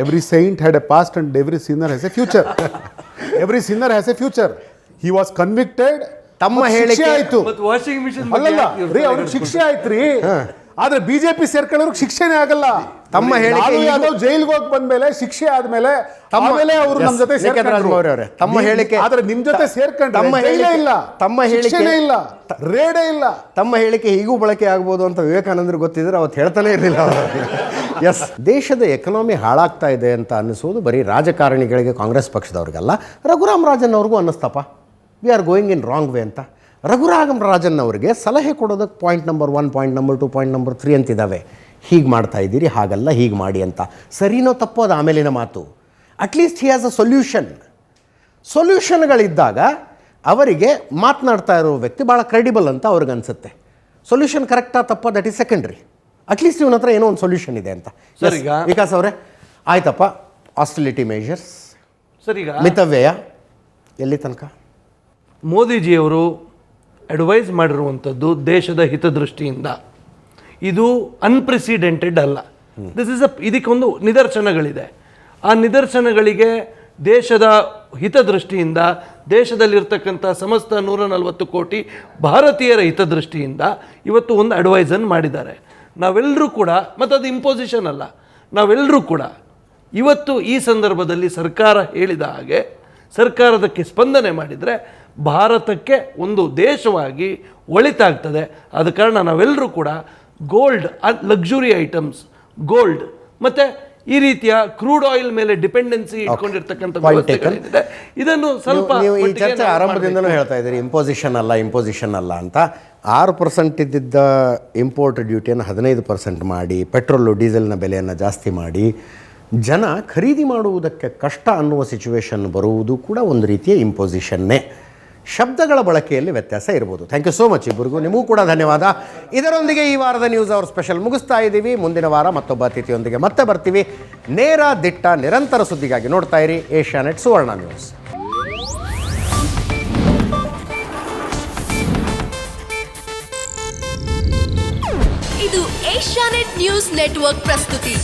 every Saint had A past and every Sinner has A future. He was convicted. ತಮ್ಮ ಹೇಳಿಕೆ ಆಯ್ತು, ವಾಷಿಂಗ್ ಮಿಷಿನ್ ಅವ್ರಿಗೆ ಶಿಕ್ಷೆ ಆಯ್ತು ರೀ. ಆದ್ರೆ ಬಿಜೆಪಿ ಸೇರ್ಕೊಳ್ಳೋರ್ಗೆ ಶಿಕ್ಷೆನೇ ಆಗಲ್ಲ. ತಮ್ಮ ಹೇಳಿಕೆ ಜೈಲ್ಗೆ ಹೋಗಿ ಬಂದ್ಮೇಲೆ ಶಿಕ್ಷೆ ಆದ್ಮೇಲೆ ಅವರು ನಮ್ಮ ಜೊತೆ ಸೇರ್ಕೊಂಡ್ರು. ತಮ್ಮ ಹೇಳಿಕೆ ಆದ್ರೆ ನಿಮ್ ಜೊತೆ ಸೇರ್ಕೊಂಡ್ರೆ ತಮ್ಮ ಹೇಳಿಕೆ ಇಲ್ಲ, ರೇಡೇ ಇಲ್ಲ. ತಮ್ಮ ಹೇಳಿಕೆ ಹೀಗೂ ಬಳಕೆ ಆಗ್ಬೋದು ಅಂತ ವಿವೇಕಾನಂದರು ಗೊತ್ತಿದ್ರೆ ಅವತ್ತು ಹೇಳ್ತಾನೆ ಇರಲಿಲ್ಲ. ದೇಶದ ಎಕನಾಮಿ ಹಾಳಾಗ್ತಾ ಇದೆ ಅಂತ ಅನ್ನಿಸೋದು ಬರೀ ರಾಜಕಾರಣಿಗಳಿಗೆ, ಕಾಂಗ್ರೆಸ್ ಪಕ್ಷದವ್ರಿಗಲ್ಲ, ರಘುರಾಮ್ ರಾಜನ್ ಅವ್ರಿಗೂ ಅನ್ನಿಸ್ತಪ್ಪ. We are going in wrong way ಅಂತ. ರಘುರಾಮ್ ರಾಜನ್ ಅವರಿಗೆ ಸಲಹೆ ಕೊಡೋದಕ್ಕೆ point number 1, point number 2, point number 3 ಅಂತಿದ್ದಾವೆ. ಹೀಗೆ ಮಾಡ್ತಾ ಇದ್ದೀರಿ, ಹಾಗಲ್ಲ, ಹೀಗೆ ಮಾಡಿ ಅಂತ. ಸರಿನೋ ತಪ್ಪೋ ಅದು ಆಮೇಲಿನ ಮಾತು. ಅಟ್ಲೀಸ್ಟ್ ಹಿ ಹ್ಯಾಸ್ ಅ ಸೊಲ್ಯೂಷನ್ಗಳಿದ್ದಾಗ ಅವರಿಗೆ ಮಾತನಾಡ್ತಾ ಇರೋ ವ್ಯಕ್ತಿ ಭಾಳ ಕ್ರೆಡಿಬಲ್ ಅಂತ ಅವ್ರಿಗೆ ಅನಿಸುತ್ತೆ. ಸೊಲ್ಯೂಷನ್ ಕರೆಕ್ಟಾ ತಪ್ಪೋ ದಟ್ ಈಸ್ ಸೆಕೆಂಡ್ರಿ. ಅಟ್ಲೀಸ್ಟ್ ಇವನ ಹತ್ರ ಏನೋ ಒಂದು ಸೊಲ್ಯೂಷನ್ ಇದೆ ಅಂತ. ಸರ್, ಈಗ ವಿಕಾಸ್ ಅವರೇ, ಆಯ್ತಪ್ಪ, ಆಸ್ಟಿಲಿಟಿ ಮೆಷರ್ಸ್, ಸರ್, ಈಗ ಮಿತವ್ಯಯ ಎಲ್ಲಿ ತನಕ? ಮೋದಿಜಿಯವರು ಅಡ್ವೈಸ್ ಮಾಡಿರುವಂಥದ್ದು ದೇಶದ ಹಿತದೃಷ್ಟಿಯಿಂದ ಇದು ಅನ್ಪ್ರೆಸಿಡೆಂಟೆಡ್ ಅಲ್ಲ. ಇದಕ್ಕೊಂದು ನಿದರ್ಶನಗಳಿದೆ. ಆ ನಿದರ್ಶನಗಳಿಗೆ ದೇಶದ ಹಿತದೃಷ್ಟಿಯಿಂದ, ದೇಶದಲ್ಲಿರ್ತಕ್ಕಂಥ ಸಮಸ್ತ 140 ಕೋಟಿ ಭಾರತೀಯರ ಹಿತದೃಷ್ಟಿಯಿಂದ ಇವತ್ತು ಒಂದು ಅಡ್ವೈಸನ್ನು ಮಾಡಿದ್ದಾರೆ. ನಾವೆಲ್ಲರೂ ಕೂಡ, ಮತ್ತು ಅದು ಇಂಪೋಸಿಷನ್ ಅಲ್ಲ, ನಾವೆಲ್ಲರೂ ಕೂಡ ಇವತ್ತು ಈ ಸಂದರ್ಭದಲ್ಲಿ ಸರ್ಕಾರ ಹೇಳಿದ ಹಾಗೆ ಸರ್ಕಾರದಕ್ಕೆ ಸ್ಪಂದನೆ ಮಾಡಿದರೆ ಭಾರತಕ್ಕೆ ಒಂದು ದೇಶವಾಗಿ ಒಳಿತಾಗ್ತದೆ. ಆದ ಕಾರಣ ನಾವೆಲ್ಲರೂ ಕೂಡ ಗೋಲ್ಡ್, ಲಕ್ಸುರಿ ಐಟಮ್ಸ್, ಗೋಲ್ಡ್ ಮತ್ತು ಈ ರೀತಿಯ ಕ್ರೂಡ್ ಆಯಿಲ್ ಮೇಲೆ ಡಿಪೆಂಡೆನ್ಸಿ ಇಟ್ಕೊಂಡಿರ್ತಕ್ಕಂಥ ವ್ಯವಸ್ಥೆಗಳಿದೆ. ಇದನ್ನು ಸ್ವಲ್ಪ ಈ ಚರ್ಚೆ ಆರಂಭದಿಂದನೂ ಹೇಳ್ತಾ ಇದ್ದೀರಿ ಇಂಪೋಸಿಷನ್ ಅಲ್ಲ ಅಂತ. 6% ಇದ್ದಿದ್ದ ಇಂಪೋರ್ಟ್ ಡ್ಯೂಟಿಯನ್ನು 15% ಮಾಡಿ, ಪೆಟ್ರೋಲು ಡೀಸೆಲ್ನ ಬೆಲೆಯನ್ನು ಜಾಸ್ತಿ ಮಾಡಿ, ಜನ ಖರೀದಿ ಮಾಡುವುದಕ್ಕೆ ಕಷ್ಟ ಅನ್ನುವ ಸಿಚುವೇಶನ್ ಬರುವುದು ಕೂಡ ಒಂದು ರೀತಿಯ ಇಂಪೋಸಿಷನ್ನೇ. ಶಬ್ದಗಳ ಬಳಕೆಯಲ್ಲಿ ವ್ಯತ್ಯಾಸ ಇರ್ಬೋದು. ಥ್ಯಾಂಕ್ ಯು ಸೋ ಮಚ್ ಇಬ್ಬರಿಗೂ. ನಿಮಗೂ ಕೂಡ ಧನ್ಯವಾದ. ಇದರೊಂದಿಗೆ ಈ ವಾರದ ನ್ಯೂಸ್ ಅವರ್ ಸ್ಪೆಷಲ್ ಮುಗಿಸ್ತಾ ಇದ್ದೀವಿ. ಮುಂದಿನ ವಾರ ಮತ್ತೊಬ್ಬ ಅತಿಥಿಯೊಂದಿಗೆ ಮತ್ತೆ ಬರ್ತೀವಿ. ನೇರ ದಿಟ್ಟ ನಿರಂತರ ಸುದ್ದಿಗಾಗಿ ನೋಡ್ತಾ ಇರಿ ಏಷ್ಯಾನೆಟ್ ಸುವರ್ಣ ನ್ಯೂಸ್. ಇದು ಏಷ್ಯಾನೆಟ್ ನ್ಯೂಸ್ ನೆಟ್ವರ್ಕ್ ಪ್ರಸ್ತುತಿ.